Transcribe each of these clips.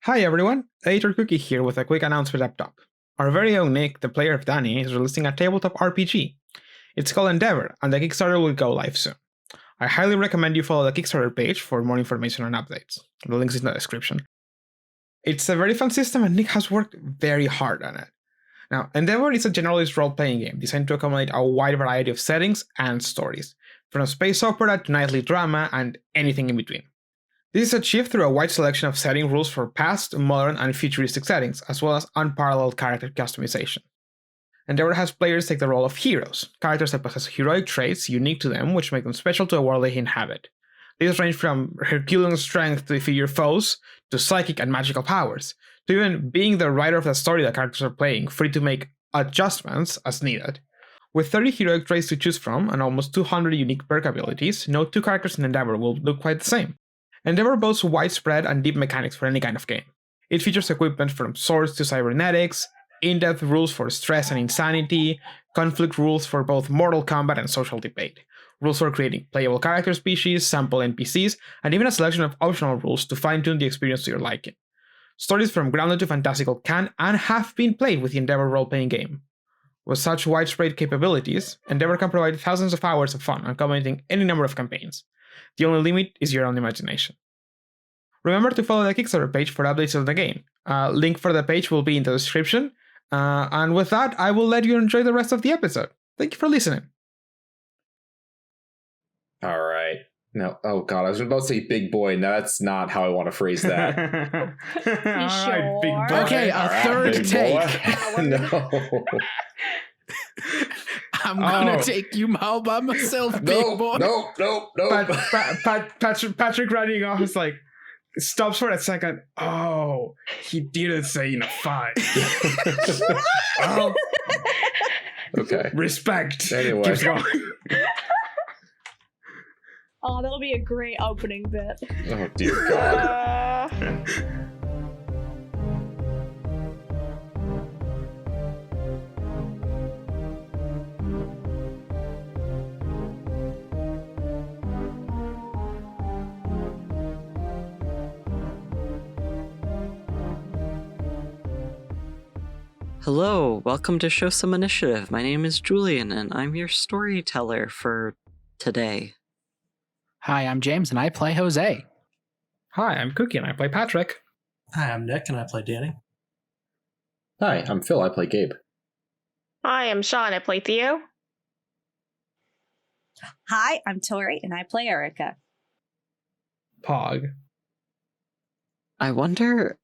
Hi everyone, Editor Cookie here with a quick announcement up top. Our very own Nick, the player of Danny, is releasing a tabletop RPG. It's called Endeavor, and the Kickstarter will go live soon. I highly recommend you follow the Kickstarter page for more information and updates. The link's in the description. It's a very fun system and Nick has worked very hard on it. Now, Endeavor is a generalist role-playing game designed to accommodate a wide variety of settings and stories, from space opera to nightly drama and anything in between. This is achieved through a wide selection of setting rules for past, modern, and futuristic settings, as well as unparalleled character customization. Endeavor has players take the role of heroes, characters that possess heroic traits unique to them which make them special to the world they inhabit. These range from Herculean strength to defeat your foes, to psychic and magical powers, to even being the writer of the story the characters are playing, free to make adjustments as needed. With 30 heroic traits to choose from and almost 200 unique perk abilities, no two characters in Endeavor will look quite the same. Endeavor boasts widespread and deep mechanics for any kind of game. It features equipment from swords to cybernetics, in-depth rules for stress and insanity, conflict rules for both mortal combat and social debate, rules for creating playable character species, sample NPCs, and even a selection of optional rules to fine-tune the experience to your liking. Stories from grounded to fantastical can and have been played with the Endeavor role-playing game. With such widespread capabilities, Endeavor can provide thousands of hours of fun accommodating any number of campaigns. The only limit is your own imagination. Remember to follow the Kickstarter page for updates of the game. Link for the page will be in the description. And with that, I will let you enjoy the rest of the episode. Thank you for listening. All right. No, oh god, I was about to say big boy. No, that's not how I want to phrase that. All right, big boy. Okay, third take. No. I'm gonna take you all by myself, big boy. No. Patrick running off is like, stops for a second. Oh, he didn't say in a fight. Oh, Okay. respect. Anyway. Keeps going. Oh, that'll be a great opening bit. Oh dear god. Hello, welcome to Show Some Initiative. My name is Julian, and I'm your storyteller for today. Hi, I'm James, and I play José. Hi, I'm Cookie, and I play Patrick. Hi, I'm Nick, and I play Danny. Hi, I'm Phil. I play Gabe. Hi, I'm Sean. I play Theo. Hi, I'm Tori, and I play Erica. Pog. I wonder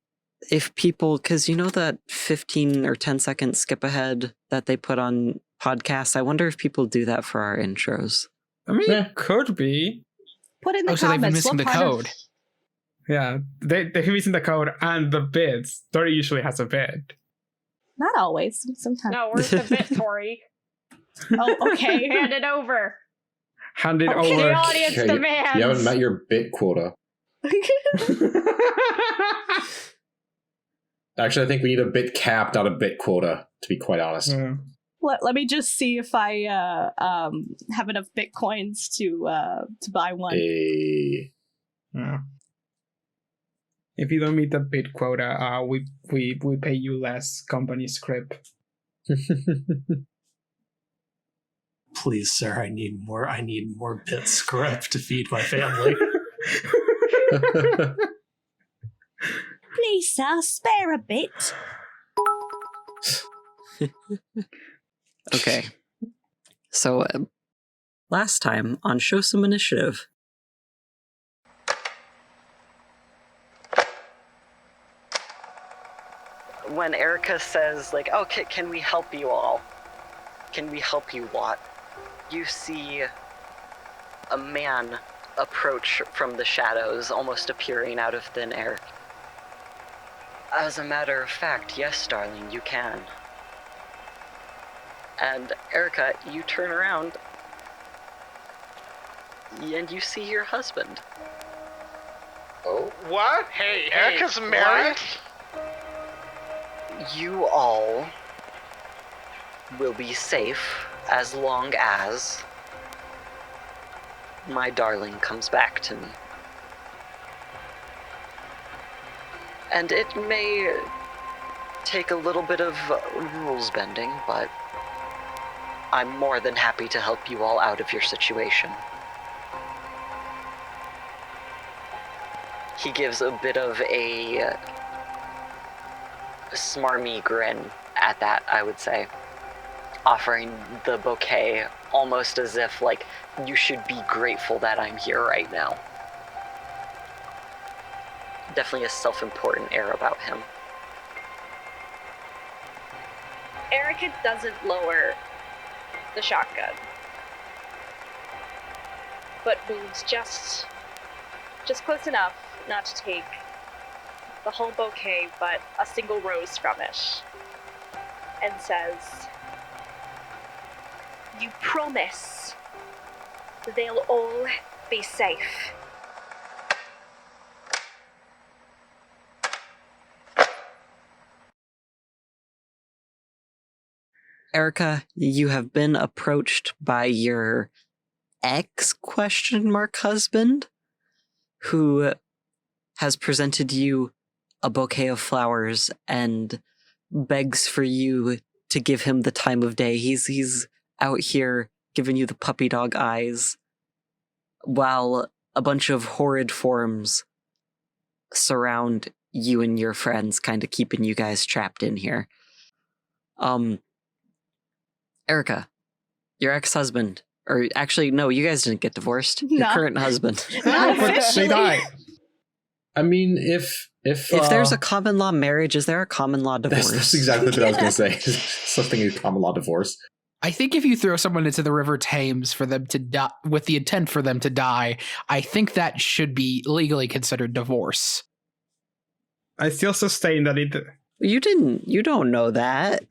if people, because you know that 15 or 10 second skip ahead that they put on podcasts, I wonder if people do that for our intros. I mean, could be. Put in the So they've been comments. missing the code. Yeah, they've been missing the code and the bids. Tori usually has a bid. Not always. Sometimes. No, where's the bit, Tori? Oh, okay. Hand it over. Hand it Okay, over. the audience Okay, demands. you haven't met your bit quota. Actually, I think we need a bit cap, not a bit quota, to be quite honest. Yeah. Let me just see if I have enough bitcoins to buy one. Yeah. If you don't meet the bid quota, we pay you less company script. Please, sir, I need more bit script to feed my family. Please, sir, spare a bit. Okay. So, last time on Show Some Initiative. When Erica says, like, oh, can we help you all? Can we help you what? You see a man approach from the shadows, almost appearing out of thin air. As a matter of fact, yes, darling, you can. And Erica, you turn around and you see your husband. Oh? What? Hey, Erica's married? You all will be safe as long as my darling comes back to me. And it may take a little bit of rules bending, but I'm more than happy to help you all out of your situation. He gives a bit of a smarmy grin at that, I would say, offering the bouquet almost as if, like, you should be grateful that I'm here right now. Definitely a self-important air about him. Erica doesn't lower the shotgun, but moves just close enough not to take the whole bouquet, but a single rose from it, and says, "You promise that they'll all be safe." Erica, you have been approached by your ex ? Husband, who has presented you a bouquet of flowers and begs for you to give him the time of day. He's out here giving you the puppy dog eyes, while a bunch of horrid forms surround you and your friends, kind of keeping you guys trapped in here. Erica, your ex-husband, or actually, no, you guys didn't get divorced. Your No. current husband. Not But they officially. die. I mean, if If there's a common law marriage, is there a common law divorce? that's exactly what I was going to say. Something is common law divorce. I think if you throw someone into the River Thames for them to die, with the intent for them to die, I think that should be legally considered divorce. I still sustain that it. You don't know that.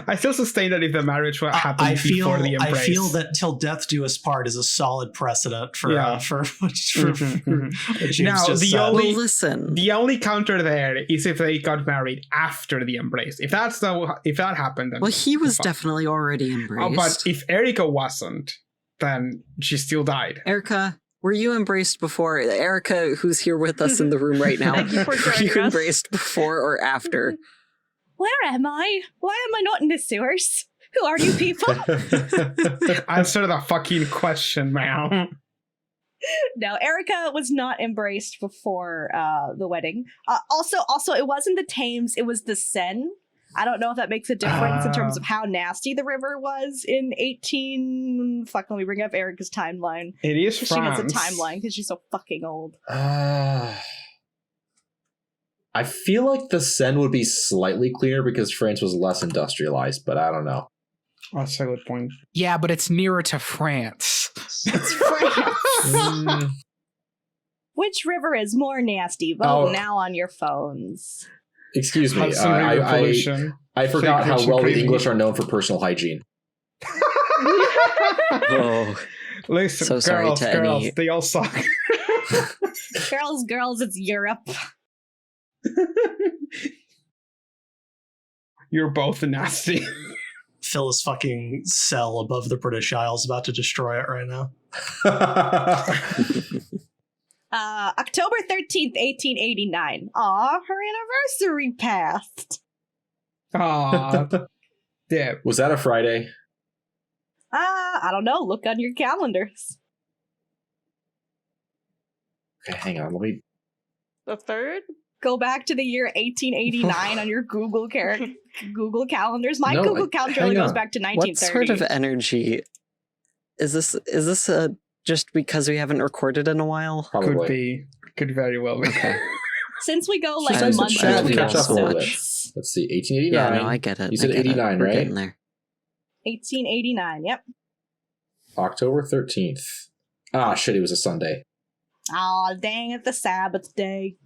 I still sustain that if the marriage happened I feel before the embrace. I feel that "till death do us part" is a solid precedent for Yeah. for what Mhm. James Now, just the said. only- Well, listen. The only counter there is if they got married after the embrace. If that happened, then Well, he was fine. definitely already embraced. Oh, but if Erica wasn't, then she still died. Erica, were you embraced before? Erica, who's here with us in the room right now, Thank you for were joining you us. embraced before or after? Where am I? Why am I not in the sewers? Who are you people? Answer the fucking question, man. No, Erica was not embraced before the wedding. Also, it wasn't the Thames; it was the Seine. I don't know if that makes a difference in terms of how nasty the river was in 18. Fuck, let me bring up Erica's timeline. It is She has a France. timeline because she's so fucking old. I feel like the Seine would be slightly cleaner because France was less industrialized, but I don't know. That's a good point. Yeah, but it's nearer to France. It's France. Mm, Which river is more nasty? Vote Oh. now on your phones. excuse me. Hudson River pollution. I forgot how Frequency well the breathing. English are known for personal hygiene. Oh, Listen, So sorry girls, to girls, any- they all suck. Girls, it's Europe. You're both nasty. Phil's fucking cell above the British Isles about to destroy it right now. October 13th, 1889. Aw, her anniversary passed. Aw. Yeah. Was that a Friday? I don't know. Look on your calendars. Okay, hang on. Let me. The third? Go back to the year 1889 on your Google Google calendars. My No, Google calendar only hang goes on. back to what 1930. sort of energy is this? Is this just because we haven't recorded in a while? Probably. Could be. Could very well be. Since we go like Sometimes months it's bad to between catch up a little bit. episodes. Let's see. Yeah, 1889. no, I get it. You said I get it. 89, We're right? getting there. 1889, yep. October 13th. Ah, shit, it was a Sunday. Aw, dang it, the Sabbath day.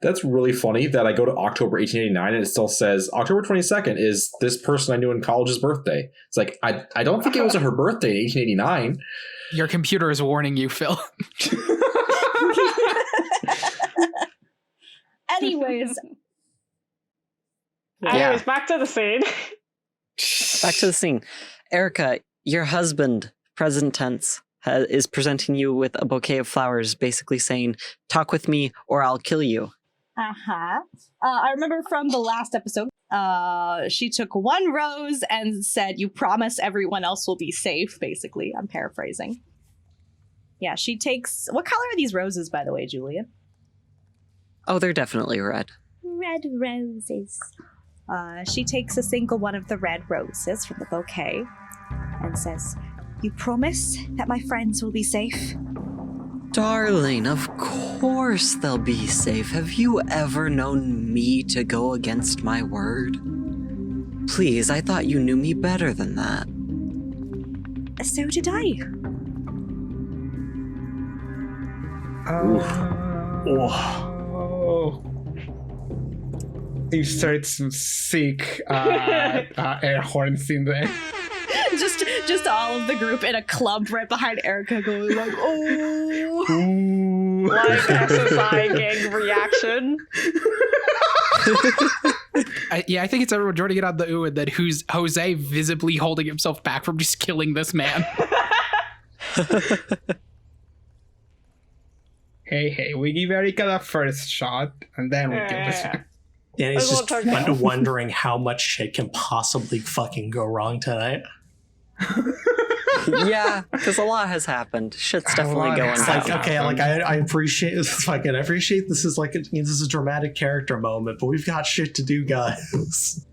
That's really funny that I go to October 1889 and it still says October 22nd is this person I knew in college's birthday. It's like, I don't think it was her birthday in 1889. Your computer is warning you, Phil. Anyways, Anyways, back to the scene. Back to the scene. Erica, your husband, present tense, is presenting you with a bouquet of flowers, basically saying, talk with me or I'll kill you. Uh-huh. I remember from the last episode, she took one rose and said, "You promise everyone else will be safe," basically. I'm paraphrasing. Yeah, she takes... What color are these roses, by the way, Julian? Oh, they're definitely red. Red roses. She takes a single one of the red roses from the bouquet and says, "You promise that my friends will be safe?" Darling, of course they'll be safe. Have you ever known me to go against my word? Please, I thought you knew me better than that. So did I. Oh. You start some sick air horns in there. Just all of the group in a clump right behind Erica going like, "Oh." Ooh. Like SSI gang reaction. I think it's everyone joining it on the ooh, and then who's Jose visibly holding himself back from just killing this man. Hey, we give Erica the first shot, and then we kill this man. Danny's I won't just talk wondering how much shit can possibly fucking go wrong tonight. Yeah, because a lot has happened. Shit's definitely lot going has It's like, down. okay, like I appreciate I appreciate this is like this is a dramatic character moment, but we've got shit to do, guys.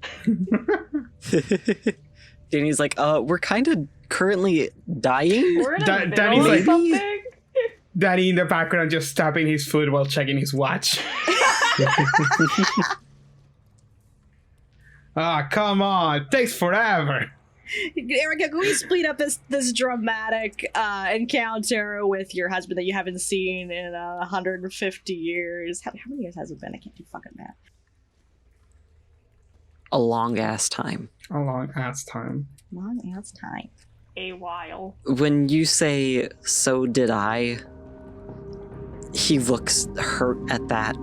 Danny's like, we're kind of currently dying. We're in the middle Danny's of like- something. Danny in the background just tapping his foot while checking his watch. Ah, come on. It takes forever. Erica, can we split up this dramatic encounter with your husband that you haven't seen in 150 years? How many years has it been? I can't do fucking math. A long ass time. A long ass time. Long ass time. A while. When you say, "So did I," he looks hurt at that.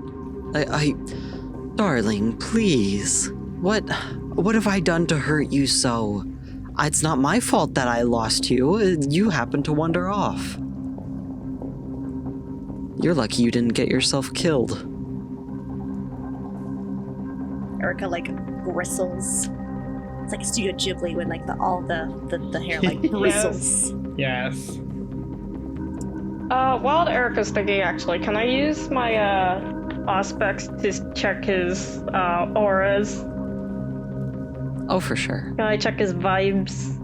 Darling, please. What have I done to hurt you so? It's not my fault that I lost you. You happened to wander off. You're lucky you didn't get yourself killed. Erica like bristles. It's like Studio Ghibli when like all the hair like bristles. Yes. While Erica's thinking, actually, can I use my aspects to check his auras? Oh, for sure. Can I check his vibes?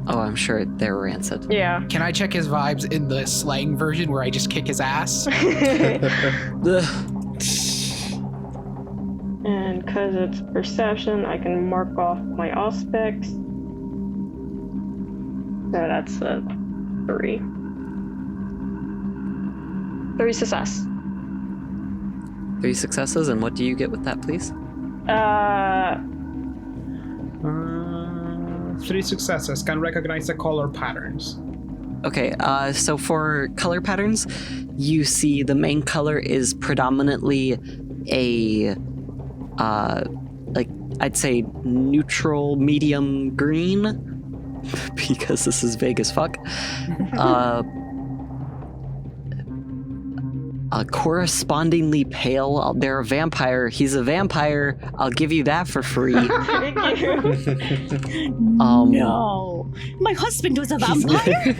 Oh, I'm sure they're rancid. Yeah. Can I check his vibes in the slang version where I just kick his ass? Ugh. And because it's perception, I can mark off my aspects. So that's a 3. 3 success. 3 successes, and what do you get with that, please? 3 successes. Can recognize the color patterns. Okay, so for color patterns, you see the main color is predominantly a, like, I'd say neutral medium green, because this is vague as fuck. Correspondingly pale. They're a vampire. He's a vampire. I'll give you that for free. Thank you. No, my husband was a vampire.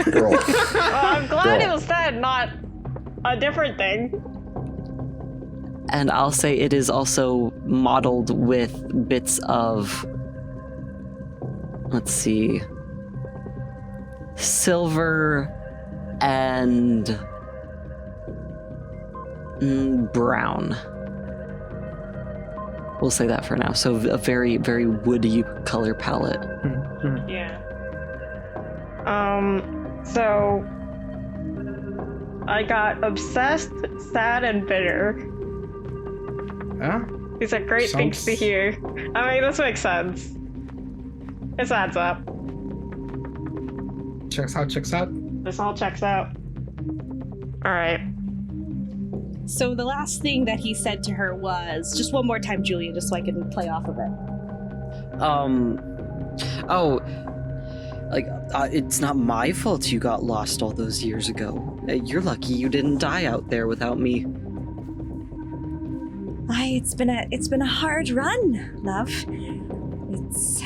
Girl. I'm glad Girl. it was that, not a different thing. And I'll say it is also modeled with bits of, let's see, silver and brown. We'll say that for now. So a very, very woody color palette. Yeah. So I got obsessed, sad, and bitter. Yeah? These are great things to Sounds- hear. I mean, this makes sense. This adds up. Checks out. This all checks out. Alright. So the last thing that he said to her was, just one more time, Julia, just so I can play off of it. It's not my fault you got lost all those years ago. You're lucky you didn't die out there without me. It's been a hard run, love. It's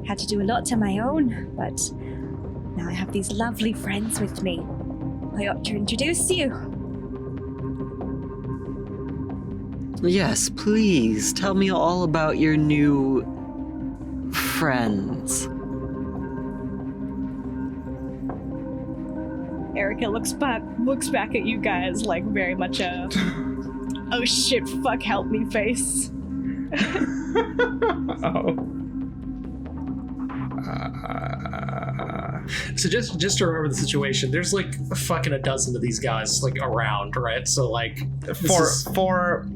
had to do a lot on my own, but now I have these lovely friends with me. I ought to introduce you. Yes, please, tell me all about your new friends. Erica looks back at you guys like very much a oh shit, fuck, help me face. So just to remember the situation, there's like fucking a dozen of these guys like around, right? So like four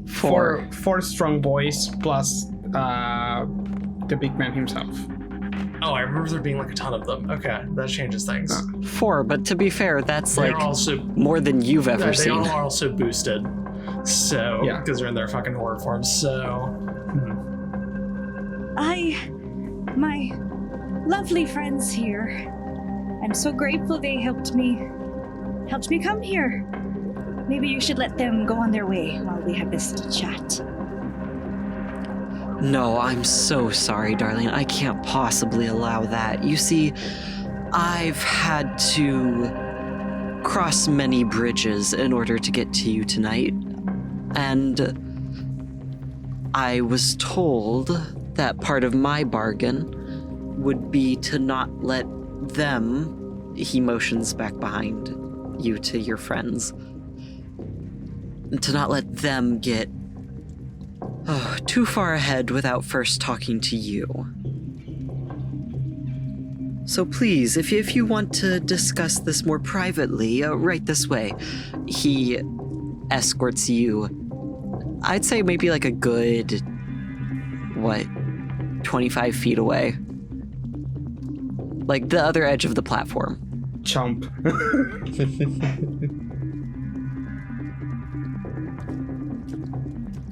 strong boys plus the big man himself. Oh, I remember there being like a ton of them. Okay, that changes things. 4, but to be fair, that's They're like also, more than you've ever they seen. all are also boosted. So, Yeah. because they're in their fucking horror forms. So, My lovely friends here. I'm so grateful they helped me come here. Maybe you should let them go on their way while we have this little chat. No, I'm so sorry, darling. I can't possibly allow that. You see, I've had to cross many bridges in order to get to you tonight. And I was told that part of my bargain would be to not let them, he motions back behind you to your friends, to not let them get too far ahead without first talking to you. So please, if you want to discuss this more privately, right this way. He escorts you, I'd say maybe like a good, 25 feet away. Like the other edge of the platform. Chomp.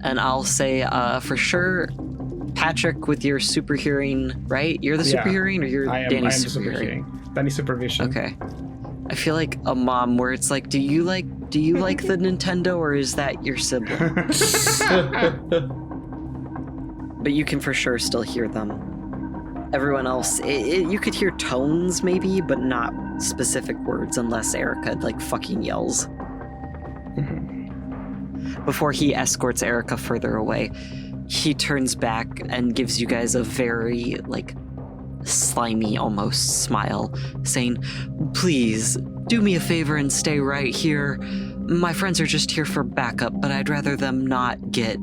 And I'll say, for sure, Patrick with your super hearing, right? You're the super hearing, or you're Danny's super hearing? Danny's supervision. Okay. I feel like a mom where it's like, do you like the Nintendo, or is that your sibling? But you can for sure still hear them. Everyone else, you could hear tones maybe, but not specific words unless Erica like fucking yells. Before he escorts Erica further away, he turns back and gives you guys a very like slimy almost smile, saying, "Please do me a favor and stay right here. My friends are just here for backup, but I'd rather them not get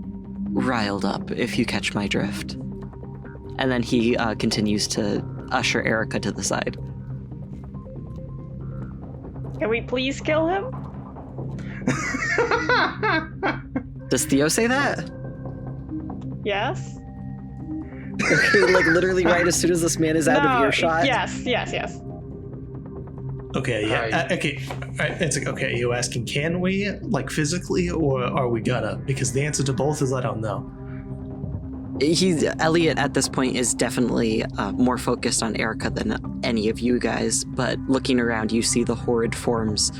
riled up, if you catch my drift." And then he continues to usher Erica to the side. Can we please kill him? Does Theo say that? Yes. Okay, like literally right as soon as this man is out of earshot? Yes. okay, yeah, okay. It's like, okay, are you asking, can we, like physically, or are we gonna? Because the answer to both is I don't know. Elliot at this point is definitely more focused on Erica than any of you guys, but looking around, you see the horrid forms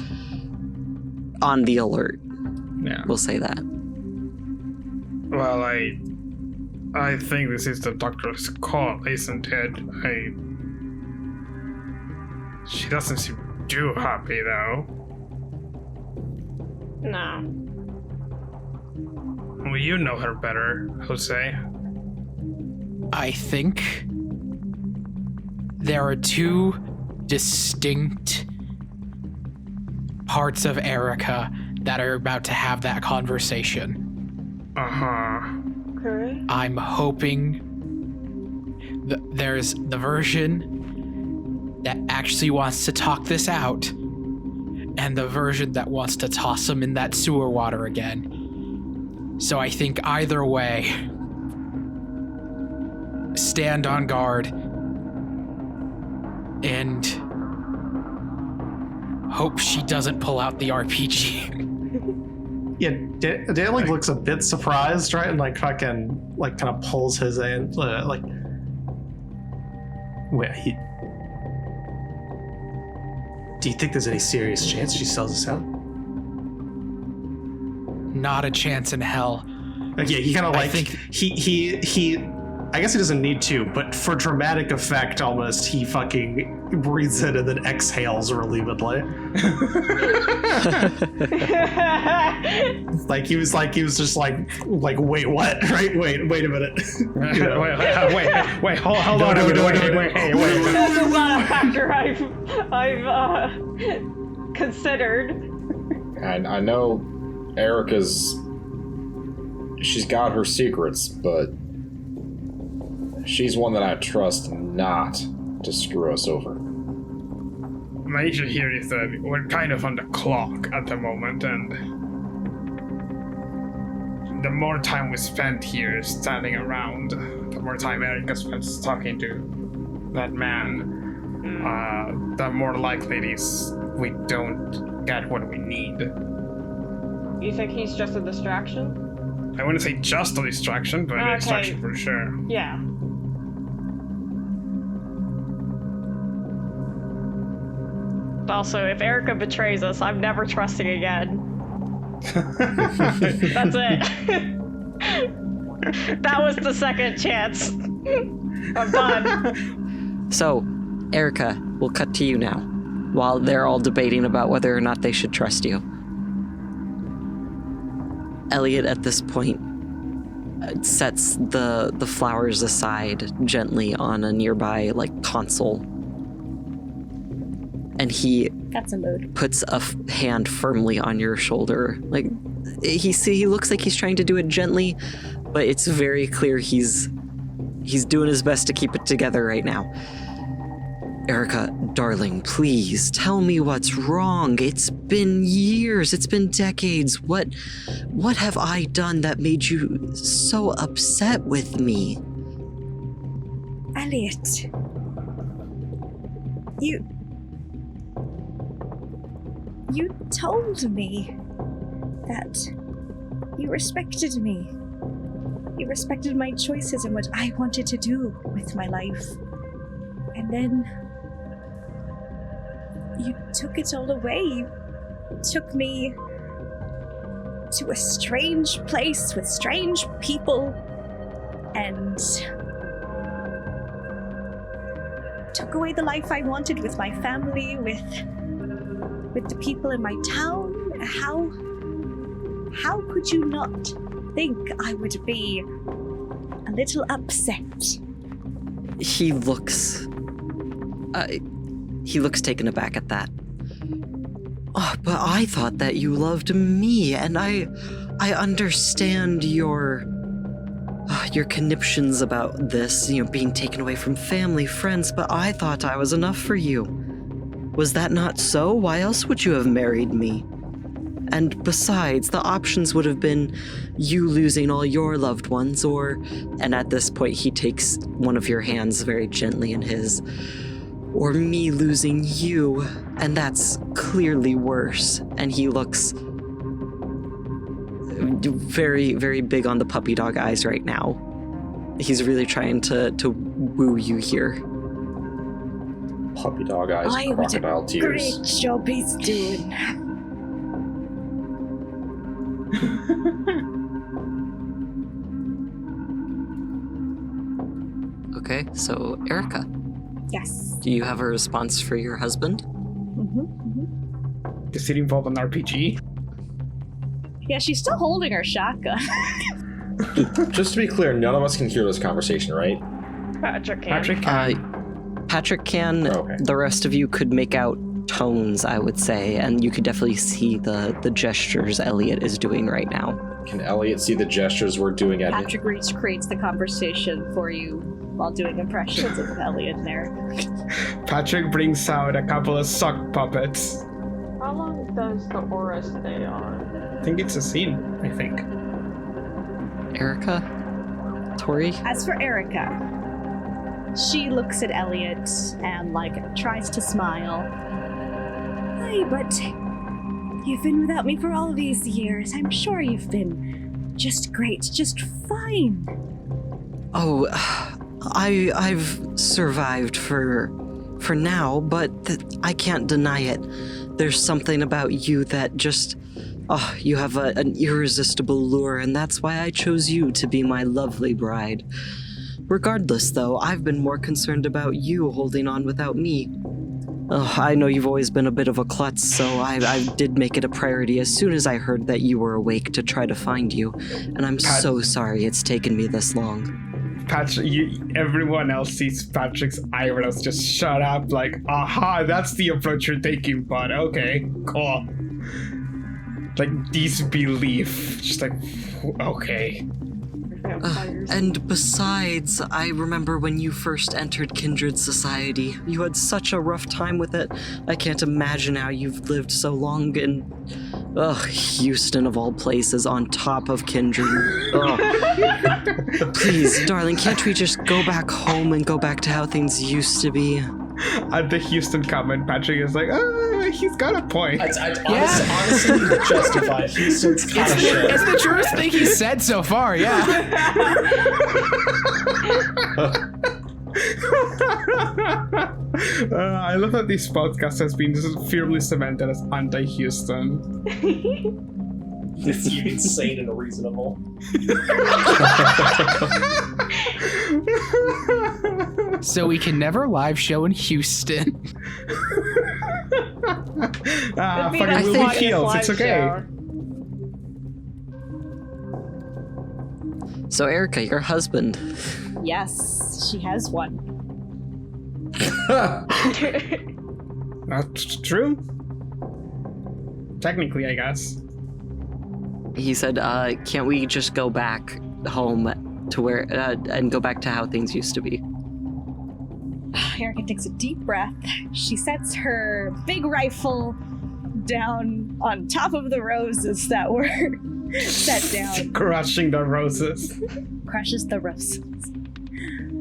on the alert. Yeah. We'll say that. Well, I think this is the doctor's call, isn't it? She doesn't seem too happy, though. No. Well, you know her better, Jose. I think there are two distinct parts of Erica that are about to have that conversation. Uh-huh. Okay. I'm hoping there's the version that actually wants to talk this out, and the version that wants to toss him in that sewer water again. So I think either way, stand on guard and hope she doesn't pull out the RPG. Yeah, Dan like looks a bit surprised, right? And like fucking like kind of pulls his hand, like, wait, Do you think there's any serious chance she sells us out? Not a chance in hell. Okay, he kind of like, I think he I guess he doesn't need to, but for dramatic effect almost, he fucking breathes in and then exhales relievedly. He was just like, wait, what? Right? Wait a minute. You know? wait, hold on. Wait. That's not a factor I've considered. And I know she's got her secrets, but she's one that I trust not to screw us over. My issue here is that we're kind of on the clock at the moment, and the more time we spend here standing around, the more time Erica spends talking to that man, the more likely it is we don't get what we need. You think he's just a distraction? I wouldn't say just a distraction, but a distraction for sure. Yeah. Also, if Erica betrays us, I'm never trusting again. That's it. That was the second chance. I'm done. So, Erica, we'll cut to you now, while they're all debating about whether or not they should trust you. Elliot, at this point, sets the flowers aside gently on a nearby, console. And he That's a mood. puts a hand firmly on your shoulder. He looks like he's trying to do it gently, but it's very clear he's doing his best to keep it together right now. Erica, darling, please tell me what's wrong. It's been years, it's been decades. What have I done that made you so upset with me? Elliot. You told me that you respected me. You respected my choices and what I wanted to do with my life. And then you took it all away. You took me to a strange place with strange people and took away the life I wanted with my family, with the people in my town. How could you not think I would be a little upset? He looks taken aback at that. Oh, but I thought that you loved me, and I understand your conniptions about this, being taken away from family, friends, but I thought I was enough for you. Was that not so? Why else would you have married me? And besides, the options would have been you losing all your loved ones, and at this point he takes one of your hands very gently in his, or me losing you, and that's clearly worse. And he looks very, very big on the puppy dog eyes right now. He's really trying to woo you here. Puppy dog eyes, crocodile tears. Great job he's doing. Okay, so Erica, Yes. do you have a response for your husband? Does it involve an RPG? Yeah, she's still holding her shotgun. Just to be clear, none of us can hear this conversation, right? Patrick can. Patrick can. Okay. The rest of you could make out tones, I would say, and you could definitely see the gestures Elliot is doing right now. Can Elliot see the gestures we're doing at him? Patrick recreates the conversation for you while doing impressions of Elliot there. Patrick brings out a couple of sock puppets. How long does the aura stay on? I think it's a scene, I think. Erica? Tori? As for Erica, she looks at Elliot and tries to smile. Hi, but you've been without me for all these years. I'm sure you've been just great, just fine. Oh, I've survived for for now, but I can't deny it. There's something about you that just... Oh, you have an irresistible lure, and that's why I chose you to be my lovely bride. Regardless, though, I've been more concerned about you holding on without me. Oh, I know you've always been a bit of a klutz, so I did make it a priority as soon as I heard that you were awake to try to find you, and I'm so sorry it's taken me this long. Patrick, everyone else sees Patrick's eyebrows just shut up, like, aha, that's the approach you're taking, bud. Okay, cool. Like, disbelief. Just like, okay. And besides, I remember when you first entered Kindred Society. You had such a rough time with it. I can't imagine how you've lived so long in... Houston of all places, on top of Kindred. Please, darling, can't we just go back home and go back to how things used to be? At the Houston comment, Patrick is like, he's got a point. Honestly, justified. Houston's kind of shit. It's the truest thing he's said so far, yeah. I love that this podcast has been firmly cemented as anti-Houston. It's insane and unreasonable. So we can never live show in Houston. Fucking will be healed. It's okay. So, Erica, your husband. Yes, she has one. That's true. Technically, I guess. He said, can't we just go back home to where, and go back to how things used to be? Erica takes a deep breath. She sets her big rifle down on top of the roses that were set down. Crushing the roses. Crushes the roses.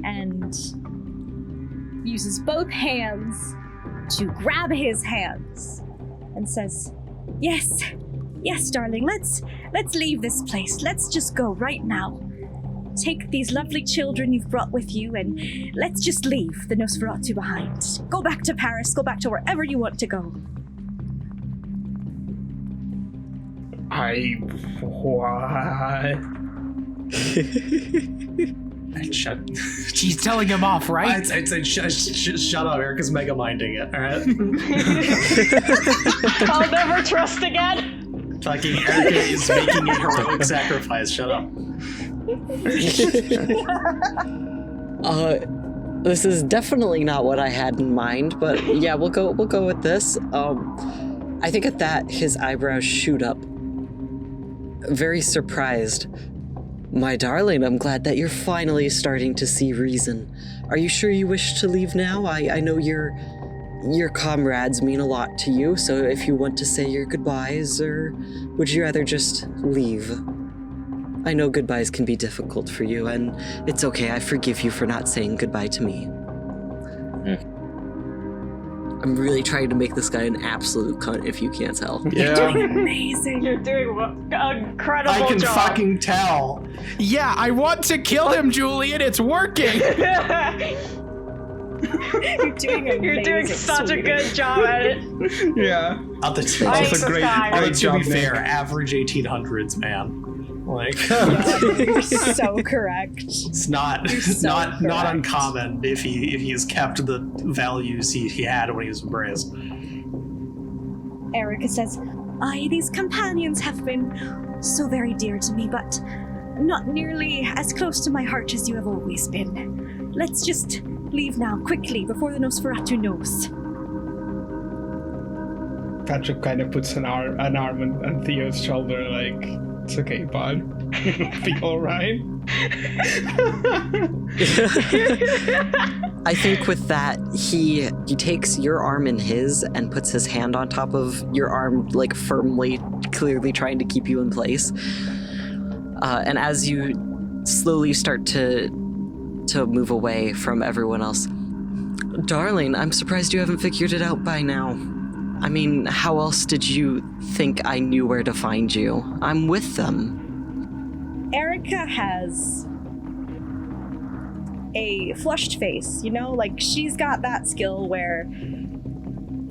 And uses both hands to grab his hands and says, Yes, darling, let's leave this place. Let's just go right now. Take these lovely children you've brought with you and let's just leave the Nosferatu behind. Go back to Paris, go back to wherever you want to go. She's telling him off, right? I'd say shut up. Erica's mega minding it, alright? I'll never trust again. Fucking Erica is making a heroic sacrifice. Shut up. This is definitely not what I had in mind, but yeah, we'll go with this. I think at that, his eyebrows shoot up. Very surprised. My darling, I'm glad that you're finally starting to see reason. Are you sure you wish to leave now? I know your comrades mean a lot to you, so if you want to say your goodbyes, or would you rather just leave? I know goodbyes can be difficult for you, and it's okay, I forgive you for not saying goodbye to me. I'm really trying to make this guy an absolute cunt, if you can't tell. You're doing amazing. You're doing an incredible I can job. fucking tell. Yeah, I want to kill him, Julian. It's working. You're doing amazing. You're doing such a good job at it. Yeah. To be fair, average 1800s, man. Like, you're so correct. It's not uncommon if he has kept the values he had when he was embraced. Erica says, these companions have been so very dear to me, but not nearly as close to my heart as you have always been. Let's just leave now, quickly, before the Nosferatu knows. Patrick kind of puts an arm on Theo's shoulder, like, it's okay, bud. Be alright. I think with that, he takes your arm in his and puts his hand on top of your arm, like firmly, clearly trying to keep you in place. And as you slowly start to move away from everyone else, darling, I'm surprised you haven't figured it out by now. I mean, how else did you think I knew where to find you? I'm with them. Erica has a flushed face, you know? Like, she's got that skill where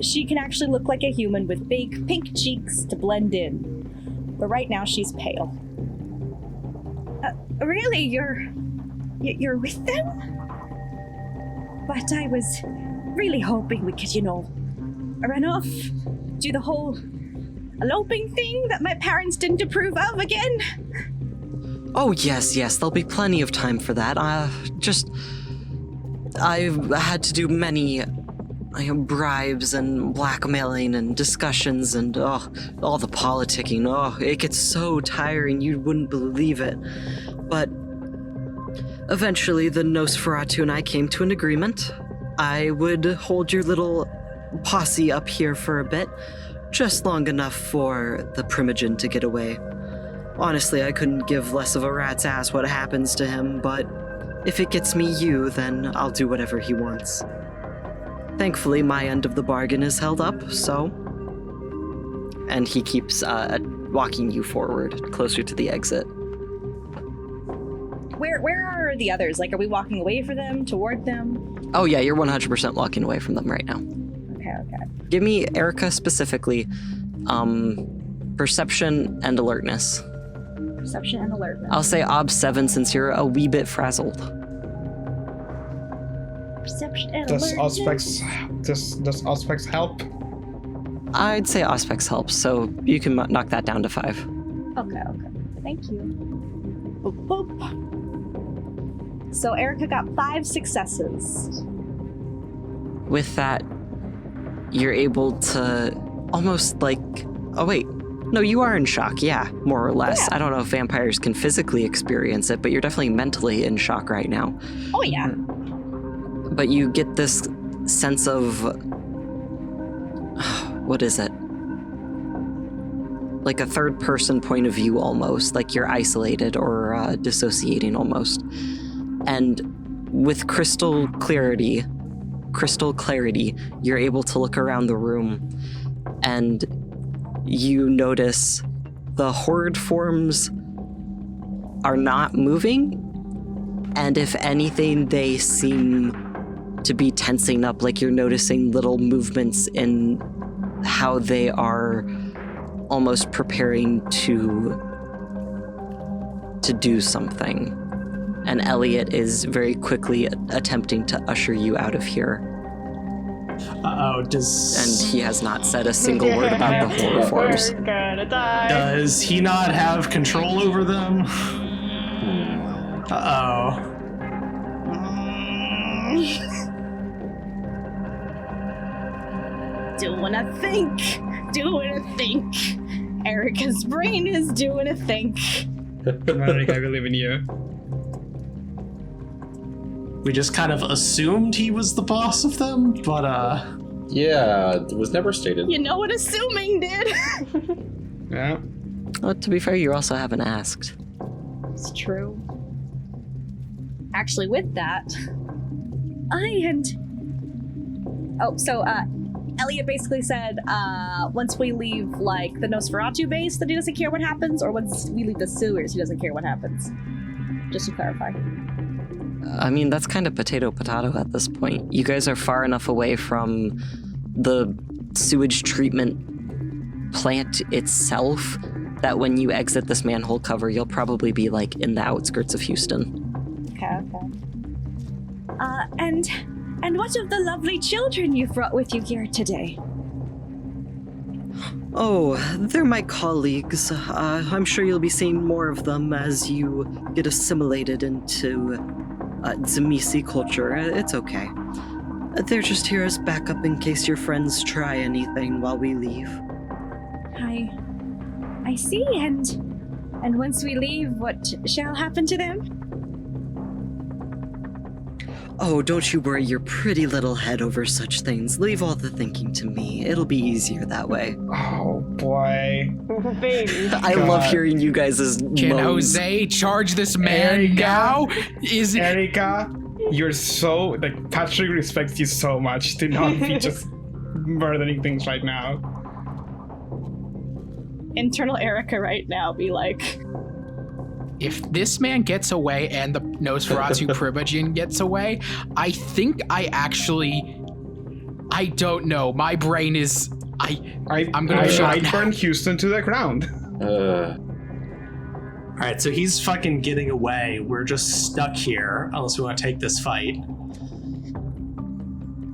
she can actually look like a human with big pink cheeks to blend in. But right now, she's pale. Really? You're with them? But I was really hoping we could, run off, do the whole eloping thing that my parents didn't approve of again. Oh, yes, there'll be plenty of time for that. I've had to do many bribes and blackmailing and discussions and all the politicking. It gets so tiring, you wouldn't believe it. But eventually the Nosferatu and I came to an agreement. I would hold your little posse up here for a bit, just long enough for the Primogen to get away. Honestly, I couldn't give less of a rat's ass what happens to him, but if it gets me you, then I'll do whatever he wants. Thankfully, my end of the bargain is held up, so... And he keeps walking you forward, closer to the exit. Where are the others? Like, are we walking away from them, toward them? Oh yeah, you're 100% walking away from them right now. Okay. Give me, Erica specifically, perception and alertness. Perception and alertness. I'll say Ob 7 since you're a wee bit frazzled. Perception and Does alertness. Does Auspex help? I'd say Auspex helps, so you can knock that down to 5. Okay. Thank you. Boop, boop. So Erica got 5 successes. With that, you're able to almost like... Oh wait, no, you are in shock, yeah, more or less. Yeah. I don't know if vampires can physically experience it, but you're definitely mentally in shock right now. Oh yeah. But you get this sense of... What is it? Like a third-person point of view almost, like you're isolated or dissociating almost. And with crystal clarity, you're able to look around the room and you notice the horde forms are not moving, and if anything, they seem to be tensing up, like you're noticing little movements in how they are almost preparing to do something. And Elliot is very quickly attempting to usher you out of here. And he has not said a single word about the horror forms. We're gonna die. Does he not have control over them? Uh-oh. Doing a think. Erica's brain is doing a think. Roderick, I believe in you. We just kind of assumed he was the boss of them, but Yeah, it was never stated. You know what assuming did? Yeah. Well, to be fair, you also haven't asked. It's true. Actually, with that, Elliot basically said, once we leave, like, the Nosferatu base, that he doesn't care what happens, or once we leave the sewers, he doesn't care what happens. Just to clarify. I mean, that's kind of potato at this point. You guys are far enough away from the sewage treatment plant itself that when you exit this manhole cover, you'll probably be, like, in the outskirts of Houston. Okay. And what of the lovely children you've brought with you here today? Oh, they're my colleagues. I'm sure you'll be seeing more of them as you get assimilated into Tzimisce culture. It's okay. They're just here as backup in case your friends try anything while we leave. I see, and once we leave, what shall happen to them? Oh, don't you worry your pretty little head over such things. Leave all the thinking to me. It'll be easier that way. Oh boy. Baby. I love hearing you guys' Can moans. José charge this man now? Is it? Erica, you're so, like, Patrick respects you so much to not be just murdering things right now. Internal Erica right now be like, if this man gets away and the Nosferatu Primogen gets away, I think I don't know. My brain is, I'm gonna shut up I'd now. burn Houston to the ground. All right, so he's fucking getting away. We're just stuck here, unless we want to take this fight.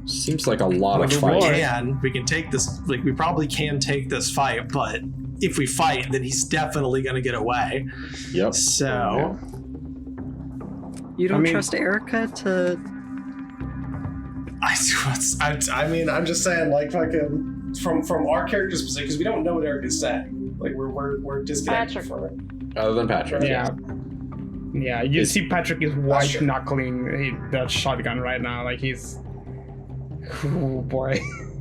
Seems like a lot of Good fight. lord. We can take this, like, we probably can take this fight, but if we fight, then he's definitely going to get away. Yep. So, You don't I mean- trust Erica to... I mean, I'm just saying, like, fucking, from our character's perspective, because we don't know what Erica's saying. Like, we're disconnected Patrick. from it. Other than Patrick. Yeah. Yeah, you It's- see Patrick is white knuckling that shotgun right now. Like he's... Oh boy.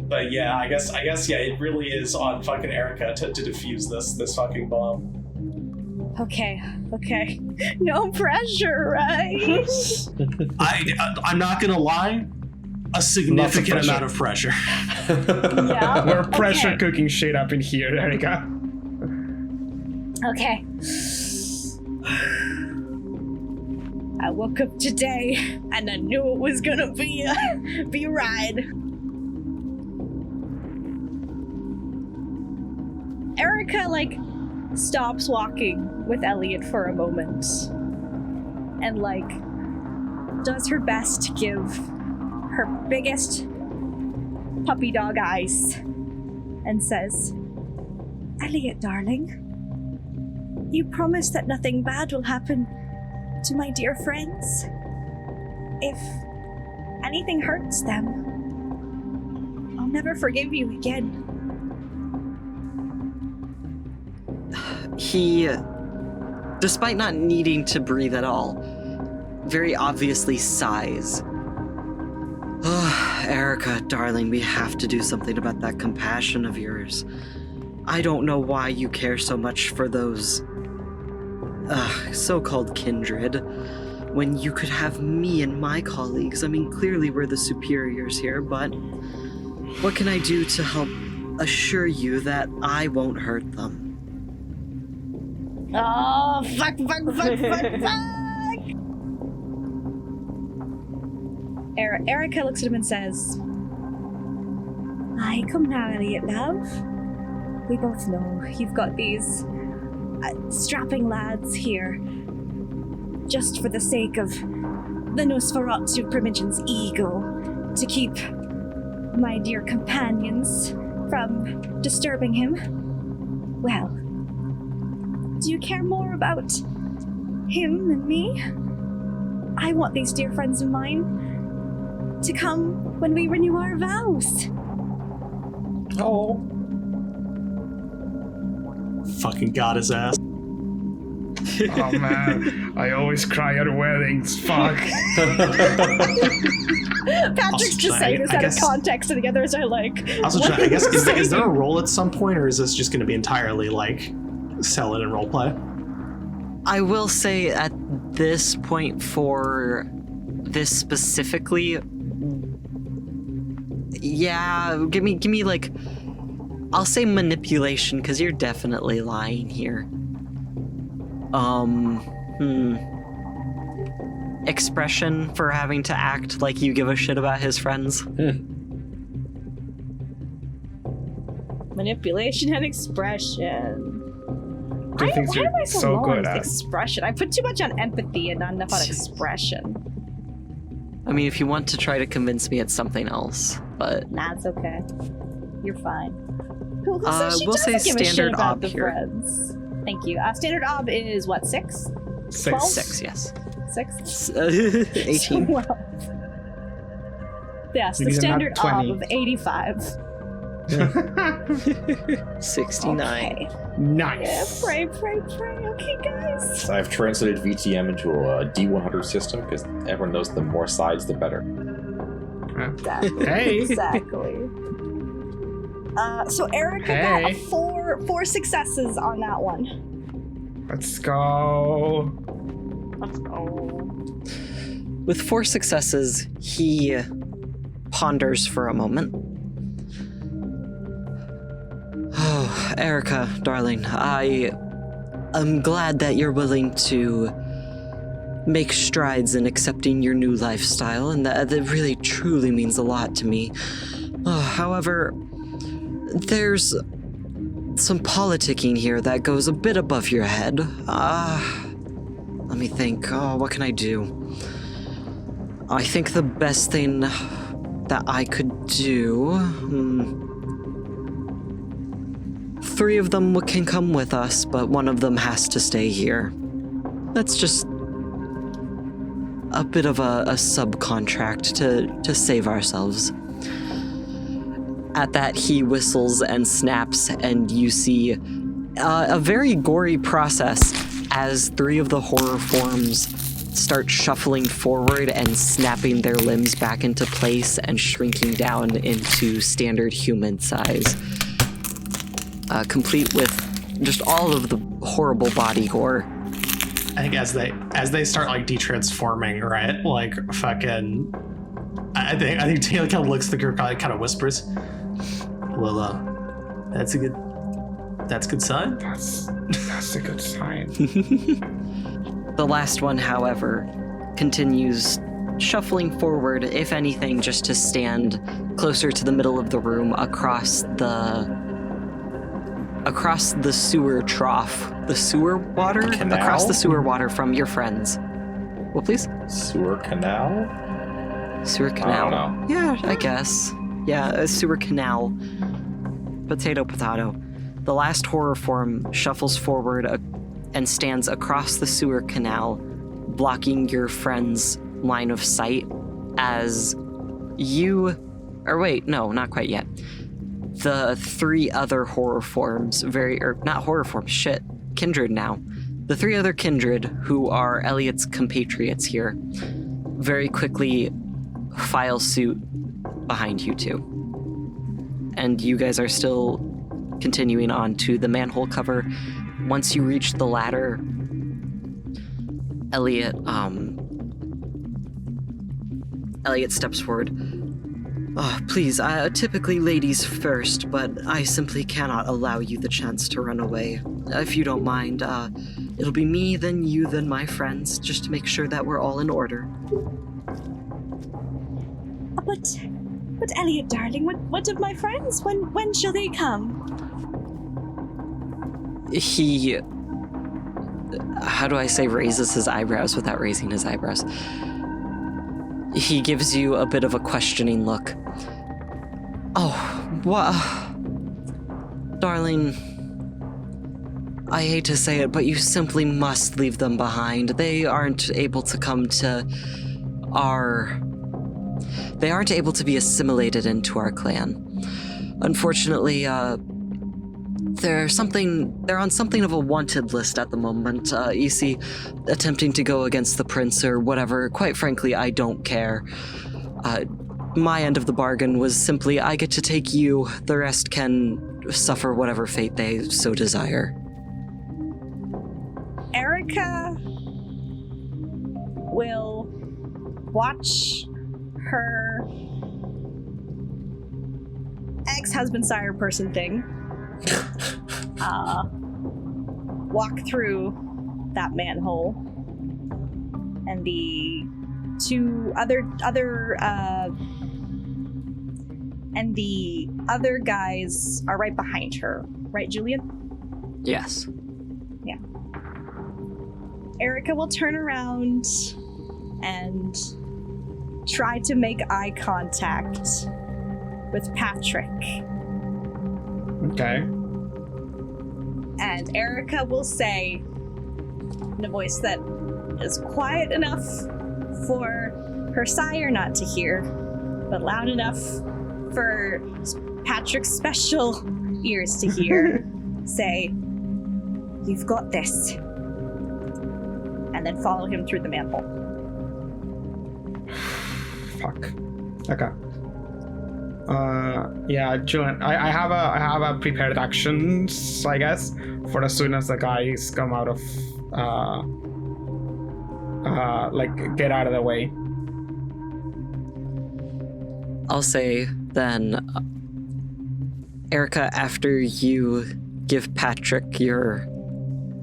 But yeah, I guess, yeah, it really is on fucking Erica to defuse this fucking bomb. Okay. No pressure, right? I'm not gonna lie, a significant pressure. amount of pressure. Yeah. We're pressure Okay. cooking shit up in here, Erica. Okay. I woke up today and I knew it was gonna be a ride. Erica, like, stops walking with Elliot for a moment and, like, does her best to give her biggest puppy dog eyes and says, Elliot, darling, you promise that nothing bad will happen to my dear friends. If anything hurts them, I'll never forgive you again. He, despite not needing to breathe at all, very obviously sighs. Erica, darling, we have to do something about that compassion of yours. I don't know why you care so much for those so-called kindred, when you could have me and my colleagues. I mean, clearly we're the superiors here, but what can I do to help assure you that I won't hurt them? Oh, fuck. Erica looks at him and says, Aye, come now, Elliot, love. We both know you've got these strapping lads here just for the sake of the Nosferatu Primogen's ego, to keep my dear companions from disturbing him. Well, do you care more about him than me? I want these dear friends of mine to come when we renew our vows. Oh. Fucking got his ass. Oh man, I always cry at weddings. Fuck. Patrick's just saying this out of context, and the others are like. Also, I guess, is there a role at some point, or is this just going to be entirely like sell it and roleplay? I will say at this point for this specifically, yeah, give me like, I'll say manipulation, because you're definitely lying here. Expression for having to act like you give a shit about his friends. Manipulation and expression. Two things Why you're am I so, so low good on at. expression? I put too much on empathy and not enough on expression. I mean, if you want to try to convince me it's something else, but Nah, it's okay. You're fine. Who says she we'll say doesn't give a shit standard about ob the here. friends? Thank you. Standard ob is what, 6? 12? 6, yes. 6? 18. 12. Yes, the These are not standard 20. ob of 85. 69. Okay. Nice. Yeah, pray. Okay, guys. So I've translated VTM into a D100 system because everyone knows the more sides, the better. Exactly. Hey. Exactly. So Erica got Hey. four successes on that one. Let's go. Let's go. With 4 successes, he ponders for a moment. Oh, Erica, darling, I'm glad that you're willing to make strides in accepting your new lifestyle, and that really truly means a lot to me. However, there's some politicking here that goes a bit above your head. Let me think. What can I do? I think the best thing that I could do... 3 of them can come with us, but 1 of them has to stay here. That's just a bit of a subcontract to save ourselves. At that, he whistles and snaps, and you see a very gory process as 3 of the horror forms start shuffling forward and snapping their limbs back into place and shrinking down into standard human size. Complete with just all of the horrible body gore. I think as they start like detransforming, right? Like fucking, I think Taylor kind of looks at the group, kind of whispers, "Well, that's a good sign." That's a good sign. The last one, however, continues shuffling forward, if anything, just to stand closer to the middle of the room across the sewer trough. The sewer water? Canal? Across the sewer water from your friends. What, please? Sewer canal? Sewer canal. I don't know. Yeah, I guess. Yeah, a sewer canal. Potato. The last horror form shuffles forward and stands across the sewer canal, blocking your friend's line of sight as you... Or wait, no, not quite yet. The 3 other horror forms, kindred now. The 3 other kindred, who are Elliot's compatriots here, very quickly file suit behind you 2. And you guys are still continuing on to the manhole cover. Once you reach the ladder, Elliot steps forward. Please, typically ladies first, but I simply cannot allow you the chance to run away. If you don't mind, it'll be me, then you, then my friends, just to make sure that we're all in order. But Elliot, darling, what of my friends? When shall they come? He... How do I say raises his eyebrows without raising his eyebrows? He gives you a bit of a questioning look. Darling, I hate to say it, but you simply must leave them behind. They aren't able to come to They aren't able to be assimilated into our clan. Unfortunately, they're on something of a wanted list at the moment. You see, attempting to go against the prince or whatever. Quite frankly, I don't care. My end of the bargain was simply, I get to take you. The rest can suffer whatever fate they so desire. Erica will watch her ex-husband sire person thing walk through that manhole, and the 2 other guys are right behind her, right, Julian? Yes. Yeah. Erica will turn around and try to make eye contact with Patrick. Okay. And Erica will say, in a voice that is quiet enough for her sire not to hear, but loud enough for Patrick's special ears to hear, say, "You've got this." And then follow him through the manhole. Fuck. Okay. Yeah, Julian, I have a prepared actions, I guess, for as soon as the guys come out of get out of the way. I'll say then, Erica, after you give Patrick your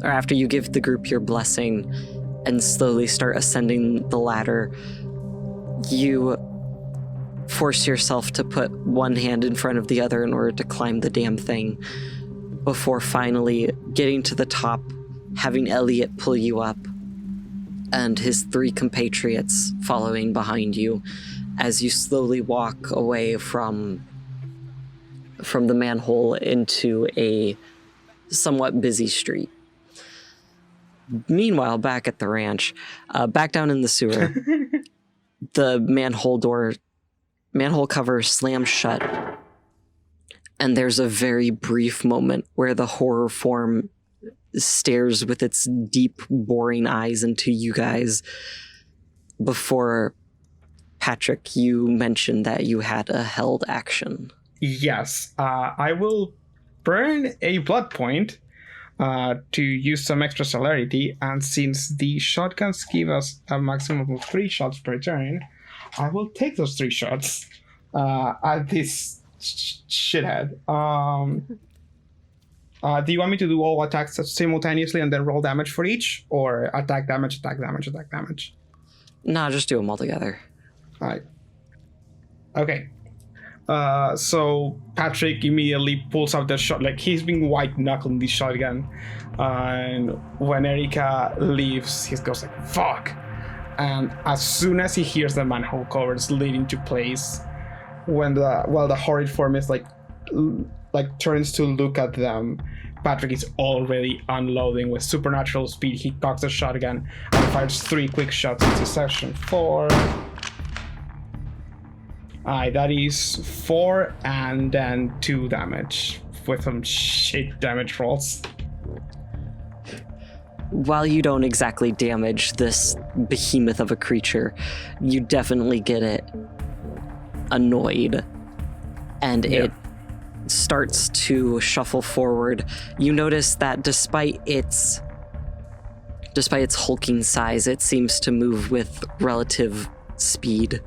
or after you give the group your blessing and slowly start ascending the ladder, you force yourself to put one hand in front of the other in order to climb the damn thing before finally getting to the top, having Elliot pull you up, and his 3 compatriots following behind you as you slowly walk away from the manhole into a somewhat busy street. Meanwhile, back at the ranch, back down in the sewer, the manhole cover slams shut, and there's a very brief moment where the horror form stares with its deep, boring eyes into you guys before, Patrick, you mentioned that you had a held action. Yes, I will burn a blood point to use some extra celerity, and since the shotguns give us a maximum of 3 shots per turn, I will take those 3 shots at this shithead. Do you want me to do all attacks simultaneously and then roll damage for each, or attack damage, attack damage, attack damage? Nah, just do them all together. Alright. Okay. So Patrick immediately pulls out the shot, like he's been white knuckling the shotgun, and when Erica leaves, he goes like, fuck. And as soon as he hears the manhole covers lead into place, while the horrid form is like turns to look at them, Patrick is already unloading with supernatural speed. He cocks the shotgun and fires 3 quick shots in succession. 4. That is 4 and then 2 damage with some shit damage rolls. While you don't exactly damage this behemoth of a creature, you definitely get it annoyed, and it starts to shuffle forward. You notice that despite its hulking size, it seems to move with relative speed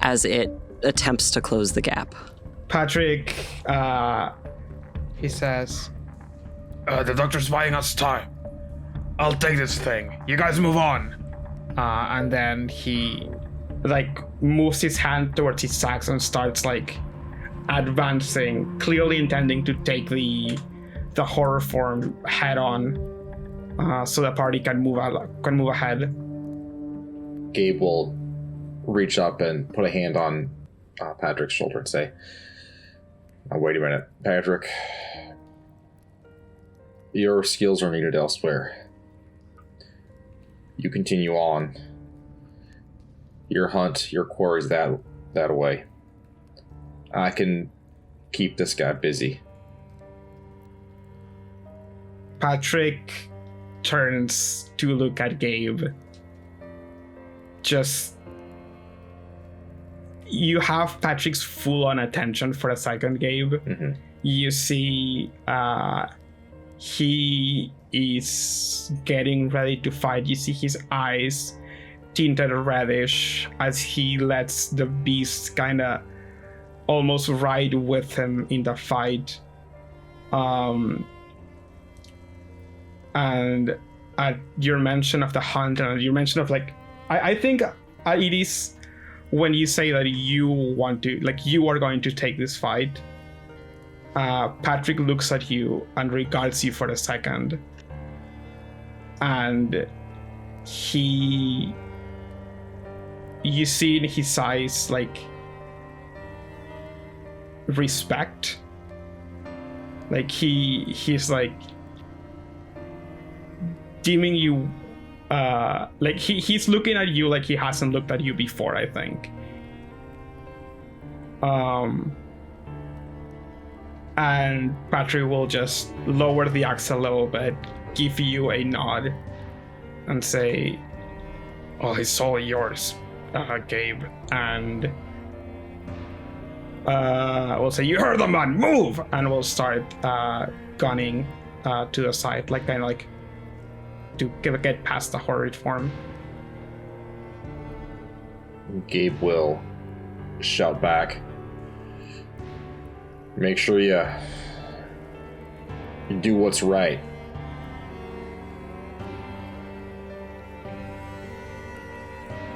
as it attempts to close the gap. Patrick, he says, the doctor's buying us time. I'll take this thing. You guys move on. And then he moves his hand towards his sacks and starts advancing, clearly intending to take the horror form head on, so the party can move ahead. Gabe will reach up and put a hand on Patrick's shoulder and say, wait a minute, Patrick. Your skills are needed elsewhere. You continue on. Your hunt, your quarry's that way. I can keep this guy busy. Patrick turns to look at Gabe. You have Patrick's full-on attention for a second, Gabe. Mm-hmm. You see he is getting ready to fight. You see his eyes tinted reddish as he lets the beast kind of almost ride with him in the fight. And at your mention of the hunt and your mention of I think it is when you say that you want to, you are going to take this fight, Patrick looks at you and regards you for a second. And you see in his eyes, respect. He's deeming you, he's looking at you like he hasn't looked at you before, I think. And Patrick will just lower the axe a little bit, give you a nod, and say, "Oh, it's all yours, Gabe." And we'll say, "You heard the man, move!" And we'll start gunning to the side, to get past the horrid form. Gabe will shout back, "Make sure you do what's right.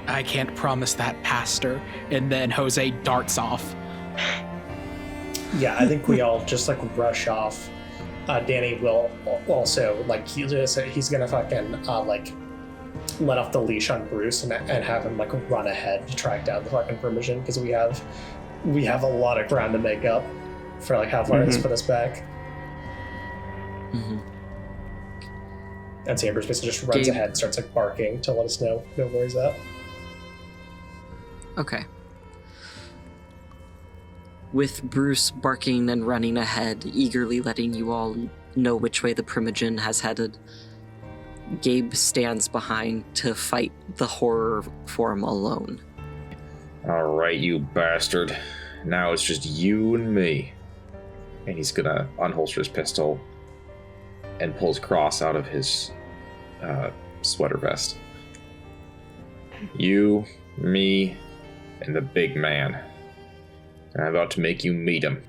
I can't promise that, Pastor. And then Jose darts off. Yeah, I think we all just like rush off. Danny will also like he's gonna fucking like let off the leash on Bruce and have him like run ahead to track down the fucking Primogen, because we have a lot of ground to make up for like how far it's put us back. And Chambers basically just runs ahead and starts like barking to let us know where he's at. Okay. With Bruce barking and running ahead, eagerly letting you all know which way the Primogen has headed, Gabe stands behind to fight the horror form alone. All right, you bastard. Now it's just you and me. And he's gonna unholster his pistol and pull his cross out of his sweater vest. You, me, and the big man. And I'm about to make you meet him.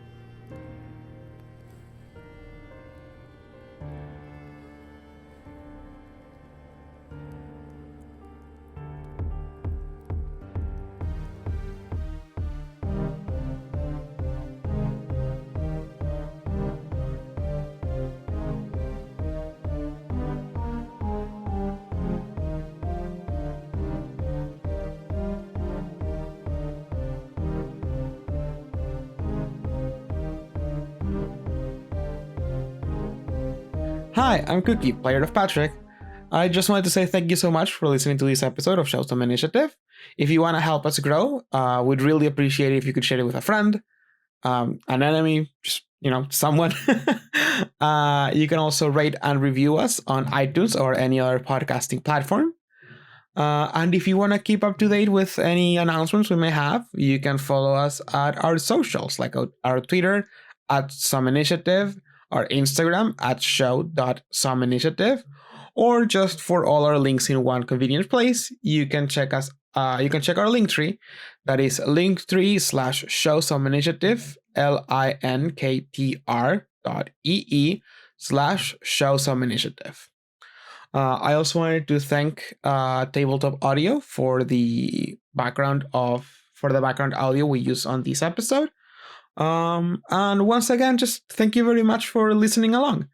Hi, I'm Cookie, player of Patrick. I just wanted to say thank you so much for listening to this episode of Show Some Initiative. If you want to help us grow, we'd really appreciate it if you could share it with a friend, an enemy, just, someone. You can also rate and review us on iTunes or any other podcasting platform. And if you want to keep up to date with any announcements we may have, you can follow us at our socials, like our Twitter at Some Initiative, our Instagram at show.someinitiative, or just for all our links in one convenient place, you can check us. You can check our link tree. That is linktree/show-some-initiative, linktr.ee/show-some-initiative. I also wanted to thank Tabletop Audio for the background audio we use on this episode. And once again, just thank you very much for listening along.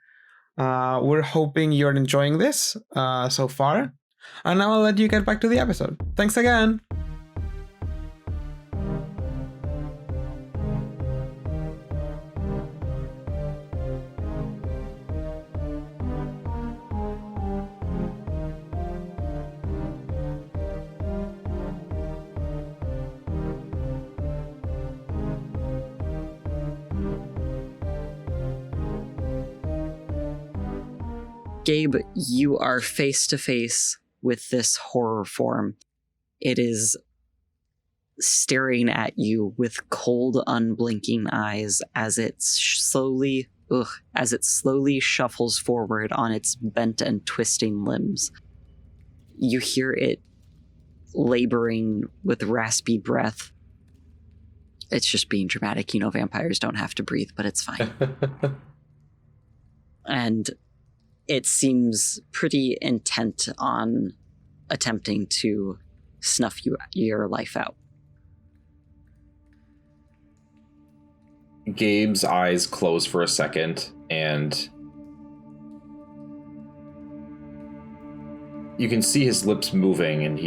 We're hoping you're enjoying this so far. And now I'll let you get back to the episode. Thanks again. Gabe, you are face to face with this horror form. It is staring at you with cold, unblinking eyes as it slowly shuffles forward on its bent and twisting limbs. You hear it laboring with raspy breath. It's just being dramatic. Vampires don't have to breathe, but it's fine. And it seems pretty intent on attempting to snuff your life out. Gabe's eyes close for a second, and you can see his lips moving, and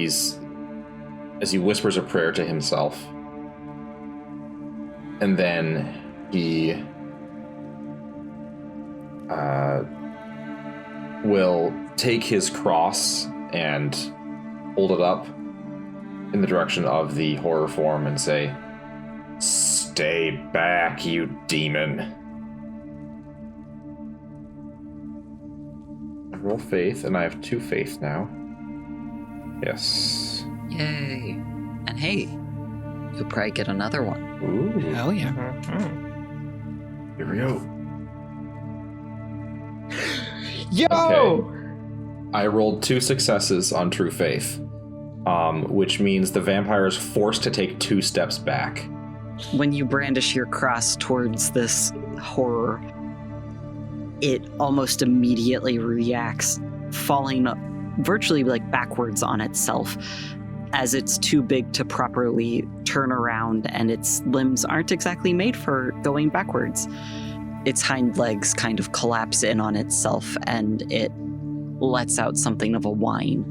as he whispers a prayer to himself. And then he will take his cross and hold it up in the direction of the horror form and say, "Stay back, you demon." I roll faith, and I have 2 faith now. Yes. Yay. And hey, you'll probably get another one. Ooh. Hell yeah. Here we go. Yo! Okay. I rolled 2 successes on True Faith, which means the vampire is forced to take 2 steps back. When you brandish your cross towards this horror, it almost immediately reacts, falling virtually like backwards on itself. as it's too big to properly turn around and its limbs aren't exactly made for going backwards. Its hind legs kind of collapse in on itself and it lets out something of a whine.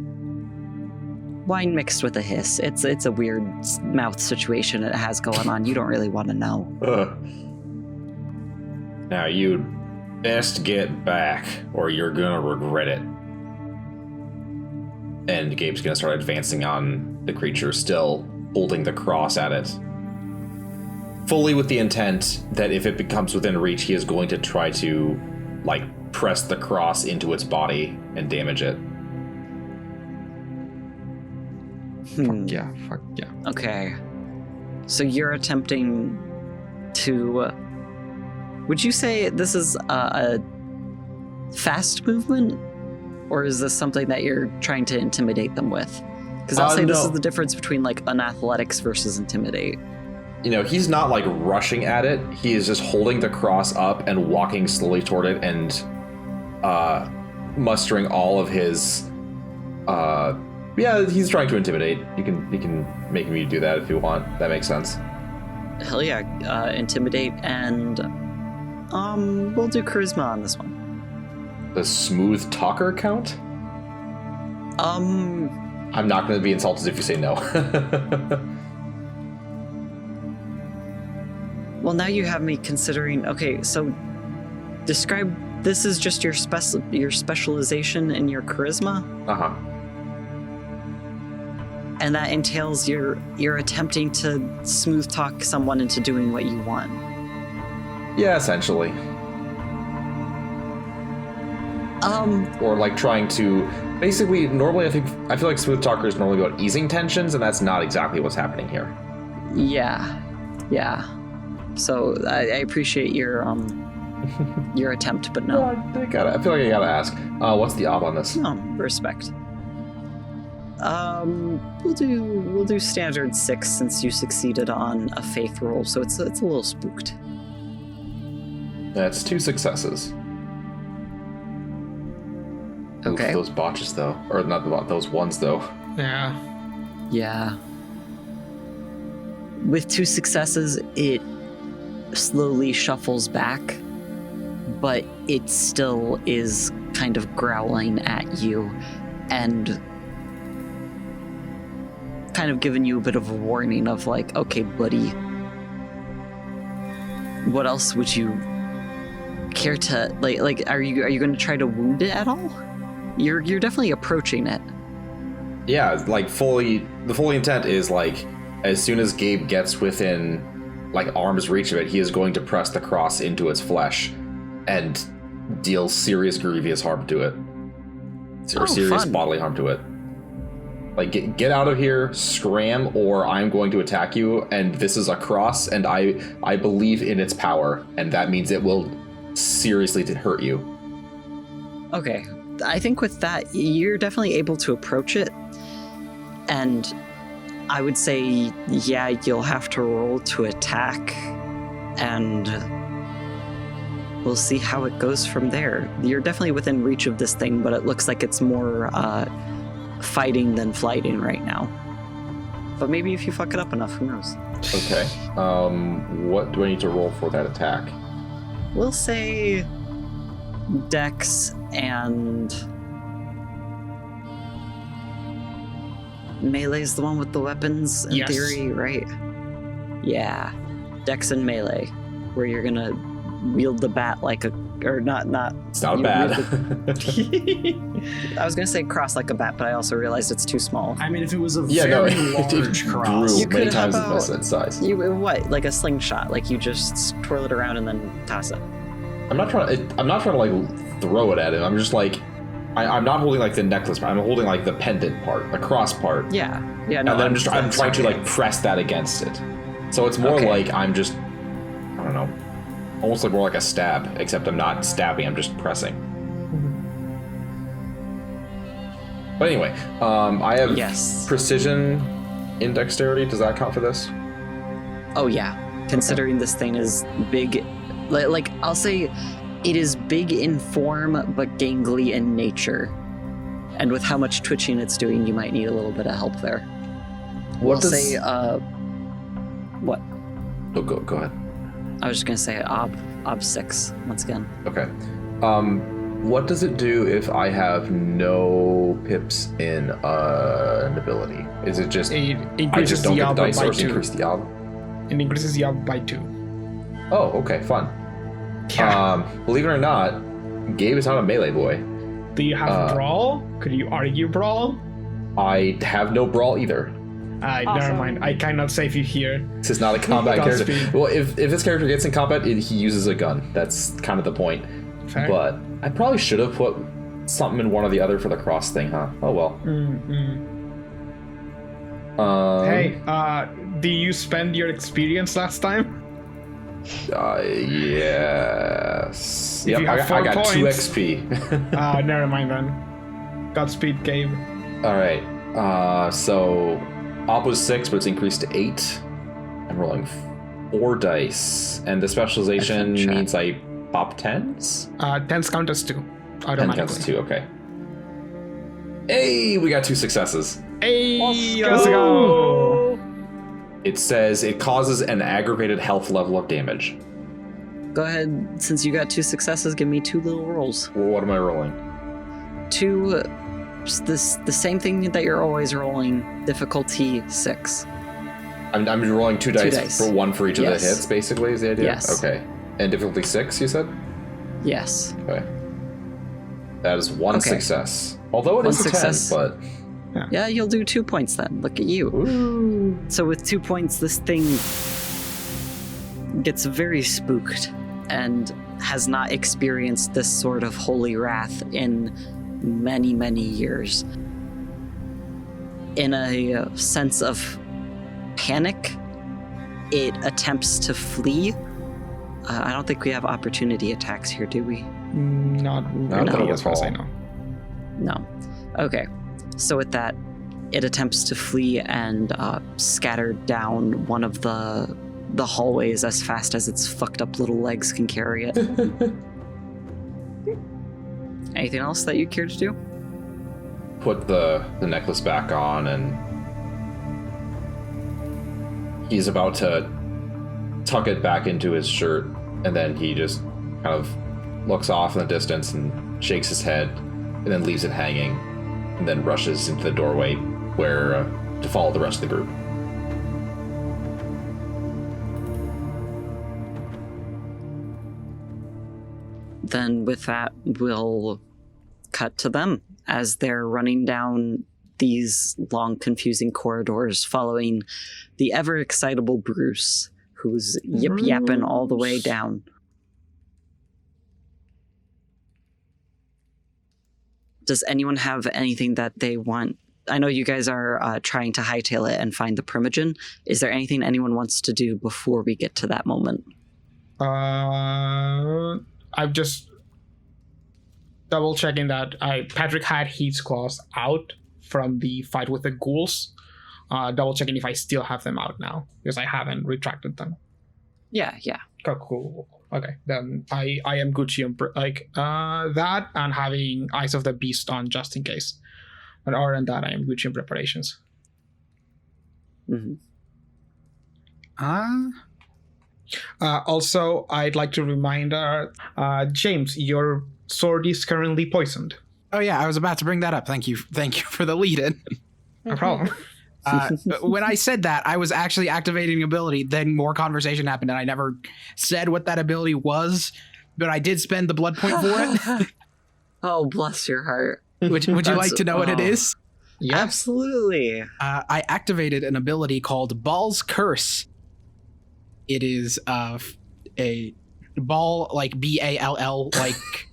Wine mixed with a hiss. It's a weird mouth situation it has going on. You don't really want to know. Now you'd best get back, or you're gonna regret it. And Gabe's gonna start advancing on the creature, still holding the cross at it. Fully with the intent that if it becomes within reach, he is going to try to, like, press the cross into its body and damage it. Fuck yeah. Okay. So you're attempting to... would you say this is a fast movement? Or is this something that you're trying to intimidate them with? Because I'll say this is the difference between, like, an athletics versus intimidate. You know, he's not, like, rushing at it. He is just holding the cross up and walking slowly toward it and mustering all of his... yeah, he's trying to intimidate. You can make me do that if you want. That makes sense. Hell yeah. Intimidate and... we'll do charisma on this one. The smooth talker count? I'm not going to be insulted if you say no. Well, now you have me considering... Okay, so describe... This is just your specialization in your charisma? Uh-huh. And that entails you're attempting to smooth talk someone into doing what you want. Yeah, essentially. Or like trying to... Basically, normally I feel like smooth talker is normally about easing tensions, and that's not exactly what's happening here. Yeah. So I appreciate your your attempt, but no. I feel like I gotta ask. What's the op on this? No, respect. We'll do standard 6 since you succeeded on a faith roll, so it's a little spooked. That's 2 successes. Okay. Oof, those botches though, or not those ones though. Yeah. With 2 successes, it slowly shuffles back, but it still is kind of growling at you and kind of giving you a bit of a warning of like, okay, buddy, what else would you care to like are you going to try to wound it at all? You're definitely approaching it. Yeah, like the fully intent is like as soon as Gabe gets within like arm's reach of it, he is going to press the cross into its flesh and deal serious grievous harm to it. Or serious bodily harm to it. Like, get out of here, scram, or I'm going to attack you, and this is a cross, and I believe in its power, and that means it will seriously hurt you. Okay, I think with that, you're definitely able to approach it, and I would say, yeah, you'll have to roll to attack, and we'll see how it goes from there. You're definitely within reach of this thing, but it looks like it's more fighting than flighting right now. But maybe if you fuck it up enough, who knows? Okay. What do I need to roll for that attack? We'll say Dex and Melee's the one with the weapons in theory, right? Yeah. Dex and Melee, where you're gonna wield the bat like a... Or not... It's not a bat. I was gonna say cross like a bat, but I also realized it's too small. I mean, if it was a very large cross... You many times its size. What? Like a slingshot? Like you just twirl it around and then toss it? I'm not trying to like throw it at him. I'm just like... I'm not holding like the necklace part. I'm holding like the pendant part, the cross part. Yeah. No. And then I'm trying to like press that against it. So it's more like I'm just... I don't know. Almost like more like a stab, except I'm not stabbing, I'm just pressing. But anyway, I have precision in dexterity. Does that count for this? Oh yeah, considering this thing is big. Like, I'll say it is big in form, but gangly in nature. And with how much twitching it's doing, you might need a little bit of help there. we'll say what? Oh, go ahead. I was just gonna say ob 6 once again. Okay. What does it do if I have no pips in an ability? Is it just It I increases just don't the get the ob dice by or 2. increase the ob? It increases the ob by 2. Oh, okay, fun. Yeah. Believe it or not, Gabe is not a melee boy. Do you have brawl? Could you argue brawl? I have no brawl either. Never Awesome. mind. I cannot save you here. This is not a combat character. Godspeed. Well, if this character gets in combat, he uses a gun. That's kind of the point. Fair. But I probably should have put something in one or the other for the cross thing, huh? Oh well. Hey, do you spend your experience last time? Yes. If Yep, you have I 4 got 2 points. XP. Never mind then. Godspeed, Gabe. All right. So op was 6, but it's increased to 8. I'm rolling 4 dice, and the specialization Chat. means I pop 10s. 10s count as 2. 10 Automatically. counts 2. Okay. Hey, we got 2 successes. Hey, Let's let's go. It says it causes an aggravated health level of damage. Go ahead, since you got 2 successes, give me 2 little rolls. Well, what am I rolling? 2, the same thing that you're always rolling, difficulty 6. I'm rolling 2 dice, dice. for 1 for each of the Yes. hits, basically, is the idea? Yes. Okay. And difficulty 6, you said? Yes. Okay. That is 1 Okay. success. Although it One is a 10, success. but... Yeah, you'll do 2 points then. Look at you. Ooh. So with 2 points, this thing gets very spooked and has not experienced this sort of holy wrath in many, many years. In a sense of panic, it attempts to flee. I don't think we have opportunity attacks here, do we? Not Not that I really, as far as I recall. know. No. Okay. So with that, it attempts to flee and scatter down one of the hallways as fast as its fucked up little legs can carry it. Anything else that you care to do? Put the necklace back on, and he's about to tuck it back into his shirt, and then he just kind of looks off in the distance and shakes his head, and then leaves it hanging, and then rushes into the doorway where to follow the rest of the group. Then with that, we'll cut to them as they're running down these long, confusing corridors, following the ever-excitable Bruce, who's yip-yapping all the way down. Does anyone have anything that they want? I know you guys are trying to hightail it and find the Primogen. Is there anything anyone wants to do before we get to that moment? I'm just double checking that Patrick had Heat's claws out from the fight with the ghouls. Double checking if I still have them out now, because I haven't retracted them. Yeah. Cool. Okay, then I am Gucci on that, and having Eyes of the Beast on just in case. But other than that, I am Gucci in preparations. Mm-hmm. Also, I'd like to remind James, your sword is currently poisoned. Oh yeah, I was about to bring that up. Thank you for the lead-in. No problem. When I said that, I was actually activating an ability. Then more conversation happened, and I never said what that ability was, but I did spend the blood point for it. Oh, bless your heart. Would you like to know what it is? Yeah. Absolutely. I activated an ability called Ball's Curse. It is a ball, like B-A-L-L, like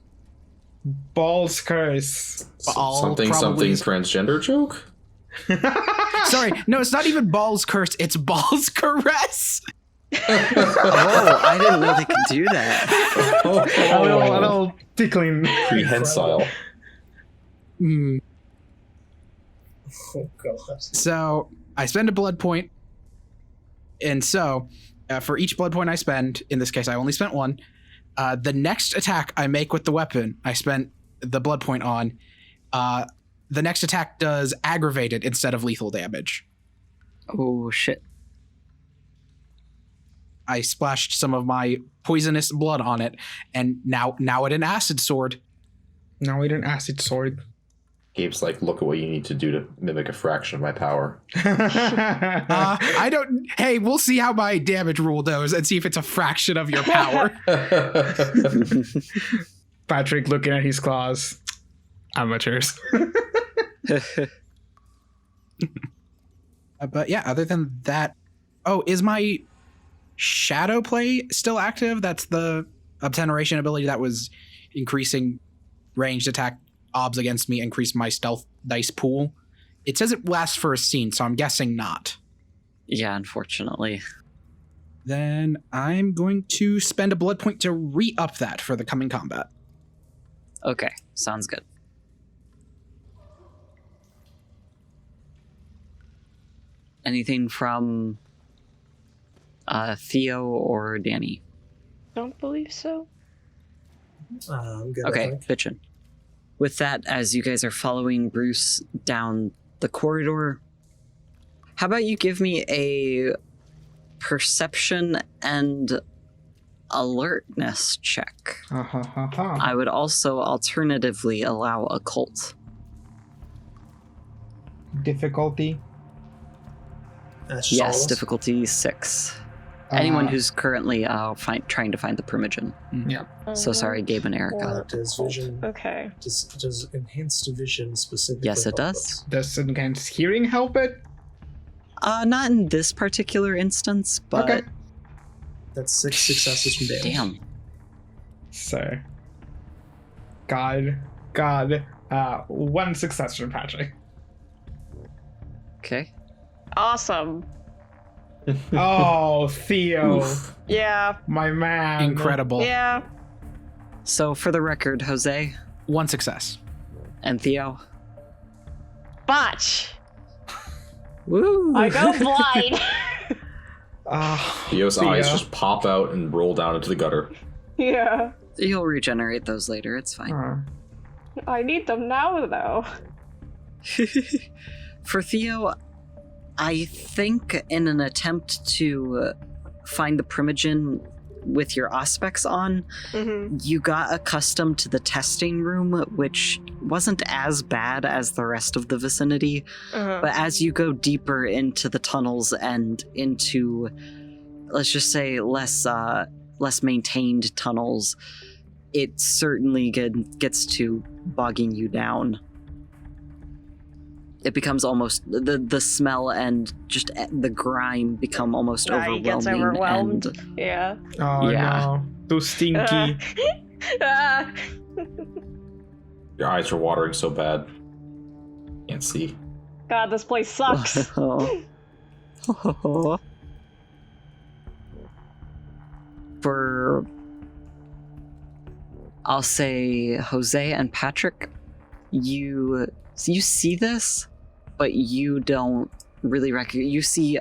Ball's Curse. ball. Something transgender joke? Sorry, no, it's not even Ball's Curse. It's Ball's Caress. Oh, I didn't know they could do that. A little tickling. Prehensile. Mm. Oh, God. So I spend a blood point, and so for each blood point I spend, in this case I only spent 1, the next attack I make with the weapon I spent the blood point on, the next attack does aggravated instead of lethal damage. Oh, shit. I splashed some of my poisonous blood on it, and now it an acid sword. Now we an acid sword. Gabe's like, look at what you need to do to mimic a fraction of my power. I don't. Hey, we'll see how my damage rule goes and see if it's a fraction of your power. Patrick looking at his claws. Amateurs. But yeah, other than that, oh, is my shadow play still active? That's the obteneration ability that was increasing ranged attack obs against me, increase my stealth dice pool. It says it lasts for a scene, so I'm guessing not. Yeah, unfortunately. Then I'm going to spend a blood point to re-up that for the coming combat. Okay, sounds good. Anything from Theo or Danny? Don't believe so. I'm good. Okay, bitchin'. With that, as you guys are following Bruce down the corridor, how about you give me a perception and alertness check? I would also alternatively allow occult. Difficulty? Yes, difficulty 6. Anyone who's currently trying to find the Primogen. Yeah. So sorry, Gabe and Erica. Does vision? Okay. Does enhanced vision specifically? Yes, it help does. us? Does enhanced hearing help it? Not in this particular instance, but... Okay. That's 6 successes from damage. Damn. So. God. 1 success from Patrick. Okay. Awesome. Oh, Theo. Yeah. My man. Incredible. Yeah. So for the record, Jose 1 success. and Theo. Botch. Woo! I go blind. Theo's eyes just pop out and roll down into the gutter. Yeah. You'll regenerate those later, it's fine. I need them now, though. For Theo, I think in an attempt to find the Primogen with your Auspex on, you got accustomed to the testing room, which wasn't as bad as the rest of the vicinity. But as you go deeper into the tunnels and into, let's just say, less maintained tunnels, it certainly gets to bogging you down. It becomes almost the smell and just the grime become almost overwhelming. He gets overwhelmed. Yeah. Oh Yeah. no. Too stinky. Your eyes are watering so bad. Can't see. God, this place sucks. For, I'll say, Jose and Patrick, you see this, but you don't really recognize. You see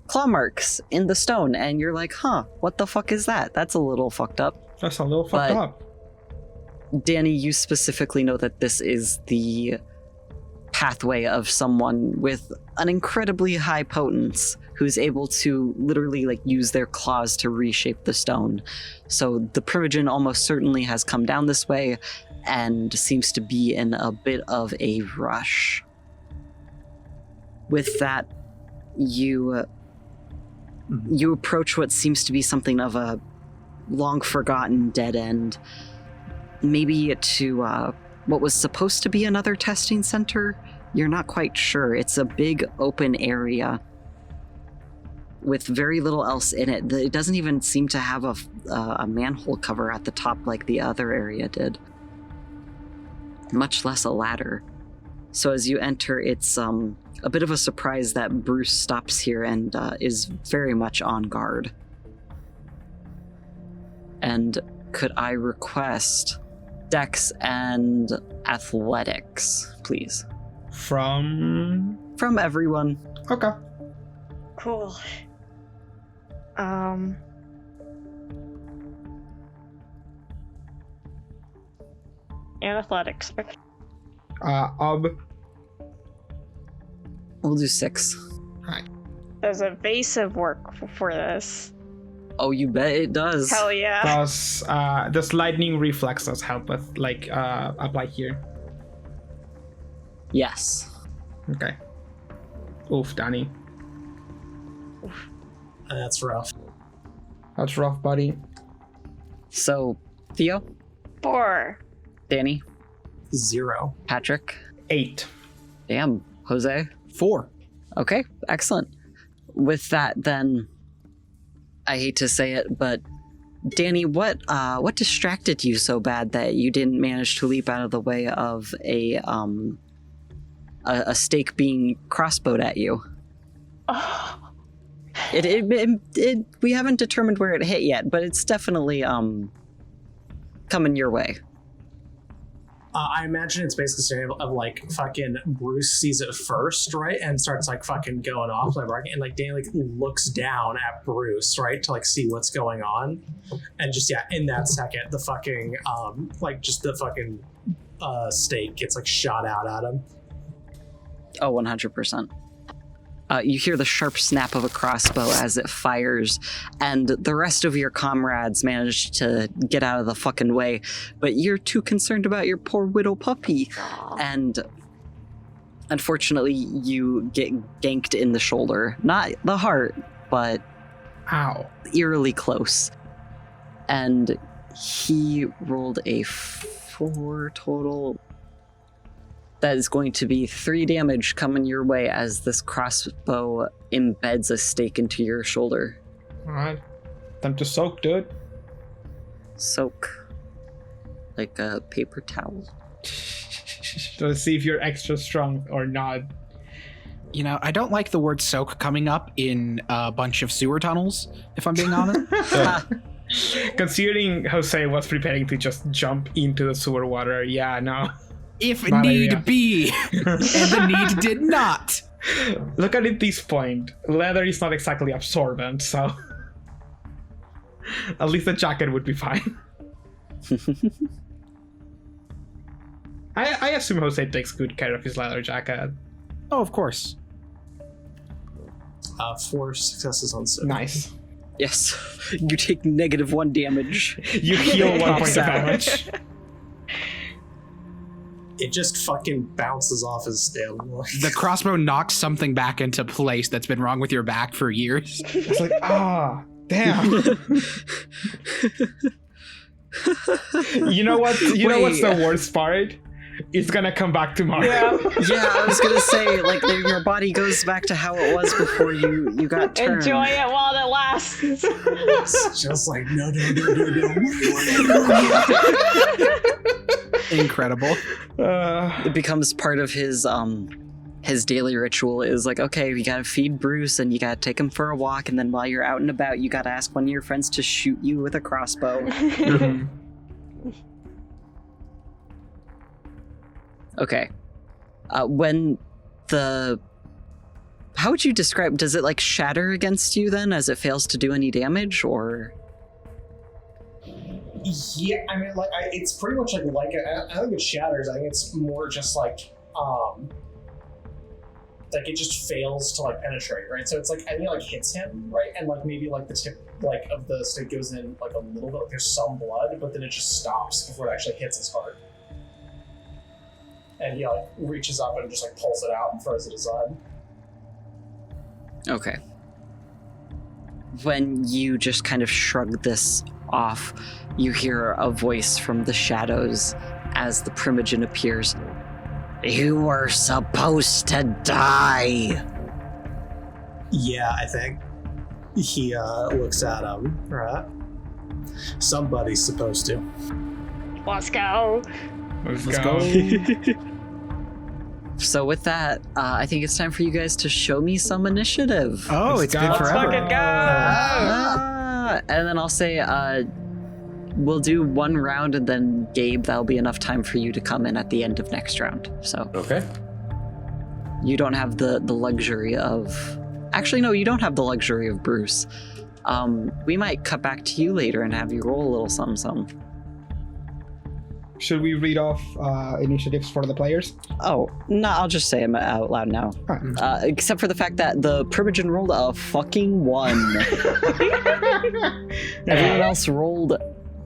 claw marks in the stone, and you're like, huh, what the fuck is that? That's a little fucked up. That's a little fucked up. Danny, you specifically know that this is the pathway of someone with an incredibly high potence who's able to literally use their claws to reshape the stone. So the Primogen almost certainly has come down this way and seems to be in a bit of a rush. With that, you approach what seems to be something of a long forgotten dead end, maybe to what was supposed to be another testing center. You're not quite sure. It's a big open area with very little else in it. It doesn't even seem to have a manhole cover at the top like the other area did, much less a ladder. So as you enter, it's a bit of a surprise that Bruce stops here and is very much on guard. And could I request Dex and Athletics, please? From everyone. Okay. Cool. Um, And athletics. Ob. We'll do 6. Right. Does evasive work for this? Oh, you bet it does. Hell yeah. Does lightning reflexes help with, like, apply here? Yes. Okay. Oof, Danny. That's rough. That's rough, buddy. So, Theo, 4. Danny, 0. Patrick, 8. damn, Jose. 4. Okay, excellent. With that, then, I hate to say it, but Danny, what distracted you so bad that you didn't manage to leap out of the way of a stake being crossbowed at you? Oh. It we haven't determined where it hit yet, but it's definitely coming your way. I imagine it's basically a scenario of like fucking Bruce sees it first, right, and starts like fucking going off, like, and like Danny like looks down at Bruce, right, to like see what's going on, and just in that second, the fucking like just the fucking stake gets like shot out at him. Oh, 100%. You hear the sharp snap of a crossbow as it fires, and the rest of your comrades manage to get out of the fucking way, but you're too concerned about your poor widow puppy, and unfortunately you get ganked in the shoulder. Not the heart, but Ow. eerily close. And he rolled a 4 total. That is going to be 3 damage coming your way as this crossbow embeds a stake into your shoulder. Alright. Time to soak, dude. Soak. Like a paper towel. To see if you're extra strong or not. You know, I don't like the word soak coming up in a bunch of sewer tunnels, if I'm being honest. Considering Jose was preparing to just jump into the sewer water, yeah, no. If Bad need idea. be, and the need did not. Look at it this point. Leather is not exactly absorbent, so at least the jacket would be fine. I assume Jose takes good care of his leather jacket. Oh, of course. 4 successes on 7. Nice. Yes. You take -1 damage. You heal 1 point of Out. damage. It just fucking bounces off his stem. The crossbow knocks something back into place that's been wrong with your back for years. It's like, damn. You know what? You know what's the worst part? It's gonna come back tomorrow. Yeah, I was gonna say, like, your body goes back to how it was before you got turned. Enjoy it while it lasts. It's just like, no. Incredible. It becomes part of his daily ritual is like, okay, you gotta feed Bruce and you gotta take him for a walk, and then while you're out and about, you gotta ask one of your friends to shoot you with a crossbow. Mhm. Okay. When how would you describe, does it like shatter against you then as it fails to do any damage, or? Yeah, I mean, like, it's pretty much I think it shatters. I think it's more just like it just fails to like penetrate, right? So it's like, I think it like hits him, right? And like maybe like the tip like of the stick goes in like a little bit, like there's some blood, but then it just stops before it actually hits his heart. And he like reaches up and just like pulls it out and throws it aside. Okay. When you just kind of shrug this off, you hear a voice from the shadows as the Primogen appears. You were supposed to die. Yeah, I think. He looks at him, right? Somebody's supposed to. Let's go. Let's go. So with that, I think it's time for you guys to show me some initiative. Oh, Let's it's go. been Let's forever. fucking go. And then I'll say, we'll do 1 round, and then Gabe, that'll be enough time for you to come in at the end of next round. So Okay. you don't have the luxury of... Actually, no, you don't have the luxury of Bruce. We might cut back to you later and have you roll a little something. should we read off initiatives for the players? Oh, no, I'll just say them out loud now. Alright. Except for the fact that the Primogen rolled a fucking 1. Everyone else rolled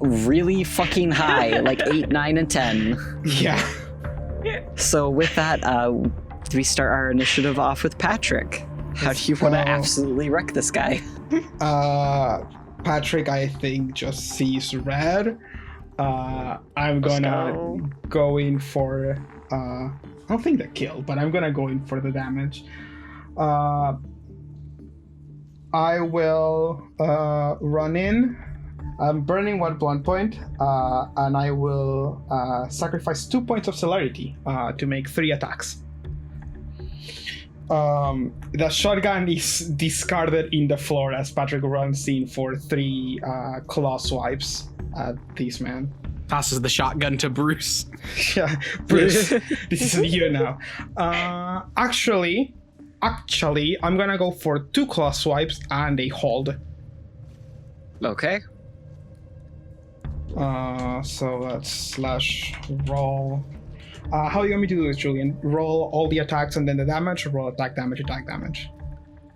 really fucking high, like 8, 9, and 10. Yeah. So with that, we start our initiative off with Patrick. How do you want to absolutely wreck this guy? Patrick, I think, just sees red. I'm gonna go in for I don't think the kill, but I'm gonna go in for the damage. I will run in. I'm burning 1 blunt point, and I will sacrifice 2 points of celerity to make 3 attacks. The shotgun is discarded in the floor as Patrick runs in for 3 claw swipes at this man. Tosses the shotgun to Bruce. Yeah, Bruce, this is you now. Actually, I'm gonna go for 2 claw swipes and a hold. Okay. So let's slash roll. How are you going me to do this, Julian? Roll all the attacks and then the damage, or roll attack damage?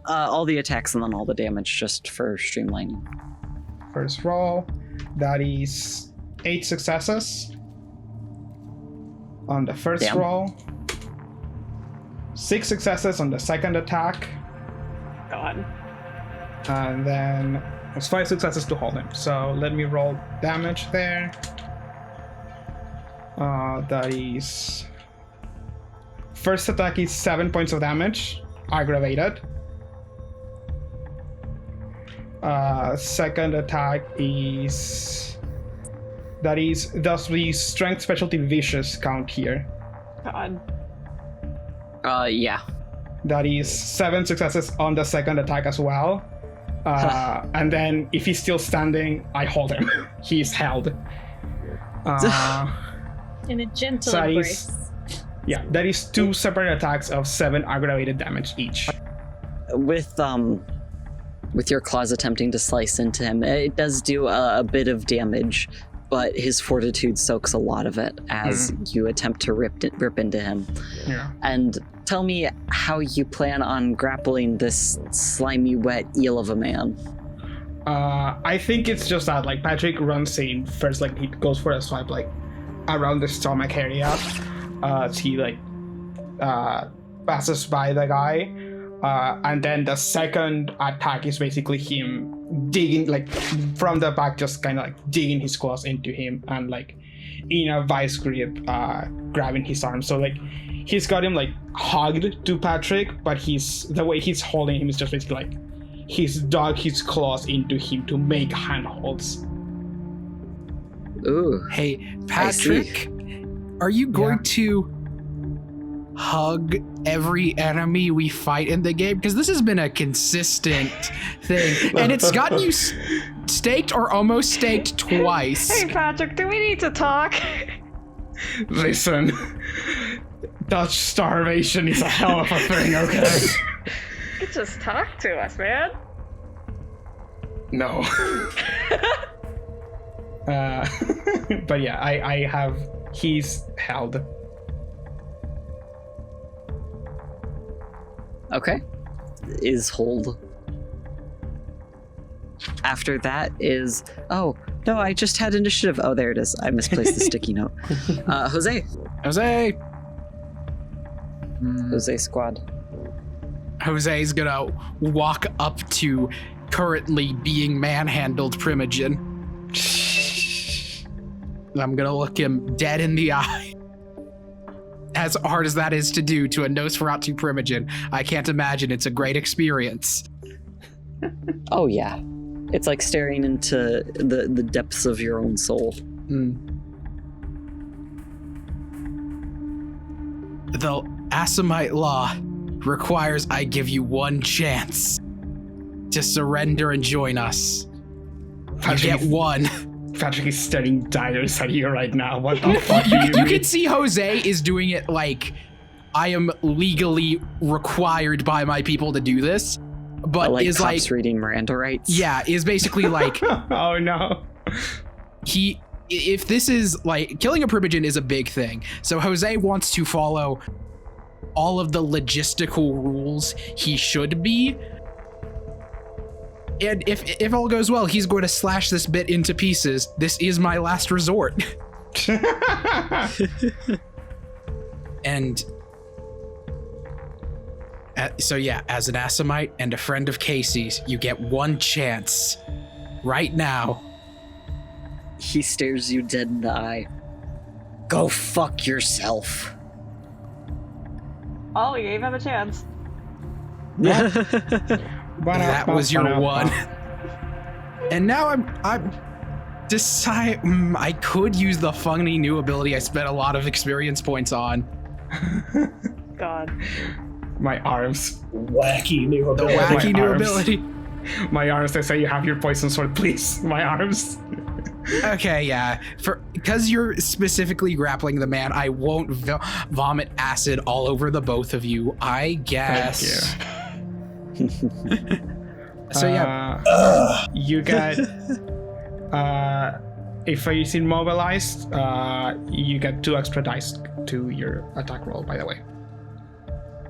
All the attacks and then all the damage, just for streamlining. First roll, that is 8 successes. On the first roll, 6 successes on the second attack. God. And then there's 5 successes to hold him. So let me roll damage there. That is... First attack is 7 points of damage, aggravated. Second attack is... Does the strength specialty vicious count here? God. Yeah. That is 7 successes on the second attack as well. And then if he's still standing, I hold him. He's held. In a gentle So embrace. that is 2 separate attacks of 7 aggravated damage each. With your claws attempting to slice into him, it does do a bit of damage, but his fortitude soaks a lot of it as you attempt to rip into him. Yeah. And tell me how you plan on grappling this slimy, wet eel of a man. I think it's just that, like, Patrick runs in first, like, he goes for a swipe, like, around the stomach area. He, like, passes by the guy. And then the second attack is basically him digging, like, from the back, just kind of, like, digging his claws into him and, like, in a vice grip, grabbing his arm. So, like, he's got him, like, hugged to Patrick, but the way he's holding him is just basically, like, he's dug his claws into him to make handholds. Ooh. Hey, Patrick, are you going to hug every enemy we fight in the game? Because this has been a consistent thing, and it's gotten you staked or almost staked twice. Hey, Patrick, do we need to talk? Listen, Dutch starvation is a hell of a thing, okay? You could just talk to us, man. No. But yeah, I have... He's held. Okay. Is hold. After that is... Oh, no, I just had initiative. Oh, there it is. I misplaced the sticky note. Jose. Jose squad. Jose's gonna walk up to currently being manhandled Primogen. I'm gonna look him dead in the eye. As hard as that is to do to a Nosferatu Primogen, I can't imagine it's a great experience. Oh, yeah. It's like staring into the depths of your own soul. The Assamite law requires I give you one chance to surrender and join us. You get one. Patrick is staring daggers at you right now. What the fuck do you You can see Jose is doing it like, I am legally required by my people to do this, but like is cops like reading Miranda rights. Yeah, is basically like oh no. He if this is like killing a Primogen is a big thing. So Jose wants to follow all of the logistical rules he should be. And if all goes well, he's going to slash this bit into pieces. This is my last resort. And so yeah, as an Assamite and a friend of Casey's, you get one chance right now. He stares you dead in the eye. Go fuck yourself. Oh, you gave him a chance. That was your one. And now I'm decide. I could use the funny new ability I spent a lot of experience points on. God. My arms. Wacky new The ability. wacky My new arms. ability. My arms, they say you have your poison sword, please. My arms. Okay, yeah. Because you're specifically grappling the man, I won't vomit acid all over the both of you. I guess. Thank you. So yeah, you get if he's immobilized, you get 2 extra dice to your attack roll, by the way.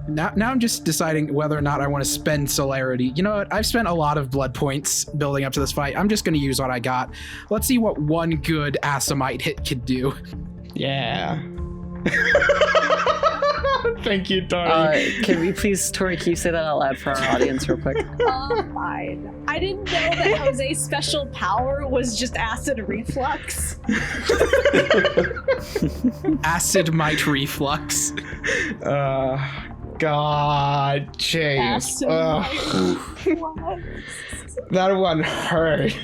now I'm just deciding whether or not I want to spend celerity. You know what? I've spent a lot of blood points building up to this fight. I'm just going to use what I got. Let's see what one good Assamite hit could do. Yeah. Thank you, Tori. Can we please, Tori, can you say that out loud for our audience real quick? Fine. I didn't know that Jose's special power was just acid reflux. Acid might reflux. God, James. Acid reflux. That one hurt.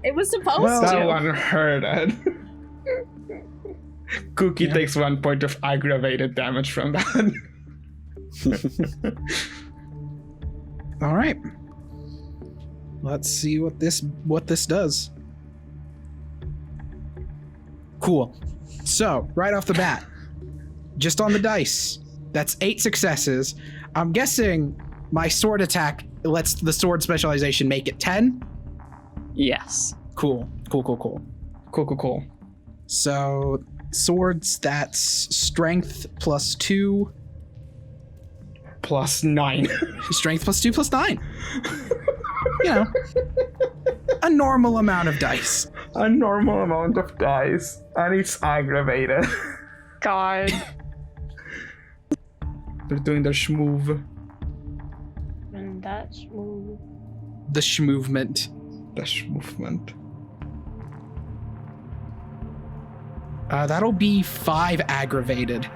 It was supposed That to. one hurt. Cookie takes 1 point of aggravated damage from that. All right. Let's see what this does. Cool. So, right off the bat, just on the dice, that's 8 successes. I'm guessing my sword attack lets the sword specialization make it 10? Yes. Cool. Cool. So, swords, that's strength plus 2. Plus 9. Strength plus 2 plus 9. You know, a normal amount of dice. A normal amount of dice. And it's aggravated. God. They're doing their schmoove. And that's move. The schmovement. The schmovement. That'll be 5 aggravated.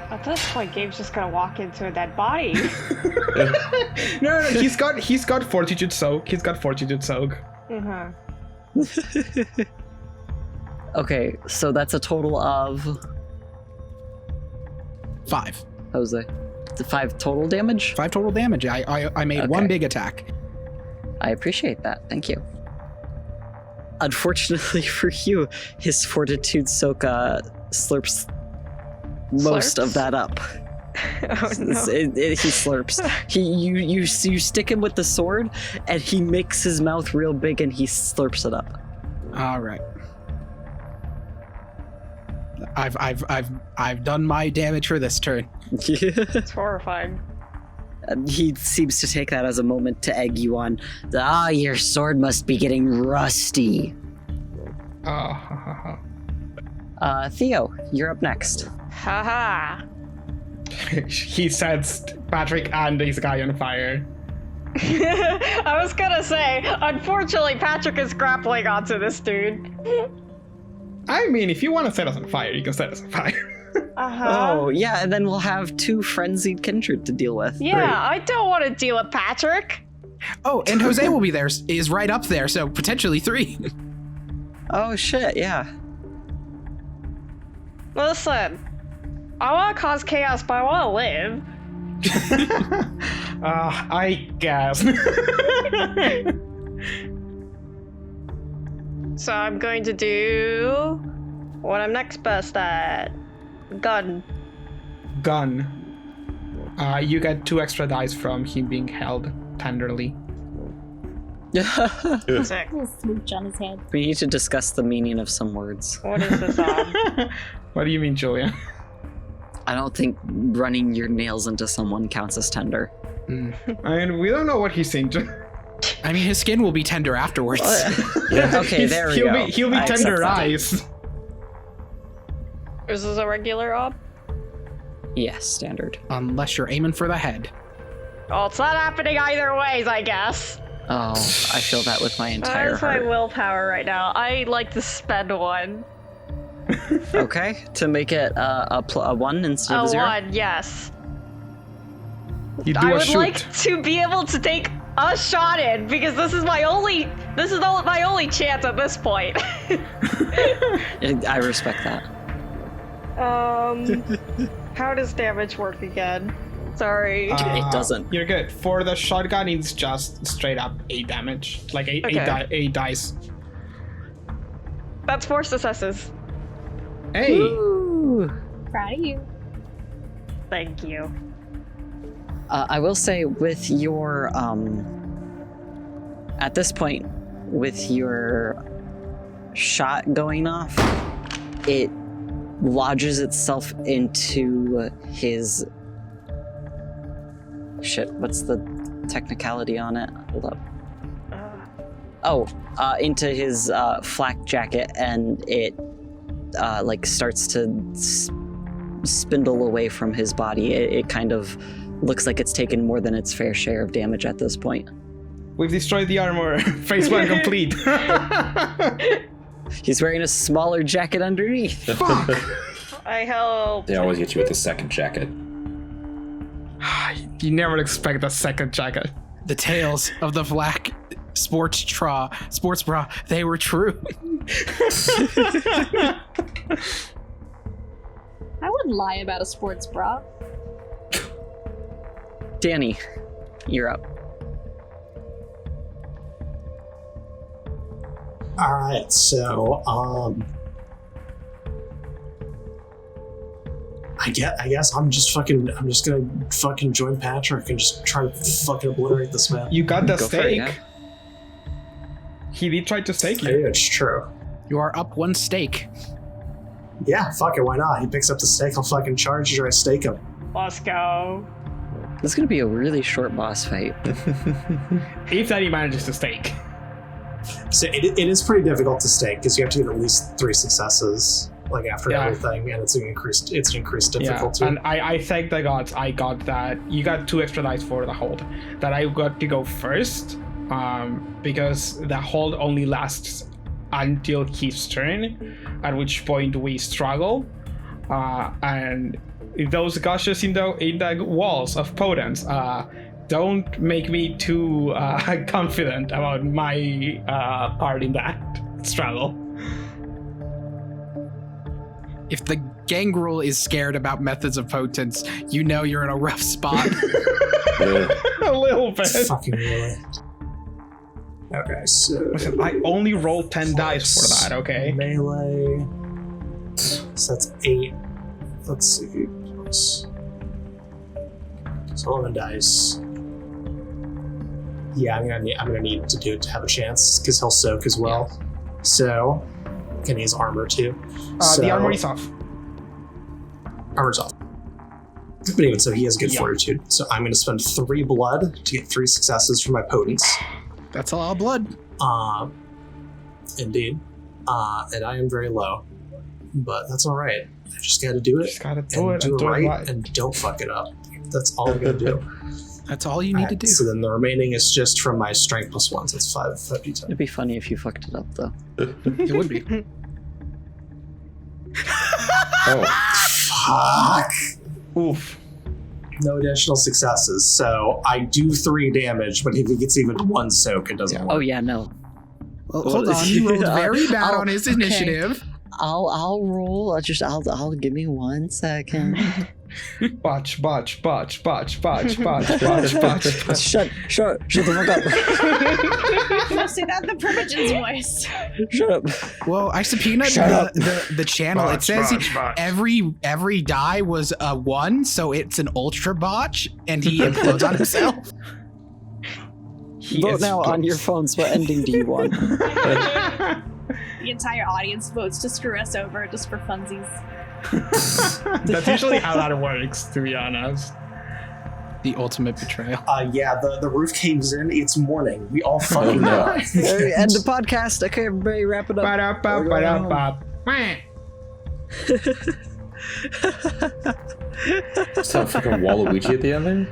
At this point, Gabe's just gonna walk into a dead body. No, he's got fortitude soak. He's got fortitude soak. Uh-huh. Okay, so that's a total of 5. Jose. The 5 total damage? 5 total damage. I made one big attack. I appreciate that. Thank you. Unfortunately for you, his fortitude soak slurps most of that up. Oh no. He slurps. You stick him with the sword, and he makes his mouth real big, and he slurps it up. All right. I've done my damage for this turn. It's horrifying. He seems to take that as a moment to egg you on. Your sword must be getting rusty. Theo, you're up next. Haha. He sets Patrick and this guy on fire. I was gonna say, unfortunately, Patrick is grappling onto this dude. I mean, if you want to set us on fire, you can set us on fire. Uh-huh. Oh, yeah, and then we'll have 2 frenzied kindred to deal with. Yeah, Great. I don't want to deal with Patrick. Oh, and Jose will be there. Is right up there, so potentially 3. Oh, shit, yeah. Listen, I want to cause chaos, but I want to live. I guess. So I'm going to do what I'm next best at. Gun. You get 2 extra dice from him being held tenderly. Sick. Little smooch on his head. We need to discuss the meaning of some words. What is this on? What do you mean, Julian? I don't think running your nails into someone counts as tender. I mean, we don't know what he's saying. I mean, his skin will be tender afterwards. Okay, there we go. He'll be I accept that. tenderized. Is this a regular op? Yes, standard. Unless you're aiming for the head. Oh, it's not happening either ways, I guess. Oh, I feel that with my entire That's my heart. willpower right now. I like to spend one. Okay, to make it a 1 instead of a 0? 1, yes. You do I a would shoot. like to be able to take a shot in because this is my only chance at this point. I respect that. How does damage work again? Sorry. It doesn't. You're good. For the shotgun, it's just straight up 8 damage. Like 8 dice. That's 4 successes. Hey! Ooh. Proud of you. Thank you. I will say with your at this point with your shot going off, it lodges itself into his shit, what's the technicality on it? Hold up. Into his flak jacket, and it like starts to spindle away from his body. It kind of looks like it's taken more than its fair share of damage at this point. We've destroyed the armor. Phase 1 complete. He's wearing a smaller jacket underneath. Fuck! I help. They always get you with the second jacket. You never expect a second jacket. The tales of the black sports bra, they were true. I wouldn't lie about a sports bra. Danny, you're up. All right, so I guess I'm just gonna fucking join Patrick and just try to fucking obliterate this man. You got the Go for it, stake. yeah. He did try to stake Yeah, you. it's true. You are up 1 stake. Yeah, fuck it, why not? He picks up the stake, I'll fucking charge you, I stake him. Let's go. This is gonna be a really short boss fight. If that he manages to stake. So it is pretty difficult to stake because you have to get at least 3 successes, like after everything, and it's an increased difficulty. Yeah, and I thank the gods I got that. You got 2 extra dice for the hold. That I got to go first, because the hold only lasts until his turn, at which point we struggle, and those gushes in the walls of potence don't make me too confident about my part in that struggle. If the gangrel is scared about methods of potence, you know you're in a rough spot. A little bit. Fucking really. Okay, so Listen, I only rolled 10 dice for that, okay? melee. So that's 8. Let's see. So 11 dice. Yeah, I'm gonna need to do it to have a chance because he'll soak as well. So can he use armor too? The armor is off. Armor's off. But even so, he has good fortitude. So I'm going to spend 3 blood to get 3 successes for my potence. That's a lot of blood. Indeed. And I am very low. But that's all right. I just got to do it. Just gotta do it and do it right, right. and don't fuck it up. That's all I'm going to do. That's all you need to do. So then the remaining is just from my strength plus 1. So it's 5 d10. It'd be funny if you fucked it up, though. It would be. Fuck. Oof. No additional successes. So I do 3 damage, but if he gets even 1 soak, it doesn't work. Oh yeah, no. Well, hold on, he rolled very bad on his okay. initiative. I'll roll. I'll give me 1 second. Botch. Shut the fuck up. You see that in the Primogen's voice. Shut up. Well, I subpoenaed the channel. It says every die was a 1, so it's an ultra botch, and he implodes on himself. Vote now on your phones. What ending do you want? The entire audience votes to screw us over just for funsies. That's usually how that works, to be honest. The ultimate betrayal. Yeah, the roof caves in. It's morning. We all fucking no. know. End the podcast. Okay, everybody, wrap it up. Is that fucking Waluigi at the end there?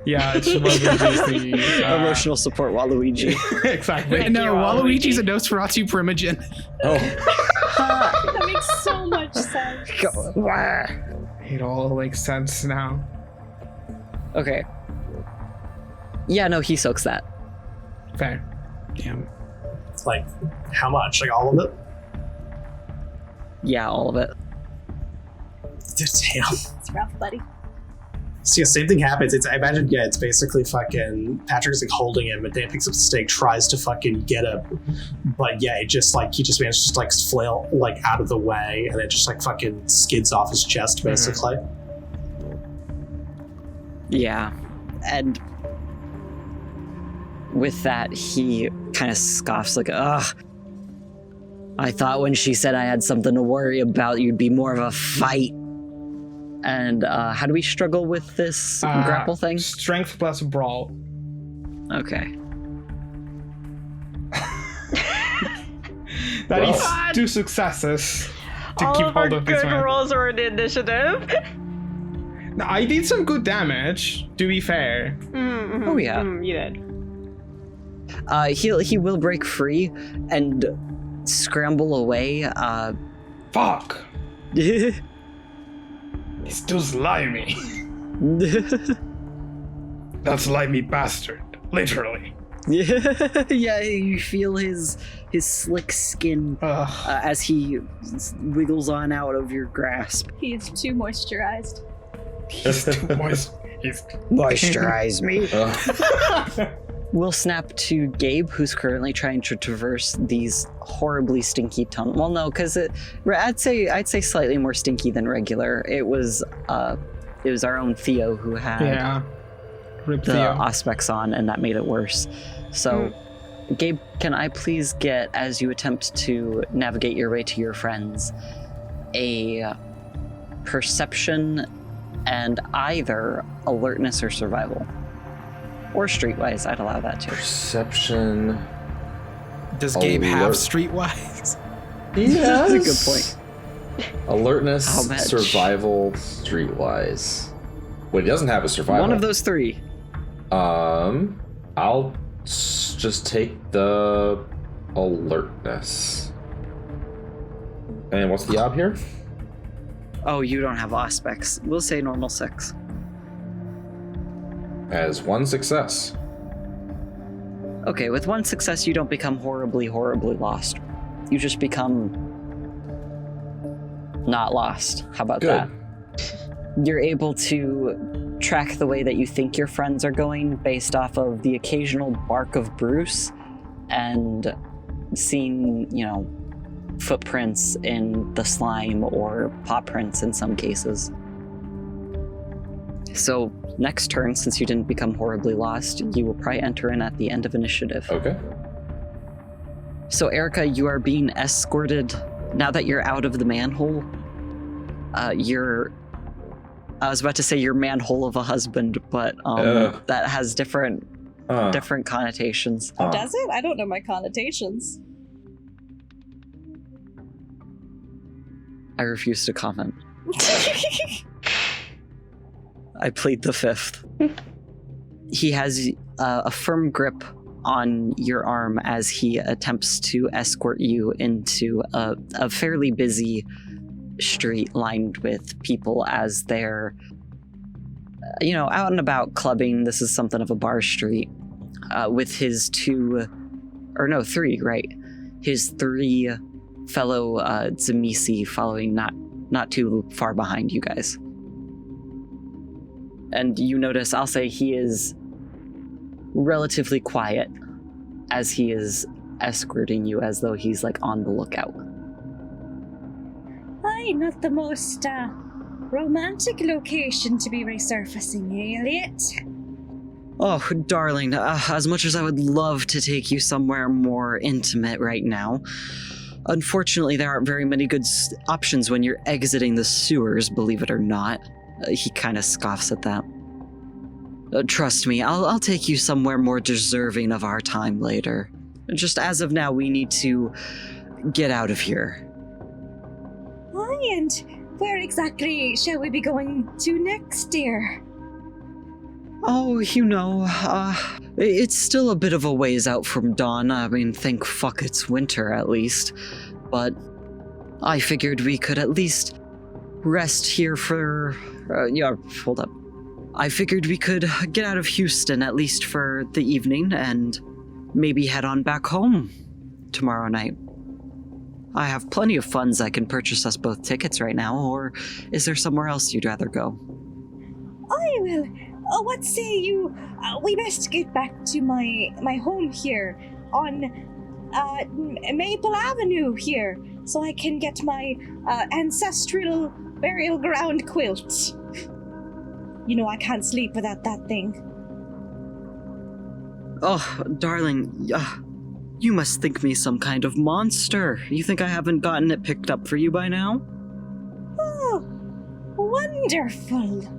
Yeah, it's Waluigi's the Emotional support Waluigi. Exactly. No, Waluigi's a Nosferatu Primogen. Oh. That makes so much sense. It all makes sense now. Okay. Yeah, no, he soaks that. Fair. Damn. Like, how much? Like, all of it? Yeah, all of it. Damn. It's rough, buddy. So yeah, same thing happens. I imagine, yeah, it's basically fucking Patrick's like holding him, and Dan picks up the stake, tries to fucking get him, but yeah, he just manages to like flail like out of the way, and it just like fucking skids off his chest, basically. Yeah, and with that, he kind of scoffs like, ugh. I thought when she said I had something to worry about, you'd be more of a fight. And how do we struggle with this grapple thing? Strength plus brawl. Okay. That is 2 successes to All keep of our hold of this good man. rolls are in initiative. Now, I did some good damage, to be fair. Oh yeah. You did. He will break free and scramble away. Fuck! He's too slimy. That slimy bastard. Literally. Yeah, you feel his slick skin as he wiggles on out of your grasp. He is too moisturized. He's too moist. He's Moisturize me. We'll snap to Gabe, who's currently trying to traverse these horribly stinky tunnels. Well, no, because I'd say slightly more stinky than regular. It was our own Theo who had Rip the Theo. Auspex on, and that made it worse. So, Gabe, can I please get, as you attempt to navigate your way to your friends, a perception and either alertness or survival? Or streetwise, I'd allow that too. Perception. Does Gabe have Alert. streetwise? Yes. That's a good point. Alertness, How much? survival, streetwise. Wait, he doesn't have a survival. One of those three. I'll just take the alertness. And what's the ob here? Oh, you don't have Auspex. We'll say normal 6. As 1 success. Okay, with 1 success, you don't become horribly, horribly lost. You just become not lost. How about Good. that? You're able to track the way that you think your friends are going based off of the occasional bark of Bruce and seeing, footprints in the slime or paw prints in some cases. So next turn, since you didn't become horribly lost, you will probably enter in at the end of initiative. Okay. So Erica, you are being escorted, now that you're out of the manhole, I was about to say your manhole of a husband, but that has different connotations. Oh, does it? I don't know my connotations. I refuse to comment. I plead the 5th. He has a firm grip on your arm as he attempts to escort you into a fairly busy street lined with people as they're, out and about clubbing. This is something of a bar street with his 3, right? His 3 fellow Zamisi following not too far behind you guys. And you notice, I'll say he is relatively quiet as he is escorting you as though he's like on the lookout. Aye, not the most romantic location to be resurfacing, Elliot. Oh, darling, as much as I would love to take you somewhere more intimate right now, unfortunately there aren't very many good options when you're exiting the sewers, believe it or not. He kind of scoffs at that. Trust me, I'll take you somewhere more deserving of our time later. Just as of now, we need to get out of here. Why, and where exactly shall we be going to next, dear? Oh, it's still a bit of a ways out from dawn. I mean, thank fuck it's winter at least. But I figured we could at least rest here for... hold up. I figured we could get out of Houston at least for the evening and maybe head on back home tomorrow night. I have plenty of funds I can purchase us both tickets right now, or is there somewhere else you'd rather go? I will. What say you? We best get back to my home here on Maple Avenue here, so I can get my ancestral burial ground quilt. You know I can't sleep without that thing. Oh, darling, you must think me some kind of monster. You think I haven't gotten it picked up for you by now? Oh, wonderful.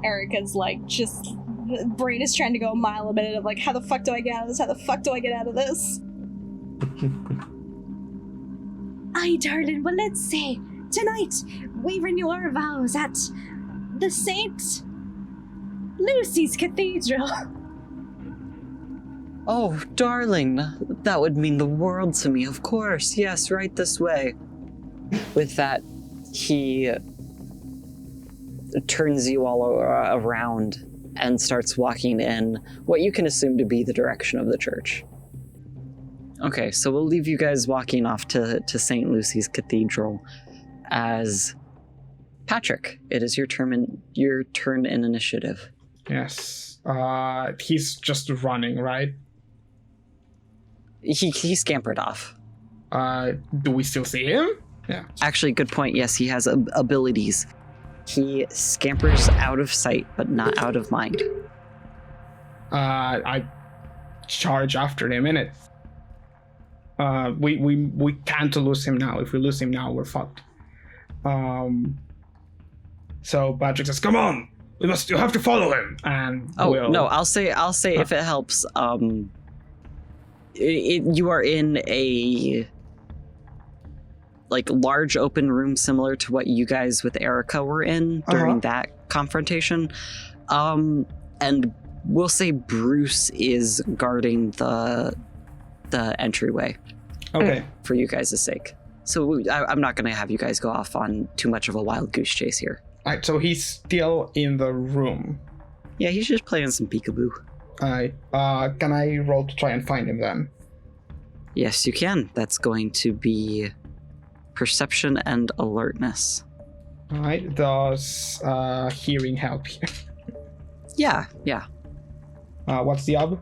Erica's like, just, brain is trying to go a mile a minute of like, how the fuck do I get out of this? How the fuck do I get out of this? Aye, darling, well, let's say tonight we renew our vows at the St. Lucy's Cathedral. Oh, darling, that would mean the world to me, of course. Yes, right this way. With that, he turns you all around and starts walking in what you can assume to be the direction of the church. Okay, so we'll leave you guys walking off to St. Lucy's Cathedral as Patrick, it is your turn in initiative. Yes. He's just running, right? He scampered off. Do we still see him? Yeah. Actually, good point. Yes, he has abilities. He scampers out of sight, but not out of mind. I charge after him, innit? We can't lose him now. If we lose him now, we're fucked. So Patrick says, "Come on, you have to follow him." And no, I'll say if it helps. You are in a large open room similar to what you guys with Erica were in during that confrontation, and we'll say Bruce is guarding the entryway. Okay. For you guys' sake. So I'm not going to have you guys go off on too much of a wild goose chase here. Alright, so he's still in the room. Yeah, he's just playing some peekaboo. Alright, can I roll to try and find him then? Yes, you can. That's going to be perception and alertness. Alright, does hearing help here? Yeah. What's the ob?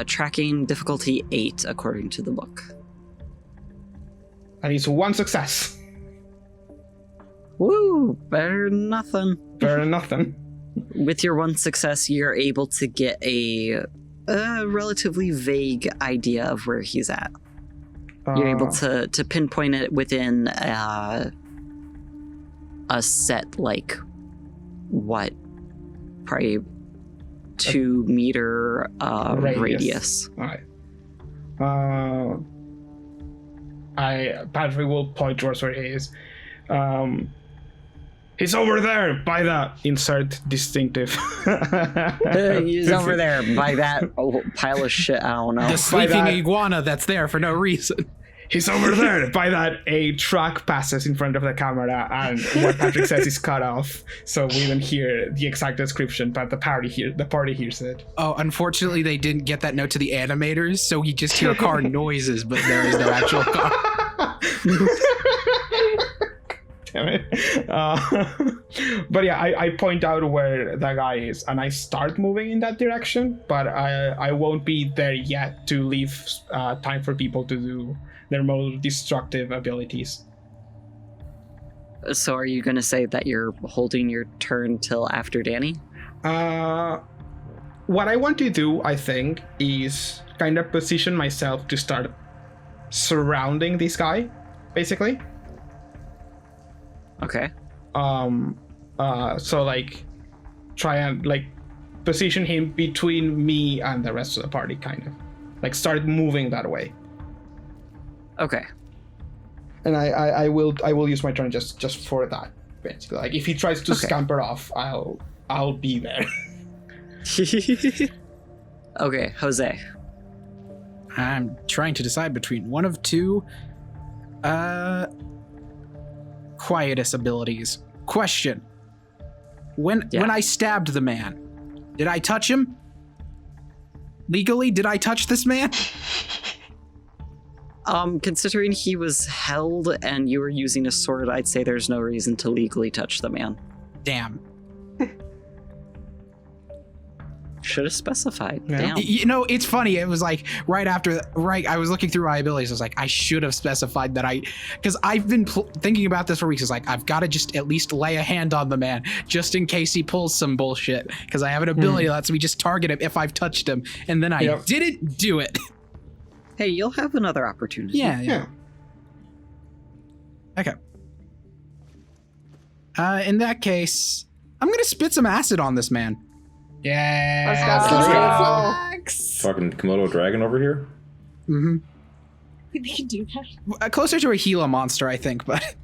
Tracking difficulty 8 according to the book. And it's 1 success. Woo! Better than nothing. Better than nothing. With your 1 success, you're able to get a relatively vague idea of where he's at. You're able to pinpoint it within a set, probably 2 meter radius. Alright. Patrick will point towards where he is. He's over there by that insert distinctive. He's over there by that pile of shit. I don't know. The sleeping iguana that's there for no reason. He's over there by that a truck passes in front of the camera and what Patrick says is cut off, so we don't hear the exact description, but the party hears it. Oh, unfortunately they didn't get that note to the animators, so you just hear car noises, but there is no actual car. Damn it. But yeah, I point out where that guy is and I start moving in that direction, but I won't be there yet to leave time for people to do their most destructive abilities. So are you going to say that you're holding your turn till after Danny? What I want to do, I think, is kind of position myself to start surrounding this guy, basically. Okay. So like try and like position him between me and the rest of the party, kind of like start moving that way. Okay. And I will use my turn just for that, basically. Like if he tries to scamper off, I'll be there. Okay, Jose. I'm trying to decide between one of two quietus abilities. Question. When I stabbed the man, did I touch him? Legally, did I touch this man? Considering he was held and you were using a sword, I'd say there's no reason to legally touch the man. Damn. Should have specified. Yeah. Damn. You know, it's funny. It was like I was looking through my abilities. I was like, I should have specified that because I've been thinking about this for weeks. It's like, I've got to just at least lay a hand on the man just in case he pulls some bullshit. Because I have an ability that lets me just target him if I've touched him. And then I didn't do it. Hey, you'll have another opportunity. Yeah. Okay. In that case, I'm going to spit some acid on this man. Yeah. Let's go. Flags. Fucking Komodo dragon over here. Mm-hmm. They can do that. Closer to a Gila monster, I think, but...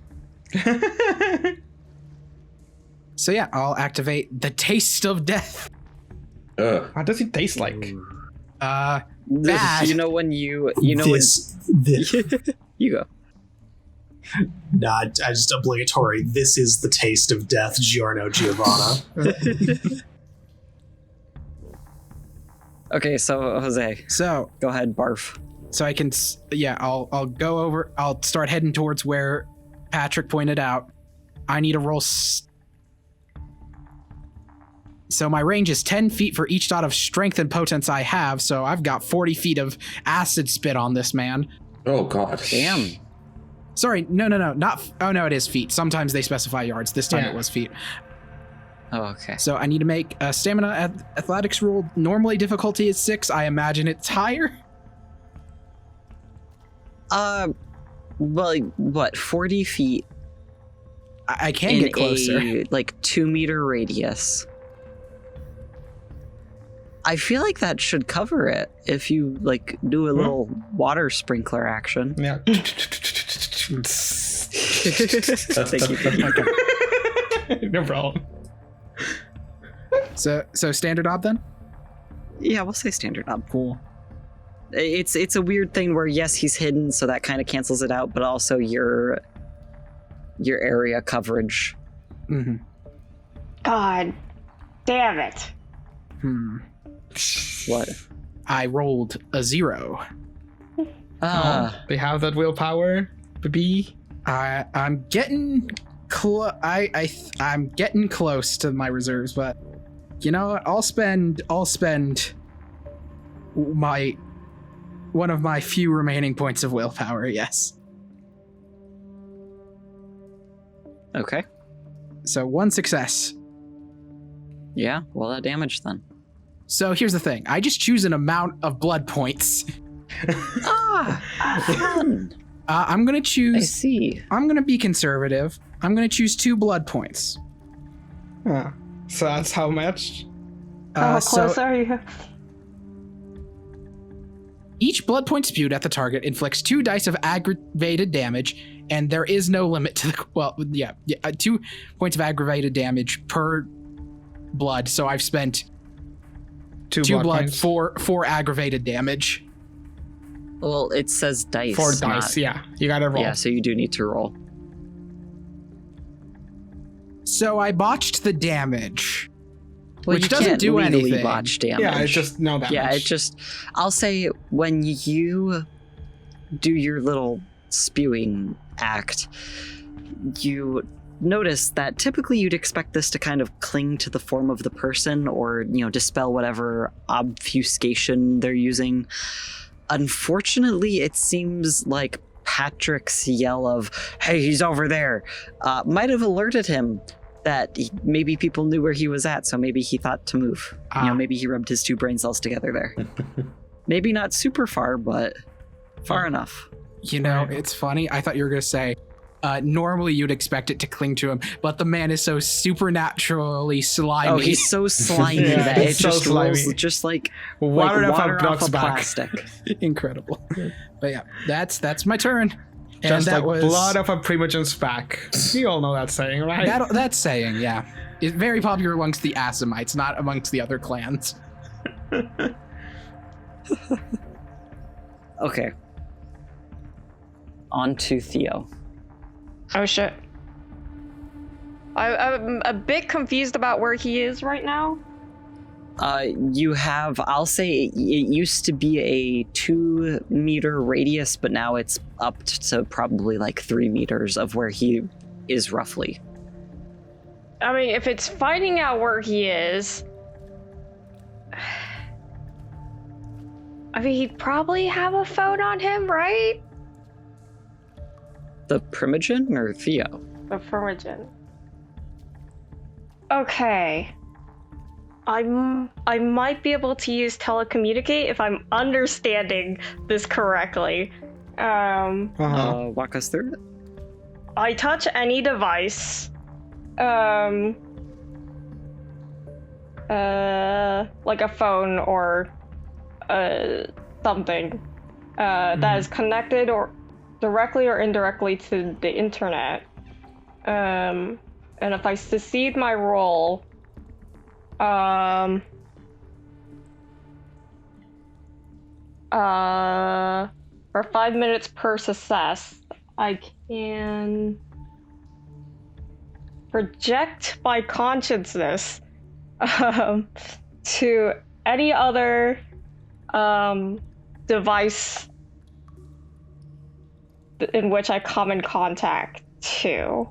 So yeah, I'll activate the Taste of Death. What does it taste like? Bad. You know when you go. Nah, I just obligatory. This is the taste of death, Giorno Giovanna. Okay, so Jose. So go ahead, barf. So I can, I'll go over. I'll start heading towards where Patrick pointed out. I need a roll. So my range is 10 feet for each dot of strength and potence I have. So I've got 40 feet of acid spit on this man. Oh God! Damn. Sorry, no, not. Oh no, it is feet. Sometimes they specify yards. This time it was feet. Oh, okay. So I need to make a stamina athletics roll. Normally difficulty is 6. I imagine it's higher. Well, what? 40 feet. I can get closer. A, 2 meter radius. I feel like that should cover it if you do a little water sprinkler action. Yeah. Thank you. No problem. So standard ob then? Yeah, we'll say standard ob. Cool. It's a weird thing where yes, he's hidden, so that kind of cancels it out, but also your area coverage. Mm-hmm. God damn it. What? I rolled a 0. They have that willpower, baby. I'm getting I'm getting close to my reserves, but you know what? I'll spend one of my few remaining points of willpower. Yes. Okay. So 1 success. Yeah. Well, that damage then. So here's the thing. I just choose an amount of blood points. Fun. I'm gonna choose. I see. I'm gonna be conservative. I'm gonna choose 2 blood points. So that's how much? How close are you? Each blood point spewed at the target inflicts 2 dice of aggravated damage, and there is no limit to the 2 points of aggravated damage per blood. So I've spent 2 blood for aggravated damage. Well, it says dice. 4 dice, yeah. You gotta roll. Yeah, so you do need to roll. So I botched the damage, well, which you doesn't can't do legally anything. botch damage. Yeah, it's just no damage. Yeah, I'll say when you do your little spewing act, you notice that typically you'd expect this to kind of cling to the form of the person or, dispel whatever obfuscation they're using. Unfortunately, it seems like Patrick's yell of, "Hey, he's over there," might have alerted him, that maybe people knew where he was at, so maybe he thought to move. Maybe he rubbed his two brain cells together there. Maybe not super far, but far enough. It's funny. I thought you were going to say, normally you'd expect it to cling to him, but the man is so supernaturally slimy. Oh, he's so slimy that it just rolls just like water off of plastic. Incredible. But yeah, that's my turn. Just like blood off a Primogen's back. You all know that saying, right? That saying, yeah. It's very popular amongst the Assamites, not amongst the other clans. Okay. On to Theo. Oh shit. I'm a bit confused about where he is right now. You have, I'll say it used to be a 2-meter radius, but now it's up to probably like 3 meters of where he is roughly. I mean, if it's finding out where he is, I mean, he'd probably have a phone on him, right? The Primogen or Theo? The Primogen. Okay. I might be able to use telecommunicate if I'm understanding this correctly. Walk us through it. I touch any device. Like a phone or something that is connected or directly or indirectly to the internet. And if I succeed my roll, for 5 minutes per success, I can project my consciousness to any other device in which I come in contact to.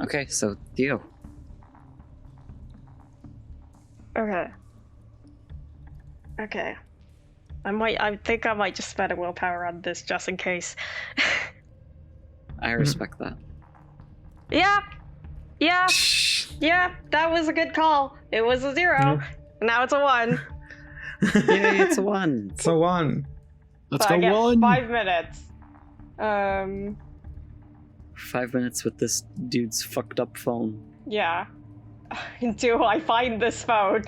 Okay, so Theo. Okay. I think I might just spend a willpower on this just in case. I respect that. Yeah, that was a good call. It was a 0. Now it's a 1. Yay, it's a 1. It's a 1. Let's go go 1. 5 minutes. 5 minutes with this dude's fucked up phone. Yeah. Do I find this phone?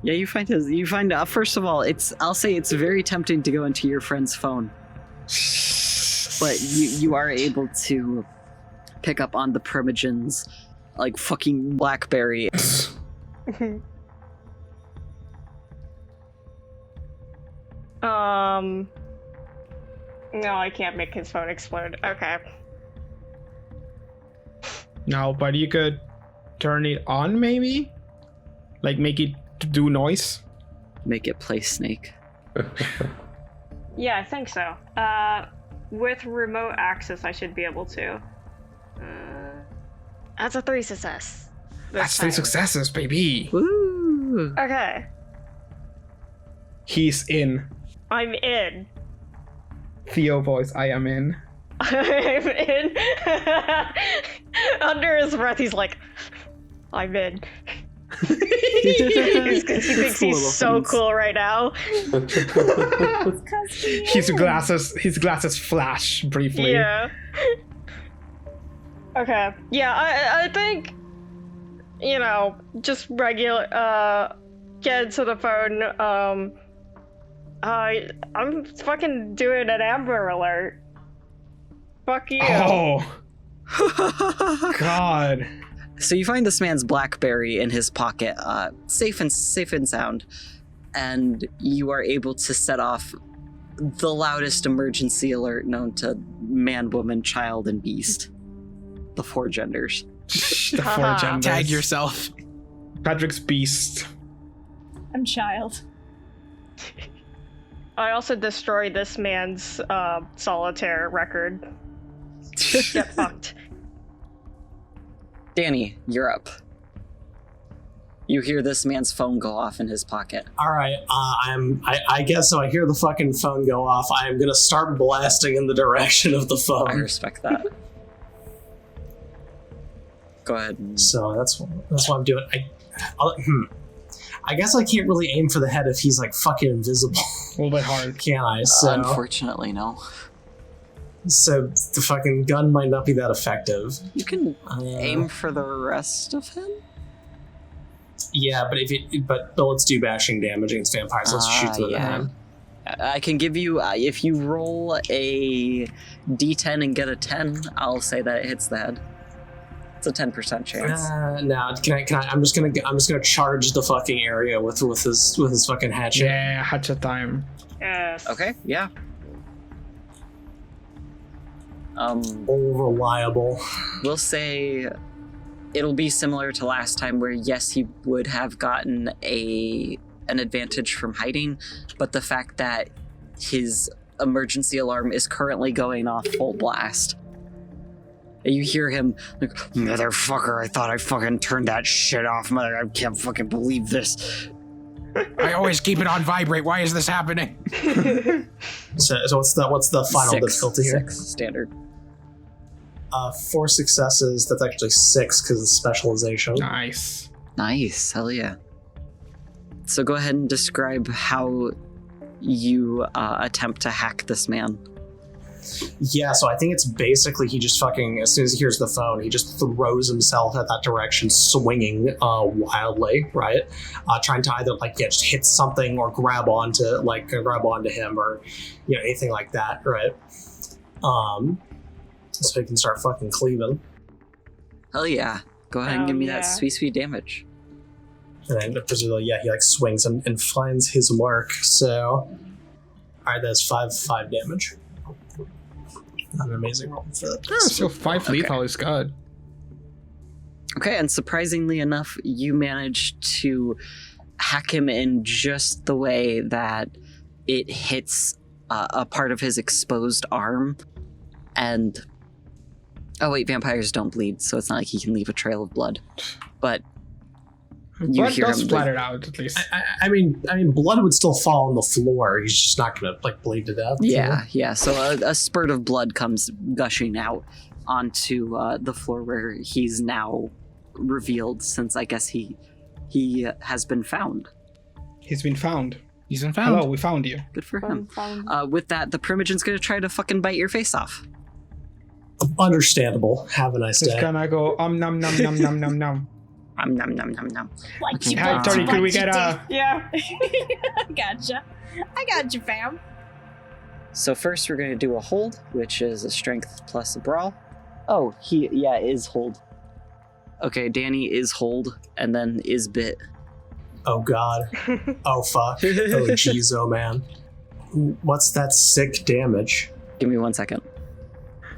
Yeah, you find first of all, I'll say it's very tempting to go into your friend's phone. But you are able to pick up on the Primogen's like fucking BlackBerry. No, I can't make his phone explode. Okay. No, but you could turn it on maybe? Like make it do noise? Make it play Snake. Yeah, I think so. With remote access, I should be able to. That's a 3 success. That's 3 successes, baby. Woo! Okay. He's in. I'm in. Theo voice, I am in. I'm in. Under his breath, he's like, I'm in. he thinks he's so cool right now. His glasses flash briefly. Yeah. Okay. Yeah, I think, just regular, get into the phone, I'm fucking doing an Amber Alert. Fuck you. Oh. God. So you find this man's BlackBerry in his pocket, safe and sound, and you are able to set off the loudest emergency alert known to man, woman, child, and beast. The 4 genders. The 4 genders. Tag yourself. Patrick's beast. I'm child. I also destroyed this man's solitaire record. Get fucked. Danny, you're up. You hear this man's phone go off in his pocket. All right, I guess so. I hear the fucking phone go off. I am gonna start blasting in the direction of the phone. I respect that. Go ahead. So that's what I'm doing. I guess I can't really aim for the head if he's like fucking invisible. A little bit hard. Can I? So Unfortunately, no. So the fucking gun might not be that effective. You can aim for the rest of him? Yeah, but bullets do bashing damage against vampires. Let's shoot through the head. I can give you, if you roll a d10 and get a 10, I'll say that it hits the head. It's a 10% chance. No, can I? I'm just gonna charge the fucking area with his fucking hatchet. Yeah, hatchet time. Yes. Okay, yeah. Reliable. We'll say it'll be similar to last time, where yes, he would have gotten an advantage from hiding, but the fact that his emergency alarm is currently going off full blast. You hear him like, motherfucker, I thought I fucking turned that shit off, mother, I can't fucking believe this. I always keep it on vibrate. Why is this happening? So what's the final difficulty here? 6 standard. 4 successes. That's actually 6 because of specialization. Nice. Nice, hell yeah. So go ahead and describe how you attempt to hack this man. Yeah, so I think it's basically he just fucking, as soon as he hears the phone, he just throws himself at that direction, swinging wildly, right? Trying to either just hit something or grab onto him or anything like that, right? So he can start fucking cleaving. Hell yeah. Go ahead and give me that sweet damage. And then presumably, he swings and finds his mark. So, alright, that's 5 damage. Not an amazing roll for that. So 5 lethal is good. Okay, and surprisingly enough, you managed to hack him in just the way that it hits a part of his exposed arm. And oh wait, vampires don't bleed, so it's not like he can leave a trail of blood. But you Blood hear does him splatter out at least. I mean, blood would still fall on the floor. He's just not gonna bleed to death. Yeah. So a spurt of blood comes gushing out onto the floor where he's now revealed, since I guess he has been found. He's been found. He's been found. Hello, we found you. Good for him. With that, the Primogen's gonna try to fucking bite your face off. Understandable. Have a nice day. Just gonna go nom nom nom nom nom nom. Nom nom nom nom nom. Okay. Hi, Tori, could we get Yeah. Gotcha. I got you, fam. So first we're gonna do a hold, which is a strength plus a brawl. Oh, he is hold. Okay, Danny is hold, and then is bit. Oh god. Oh fuck. Oh jeez, oh man. What's that sick damage? Give me 1 second.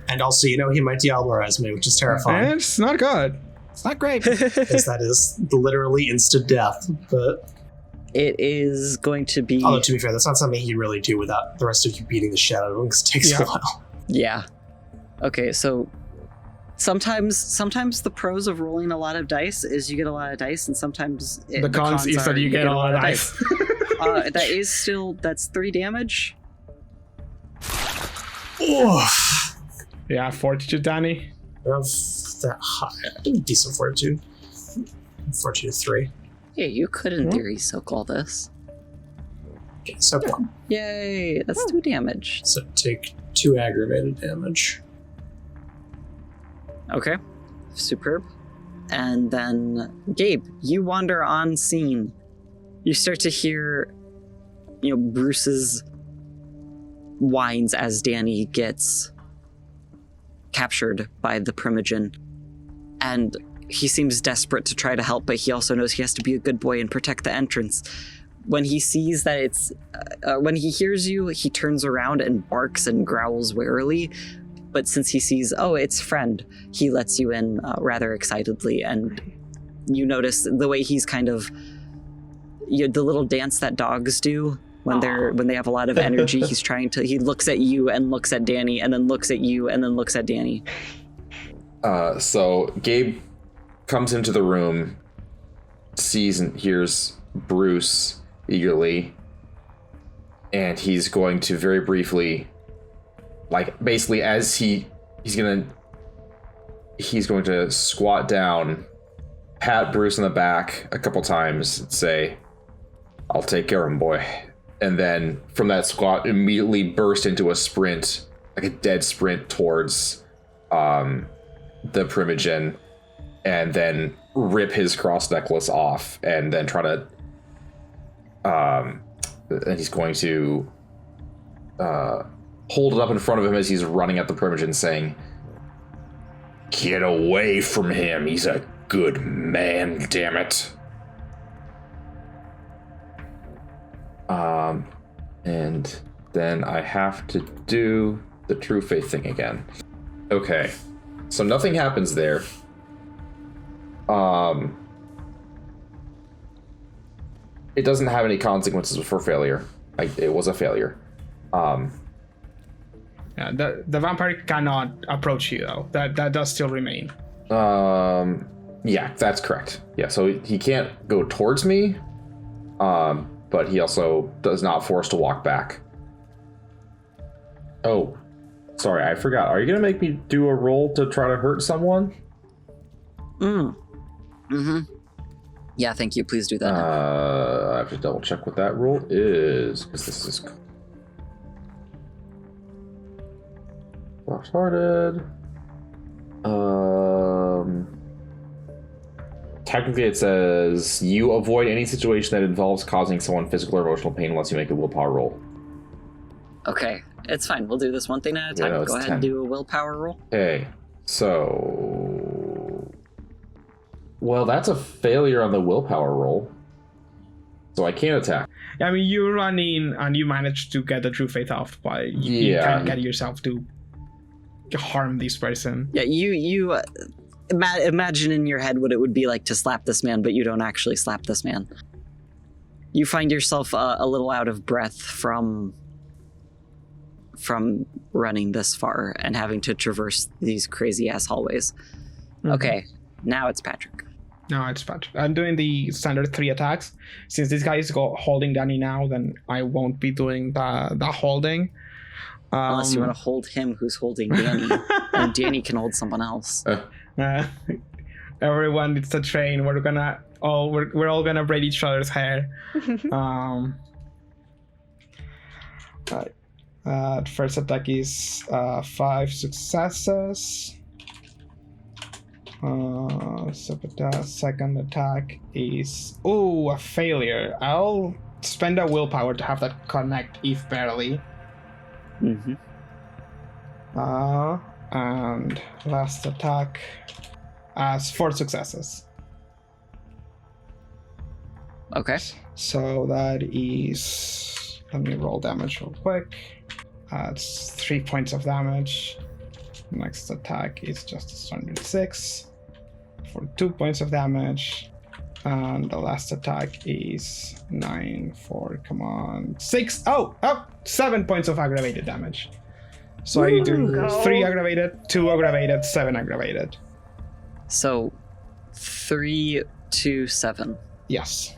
And also, he might Diablerize me, which is terrifying. It's not good. It's not great. Because that is literally instant death, but... It is going to be... Although, to be fair, that's not something he'd really do without the rest of you beating the shit out of him, because it takes a while. Yeah. Okay, so... Sometimes the pros of rolling a lot of dice is you get a lot of dice, and sometimes... The cons is that you get a lot of dice. That's 3 damage. Oof. Yeah, fortitude, Danny. Of that high. Decent fortitude. Fortitude 3. Yeah, you could in theory soak all this. Okay, so 1. Yay, that's 2 damage. So take 2 aggravated damage. Okay, superb. And then, Gabe, you wander on scene. You start to hear, Bruce's whines as Danny gets captured by the Primogen. And he seems desperate to try to help, but he also knows he has to be a good boy and protect the entrance. When he sees that when he hears you, he turns around and barks and growls warily. But since he sees, it's friend, he lets you in rather excitedly. And you notice the way he's kind of, the little dance that dogs do when they have a lot of energy. He looks at you and looks at Danny and then looks at you and then looks at Danny. So Gabe comes into the room, sees and hears Bruce eagerly, and he's going to very briefly, basically as he's gonna he's going to squat down, pat Bruce in the back a couple times, and say, "I'll take care of him, boy." And then from that squat, immediately burst into a sprint, like a dead sprint towards the Primogen, and then rip his cross necklace off, and then try to and he's going to hold it up in front of him as he's running at the Primogen, saying, "Get away from him, he's a good man, damn it." And then I have to do the true faith thing again. Okay, so nothing happens there. It doesn't have any consequences for failure. It was a failure. Yeah, the vampire cannot approach you though. That does still remain. Yeah, that's correct. Yeah, so he can't go towards me, but he also does not force to walk back. Oh, sorry, I forgot. Are you gonna make me do a roll to try to hurt someone? Yeah, thank you. Please do that. I have to double check what that roll is, because this is soft-hearted. Technically it says you avoid any situation that involves causing someone physical or emotional pain unless you make a willpower roll. Okay, it's fine. We'll do this one thing at a time. No, Go ahead 10. and do a willpower roll. Okay, so... Well, that's a failure on the willpower roll. So I can't attack. Yeah, I mean, you run in and you manage to get the true faith off, but you can't get yourself to harm this person. Yeah, you imagine in your head what it would be like to slap this man, but you don't actually slap this man. You find yourself a little out of breath from running this far and having to traverse these crazy ass hallways. Mm-hmm. Okay, now it's Patrick. No, it's Patrick. I'm doing the standard 3 attacks. Since this guy is holding Danny now, then I won't be doing the holding. Unless you want to hold him who's holding Danny. And Danny can hold someone else. Everyone needs to train. We're all gonna braid each other's hair. Right. First attack is 5 successes. Second attack is a failure. I'll spend a willpower to have that connect, if barely. Mm-hmm. And last attack has 4 successes. Okay. So that is... Let me roll damage real quick. That's 3 points of damage. Next attack is just a standard 6 for 2 points of damage. And the last attack is 9 for, 6. 7 points of aggravated damage. So I do 3 aggravated, 2 aggravated, 7 aggravated. So 3 to 7. Yes.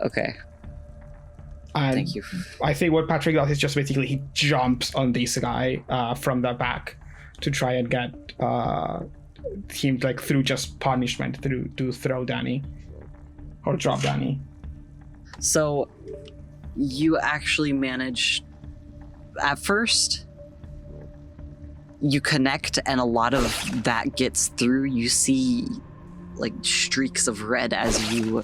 Okay. And thank you. I think what Patrick does is just basically he jumps on this guy from the back to try and get him through just punishment to throw Danny or drop Danny. So you actually manage at first. You connect, and a lot of that gets through. You see streaks of red as you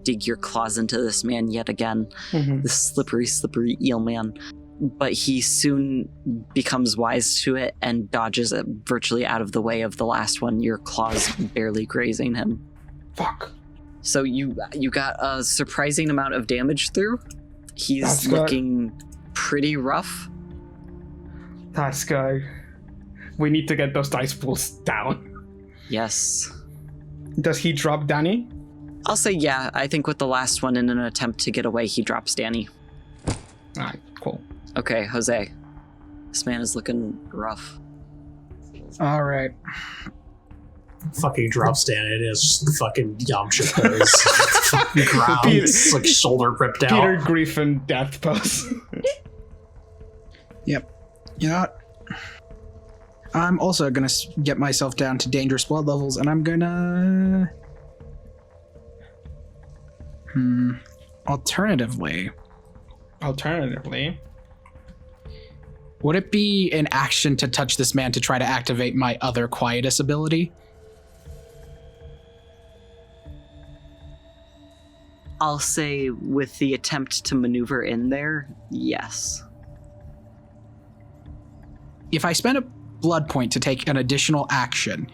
dig your claws into this man yet again. Mm-hmm. This slippery eel man. But he soon becomes wise to it and dodges it virtually out of the way of the last one, your claws barely grazing him. Fuck. So you got a surprising amount of damage through. He's looking pretty rough. That's good. We need to get those dice pools down. Yes. Does he drop Danny? I'll say yeah. I think with the last one, in an attempt to get away, he drops Danny. Alright, cool. Okay, Jose. This man is looking rough. Alright. Fucking drops Danny. It is just fucking Yamcha pose. Fucking ground. It's shoulder ripped out. Peter Griffin death pose. Yep. You know what? I'm also gonna get myself down to dangerous blood levels, and I'm gonna... Alternatively, would it be an action to touch this man to try to activate my other Quietus ability? I'll say with the attempt to maneuver in there, yes. If I spend a blood point to take an additional action,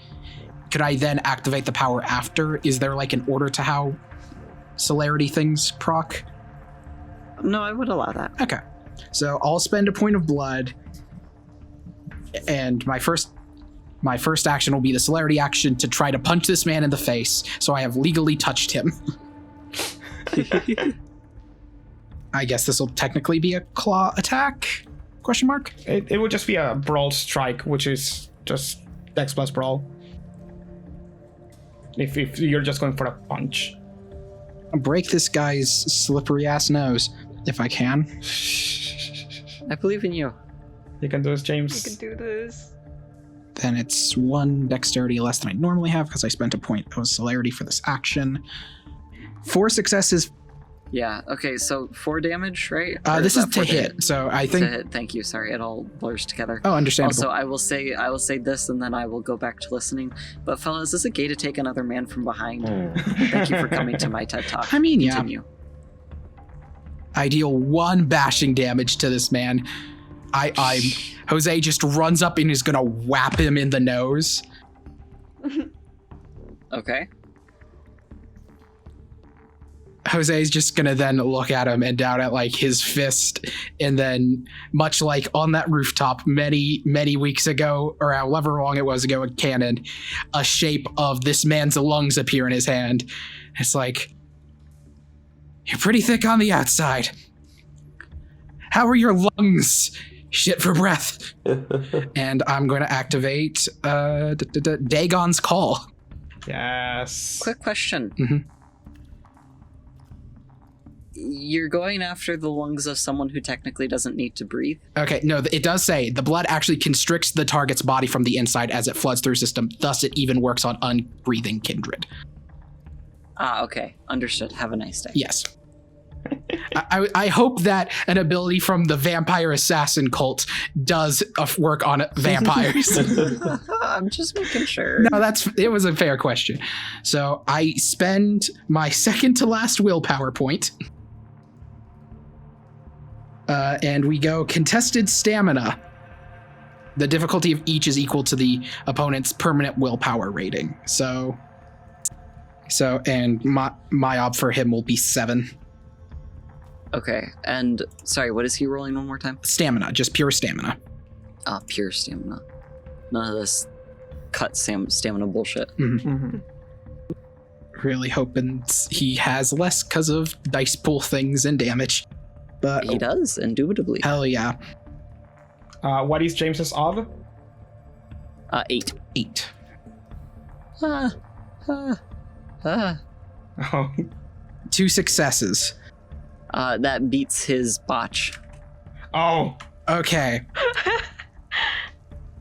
could I then activate the power after? Is there like an order to how celerity things proc? No, I would allow that. Okay. So I'll spend a point of blood, and my first action will be the celerity action to try to punch this man in the face, so I have legally touched him. I guess this will technically be a claw attack? Question mark? It would just be a brawl strike, which is just Dex plus brawl. If you're just going for a punch. I'll break this guy's slippery ass nose, if I can. I believe in you. You can do this, James. You can do this. Then it's 1 dexterity less than I normally have because I spent a point of celerity for this action. 4 successes. Yeah, okay, so 4 damage, right? This is to 4 hit, so I think... To hit, thank you, sorry, it all blurs together. Oh, understandable. Also, I will say this, and then I will go back to listening. But fellas, is it gay to take another man from behind? Thank you for coming to my TED Talk. I mean, yeah. Continue. I deal 1 bashing damage to this man. Jose just runs up and is gonna whap him in the nose. Okay. Jose's just gonna then look at him and down at like his fist, and then much like on that rooftop many weeks ago, or however long it was ago in canon, a shape of this man's lungs appear in his hand. It's like, you're pretty thick on the outside. How are your lungs? Shit for breath. And I'm going to activate Dagon's Call. Yes. Quick question. Mm-hmm. You're going after the lungs of someone who technically doesn't need to breathe? Okay, no, it does say the blood actually constricts the target's body from the inside as it floods through system, thus it even works on unbreathing kindred. Ah, okay. Understood. Have a nice day. Yes. I hope that an ability from the vampire assassin cult does work on vampires. I'm just making sure. No, it was a fair question. So I spend my second to last willpower point. And we go contested stamina. The difficulty of each is equal to the opponent's permanent willpower rating. So and my ob for him will be 7. Okay, and sorry, what is he rolling one more time? Stamina, just pure stamina. Ah, pure stamina. None of this cut stamina bullshit. Mm-hmm. Really hoping he has less because of dice pool things and damage. But he does, indubitably. Hell yeah. What is James's ob? 8. 8. Oh. 2 successes. That beats his botch. Oh. Okay.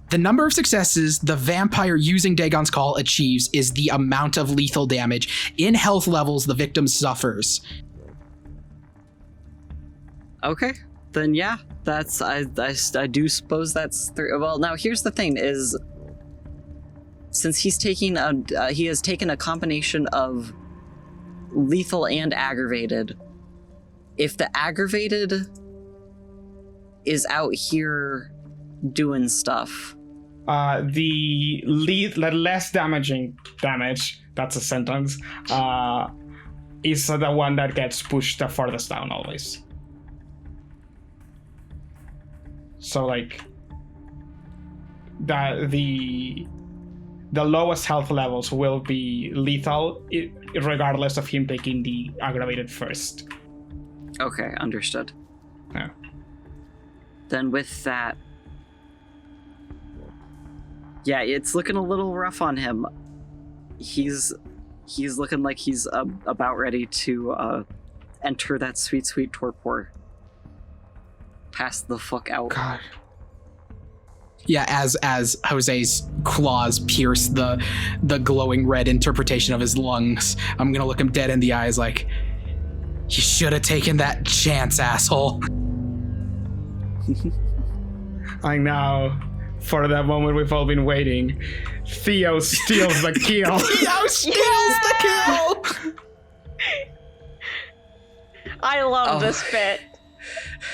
The number of successes the vampire using Dagon's Call achieves is the amount of lethal damage in health levels the victim suffers. Okay, then yeah, that's I do suppose that's 3. Well, now here's the thing: is since he has taken a combination of lethal and aggravated. If the aggravated is out here doing stuff, the less damage, that's a sentence, is the one that gets pushed the farthest down always. So like the lowest health levels will be lethal regardless of him taking the aggravated first. Okay, understood. Yeah. Then with that, yeah, it's looking a little rough on him. He's looking like he's about ready to enter that sweet torpor. Pass the fuck out. God. Yeah, as Jose's claws pierce the glowing red interpretation of his lungs, I'm gonna look him dead in the eyes like, you should have taken that chance, asshole. I know. For that moment we've all been waiting. Theo steals the kill. Theo steals the kill! I love this bit.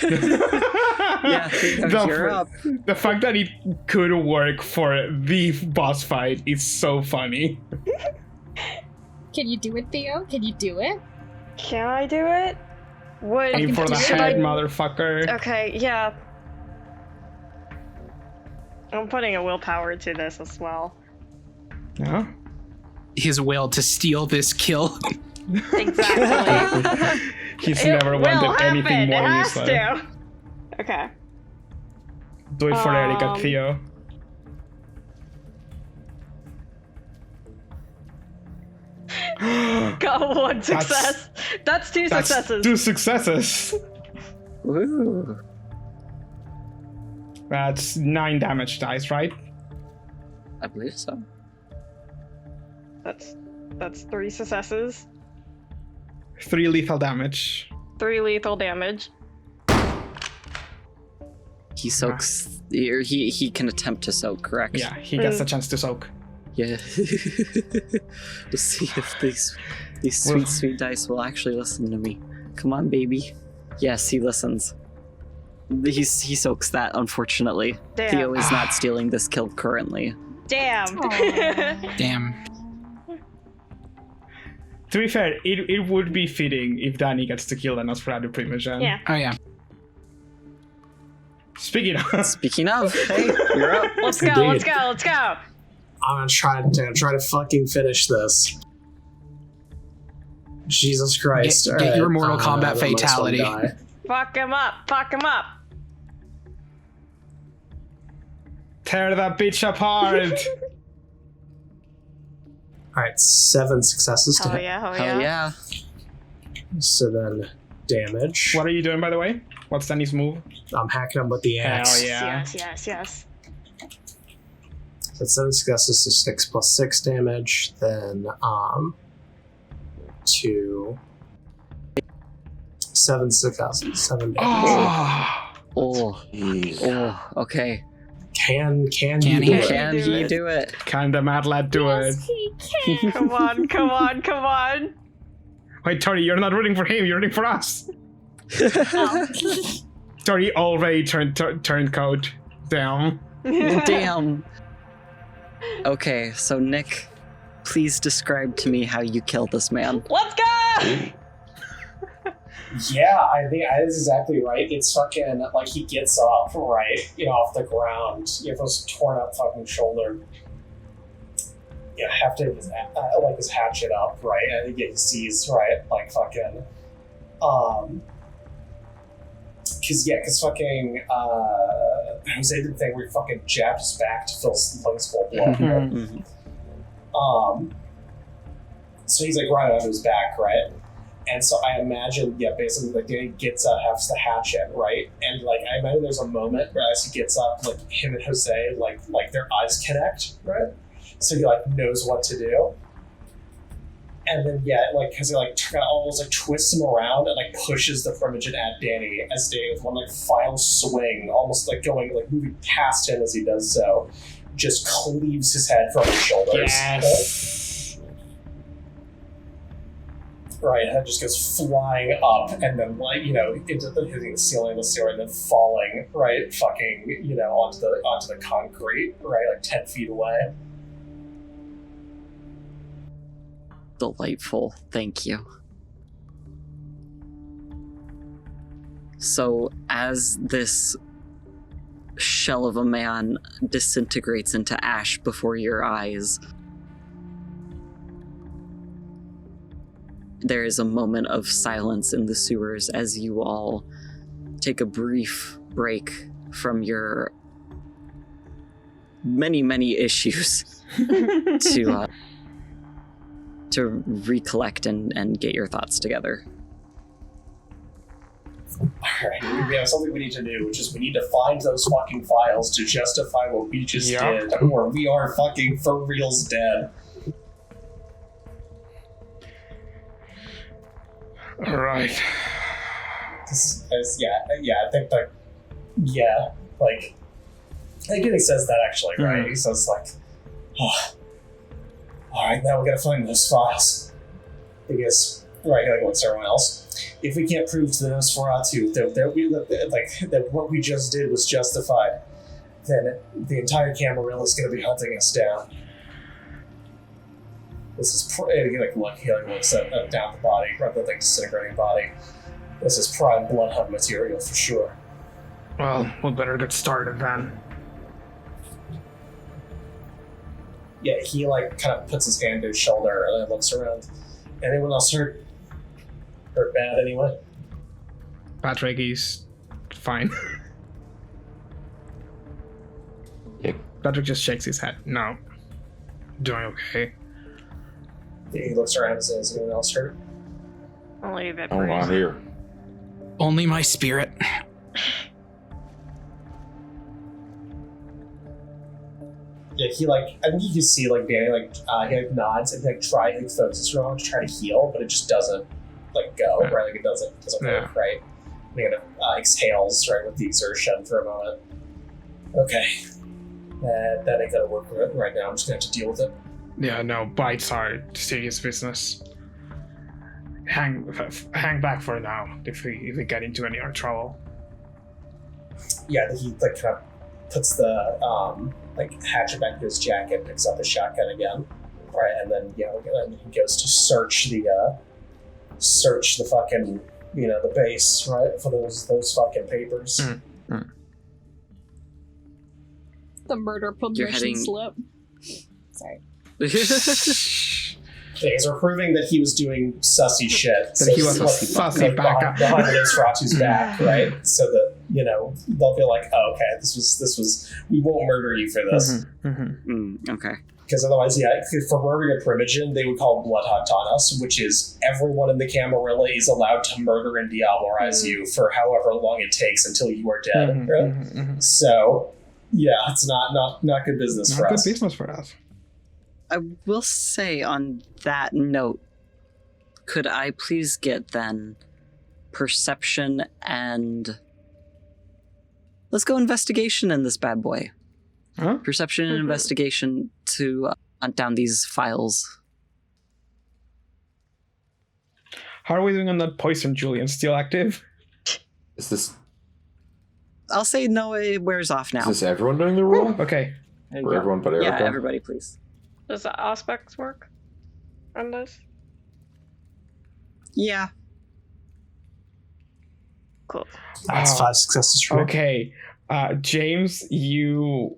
Yeah, you're up. The fact that it could work for the boss fight is so funny. Can you do it, Theo? Can you do it? Can I do it? Aim for the head, motherfucker. Okay, yeah. I'm putting a willpower to this as well. Yeah. His will to steal this kill. Exactly. He's never wanted anything more in his life. To. Okay. Do it for Erica, Theo. Got one success. That's two successes. 2 successes. Ooh. That's 9 damage dice, right? I believe so. That's 3 successes. 3 lethal damage. 3 lethal damage. He soaks. He can attempt to soak, correct? Yeah, he gets a chance to soak. Yeah. We'll see if these sweet dice will actually listen to me. Come on, baby. Yes, he listens. He soaks that, unfortunately. Damn. Theo is not stealing this kill currently. Damn. Damn. To be fair, it would be fitting if Danny gets to kill the Nosferatu Primogen. Yeah. Oh yeah. Speaking of, hey, you're up. Let's go. I'm gonna try to fucking finish this. Jesus Christ! Get your Mortal Kombat fatality. Fuck him up. Tear that bitch apart. All right, 7 successes to hit. Hell yeah. So then, damage. What are you doing, by the way? What's Danny's move? I'm hacking him with the axe. Hell yeah. Yes. So 7 successes to 6 plus 6 damage. Then 2, 7 successes, 7 damage. Oh, okay. Can he do it? Can the mad lad do it? He can. Come on. Wait, Tori, you're not rooting for him, you're rooting for us. Tori already turned coat down. Damn. Okay, so Nick, please describe to me how you kill this man. Let's go! Yeah, I think that's exactly right. It's fucking like he gets up, right, off the ground. You have his torn up fucking shoulder. You have to his hatchet up, right? And he sees, right, like fucking, because fucking Jose did the thing where he fucking jabbed his back to fill his lungs full of blood. Mm-hmm. So he's like right onto his back, right? And so I imagine, basically, like, Danny gets up, has the hatchet, right? And, like, I imagine there's a moment where as he gets up, like, him and Jose, like their eyes connect, right? So he, like, knows what to do. And then, Jose, kind of almost, twists him around and, pushes the Primogen at Danny as Danny, with one, final swing, almost, moving past him as he does so, just cleaves his head from his shoulders. Yes! Right, and it just goes flying up and then, hitting the ceiling of the sewer and then falling, right, fucking, onto the concrete, right, 10 feet away. Delightful. Thank you. So, as this shell of a man disintegrates into ash before your eyes, there is a moment of silence in the sewers as you all take a brief break from your many issues to recollect and get your thoughts together. Alright, we have something we need to do, which is we need to find those fucking files to justify what we just did, or we are fucking for reals dead. Alright. I think like, I think he says that actually, right? He says like, alright, now we gotta find those files. Because, right, like what's everyone else? If we can't prove to the Nosferatu that what we just did was justified, then the entire Camarilla is going to be hunting us down. This is he looks at down the body, rather than disintegrating body. This is prime bloodhound material for sure. Well, we better get started then. Yeah, he kind of puts his hand to his shoulder and then looks around. Anyone else hurt? Hurt bad anyway? Patrick, he's fine. Yeah. Patrick just shakes his head. No. Doing okay. He looks around and says, anyone else hurt? Only that. Oh, not here. Only my spirit. Yeah, I think you can see Danny he nods and tries focuses around to try to heal, but it just doesn't go, right? It doesn't work, right? And he kind of exhales, right, with the exertion for a moment. Okay. That ain't gonna work right now. I'm just gonna have to deal with it. Yeah, no, bites are serious business. Hang back for now if we get into any trouble. Yeah, he kind of puts the hatchet back to his jacket, picks up his shotgun again, right, and then and he goes to search the fucking the base, right, for those fucking papers. The murder permission slip. Sorry. Things are proving that he was doing sussy shit. That he was a sussy backup behind the Nosferatu's back, right? So that they'll be like, oh, okay, this was we won't murder you for this. Okay. Because otherwise, for murdering a Primogen, they would call blood hunt on us, which is everyone in the Camarilla is allowed to murder and diablerize you for however long it takes until you are dead. Right? So, yeah, it's not good business for us. Good business for us. I will say on that note, could I please get then perception and let's go investigation in this bad boy. Huh? Perception and investigation to hunt down these files. How are we doing on that poison, Julian? Still active? Is this... I'll say no, it wears off now. Is this everyone doing the roll? Okay. Or everyone but Erica? Yeah, everybody please. Does the aspects work on this? Yeah. Cool. That's 5 successes for me. Okay. James, you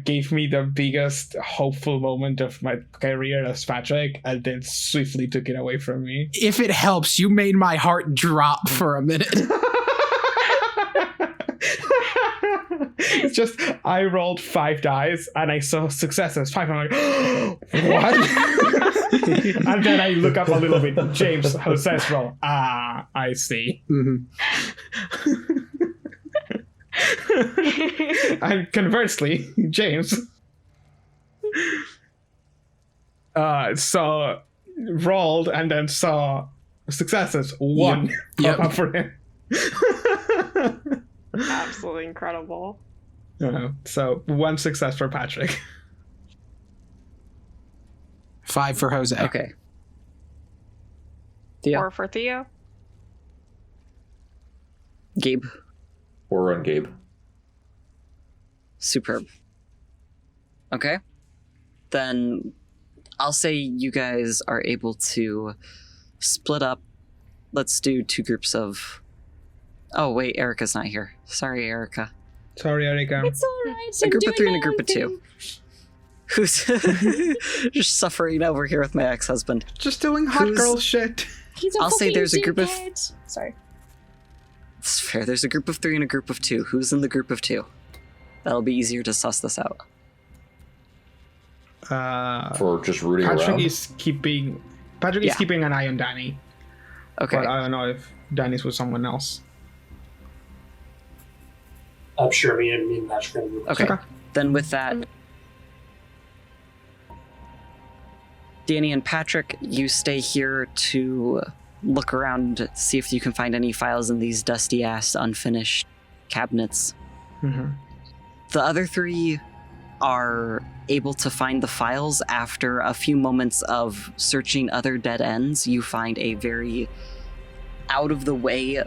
gave me the biggest hopeful moment of my career as Patrick, and then swiftly took it away from me. If it helps, you made my heart drop for a minute. It's just, I rolled 5 dice, and I saw successes. 5, I'm like, what? And then I look up a little bit. James, José's roll. I see. And conversely, James saw rolled and then saw successes. 1 Yep. up for him. Absolutely incredible. So 1 success for Patrick. 5 for José. Okay. Theo. 4 for Theo. Gabe. 4 on Gabe. Superb. Okay. Then I'll say you guys are able to split up. Let's do 2 groups of... Oh, wait, Erica's not here. Sorry, Erica. Sorry, Erica. It's alright. A group of 3 and a group of 2. Who's just suffering over here with my ex-husband? Just doing hot girl shit. I'll say there's a group of... Sorry. It's fair. There's a group of 3 and a group of 2. Who's in the group of 2? That'll be easier to suss this out. For just rooting Patrick around? is keeping an eye on Danny. Okay. But I don't know if Danny's with someone else. I'm sure me and Nash are going to Okay. Then with that, Danny and Patrick, you stay here to look around, see if you can find any files in these dusty-ass, unfinished cabinets. Mm-hmm. The other three are able to find the files after a few moments of searching other dead ends. You find a very out-of-the-way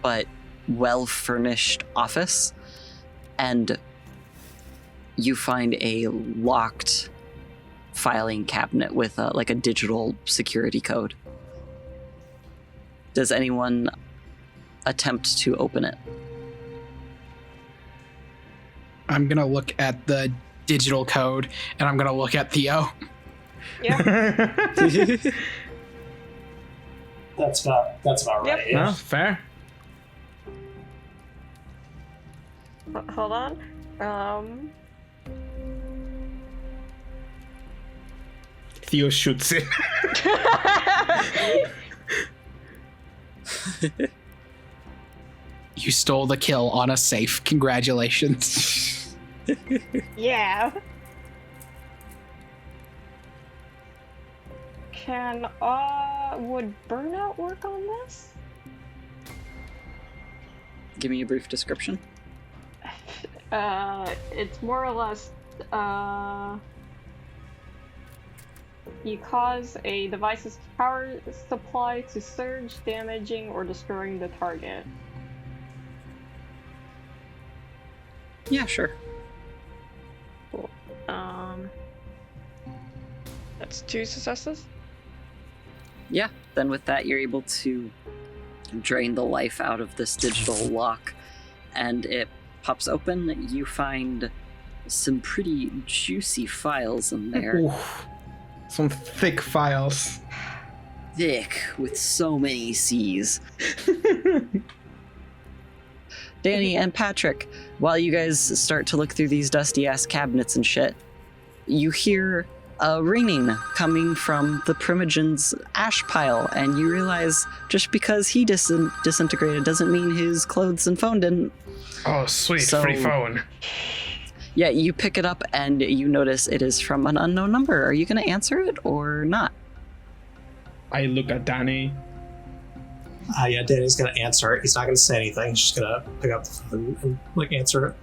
but well-furnished office, and you find a locked filing cabinet with like a digital security code. Does anyone attempt to open it? I'm gonna look at the digital code, and I'm gonna look at Theo. Yeah. That's about right. Yeah. No, fair. Hold on. Theo shoots it. You stole the kill on a safe. Congratulations. Yeah. Would burnout work on this? Give me a brief description. It's more or less, you cause a device's power supply to surge, damaging or destroying the target. Yeah, sure. Cool. That's 2 successes. Yeah, then with that, you're able to drain the life out of this digital lock, and it pops open. You find some pretty juicy files in there. Oof. Some thick files. Thick, with so many C's. Danny and Patrick, while you guys start to look through these dusty-ass cabinets and shit, you hear a ringing coming from the Primogen's ash pile, and you realize just because he disintegrated doesn't mean his clothes and phone didn't. Oh, sweet, So- free phone. Yeah, you pick it up and you notice it is from an unknown number. Are you going to answer it or not? I look at Danny. Yeah, Danny's gonna answer it. He's not gonna say anything. He's just gonna pick up the phone and like answer it.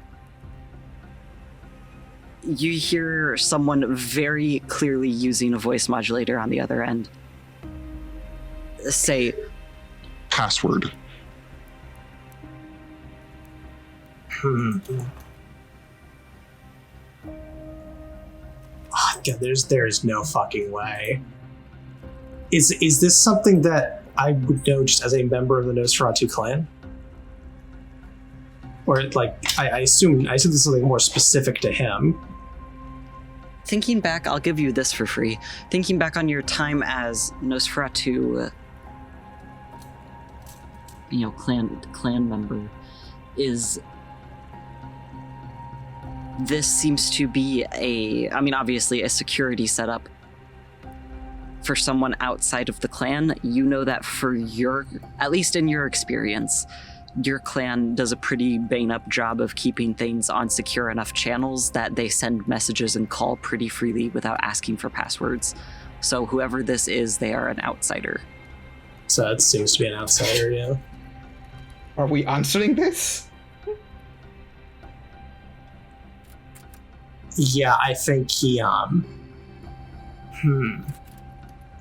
You hear someone very clearly using a voice modulator on the other end say, Password. Oh, God, there's no fucking way. Is this something that I would know just as a member of the Nosferatu clan? Or like I assume this is something more specific to him. thinking back, I'll give you this for free. Thinking back on your time as Nosferatu, clan member, this seems to be obviously a security setup for someone outside of the clan. You know that at least in your experience, your clan does a pretty bang-up job of keeping things on secure enough channels that they send messages and call pretty freely without asking for passwords. So whoever this is, they are an outsider. So it seems to be an outsider, yeah. Are we answering this? Yeah, I think he,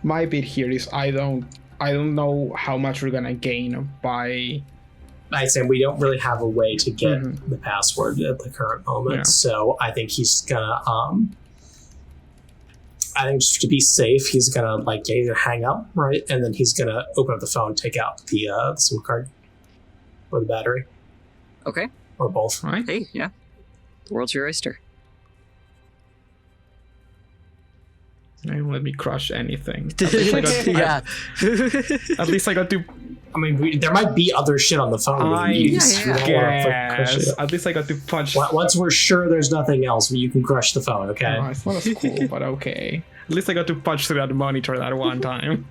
My bit here is I don't know how much we're gonna gain by... I'd say we don't really have a way to get the password at the current moment, Yeah. so I think he's gonna, I think just to be safe, he's gonna either hang up, right, and then he's gonna open up the phone, take out the SIM card or the battery. Okay. Or both. Right. Hey, yeah. The world's your oyster. They won't let me crush anything. At least I got to... I mean, there might be other shit on the phone we can use. We don't wanna crush it. At least I got to punch... Once we're sure there's nothing else, you can crush the phone, okay? Oh, it's not as cool, but okay. At least I got to punch through that monitor that one time.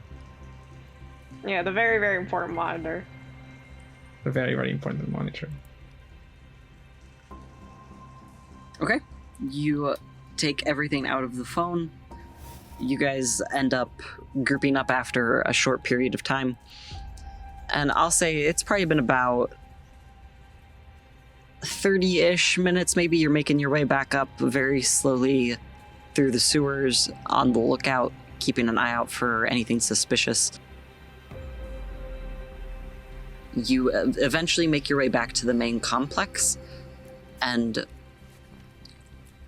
Yeah, the very, very important monitor. A very, very important monitor. Okay. You take everything out of the phone. You guys end up grouping up after a short period of time. And I'll say it's probably been about 30-ish minutes, maybe. You're making your way back up very slowly through the sewers, on the lookout, keeping an eye out for anything suspicious. You eventually make your way back to the main complex, and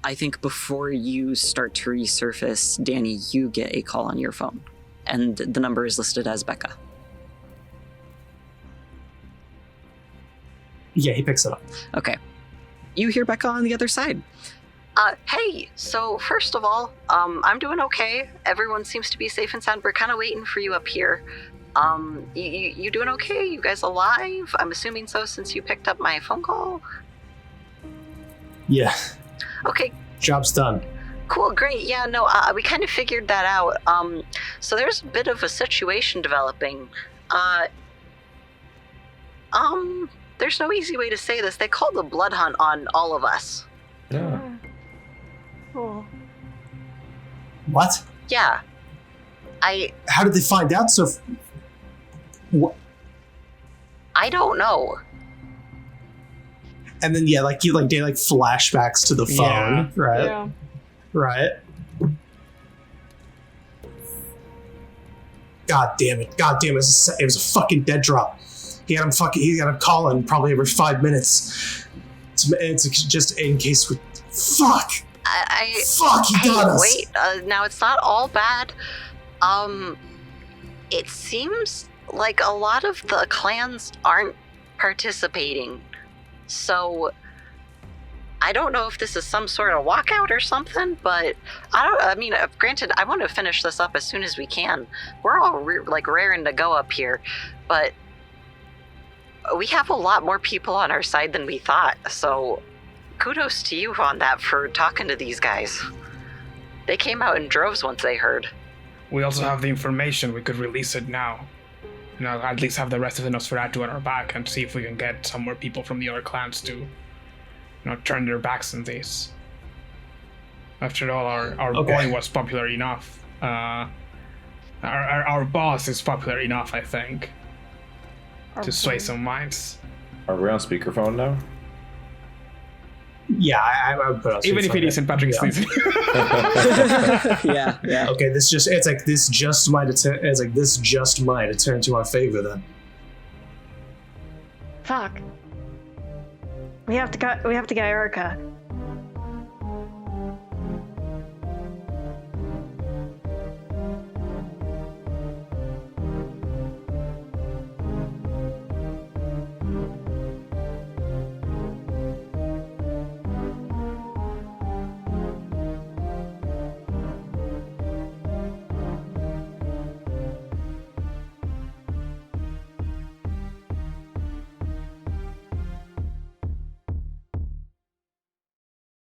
I think before you start to resurface, Danny, you get a call on your phone, and the number is listed as Becca. Yeah, he picks it up. Okay. You hear Becca on the other side. Hey, so first of all, I'm doing okay. Everyone seems to be safe and sound. We're kind of waiting for you up here. You doing okay? You guys alive? I'm assuming so since you picked up my phone call. Yeah. Okay. Job's done. Cool, great. Yeah, no, we kind of figured that out. So there's a bit of a situation developing. There's no easy way to say this. They called the blood hunt on all of us. Yeah. Oh. What? Yeah. How did they find out so... What? I don't know. And then, yeah, like, they flashbacks to the phone, right? Yeah. Right. God damn it. It was a fucking dead drop. He had him calling probably every 5 minutes. It's just in case we... Fuck! Fuck, he got us! Wait, now it's not all bad. It seems like a lot of the clans aren't participating. So, I don't know if this is some sort of walkout or something, but granted, I want to finish this up as soon as we can. We're all raring to go up here, but we have a lot more people on our side than we thought, so kudos to you on that for talking to these guys. They came out in droves once they heard. We also have the information. We could release it now. At least have the rest of the Nosferatu on our back and see if we can get some more people from the other clans to, turn their backs on this. After all, our boy was popular enough. Our boss is popular enough, I think, to sway some minds. Are we on speakerphone now? Yeah, I would put on even if it isn't Patrick's season. Yeah. Okay, this just might turn to our favor then. Fuck. We have to get Erica.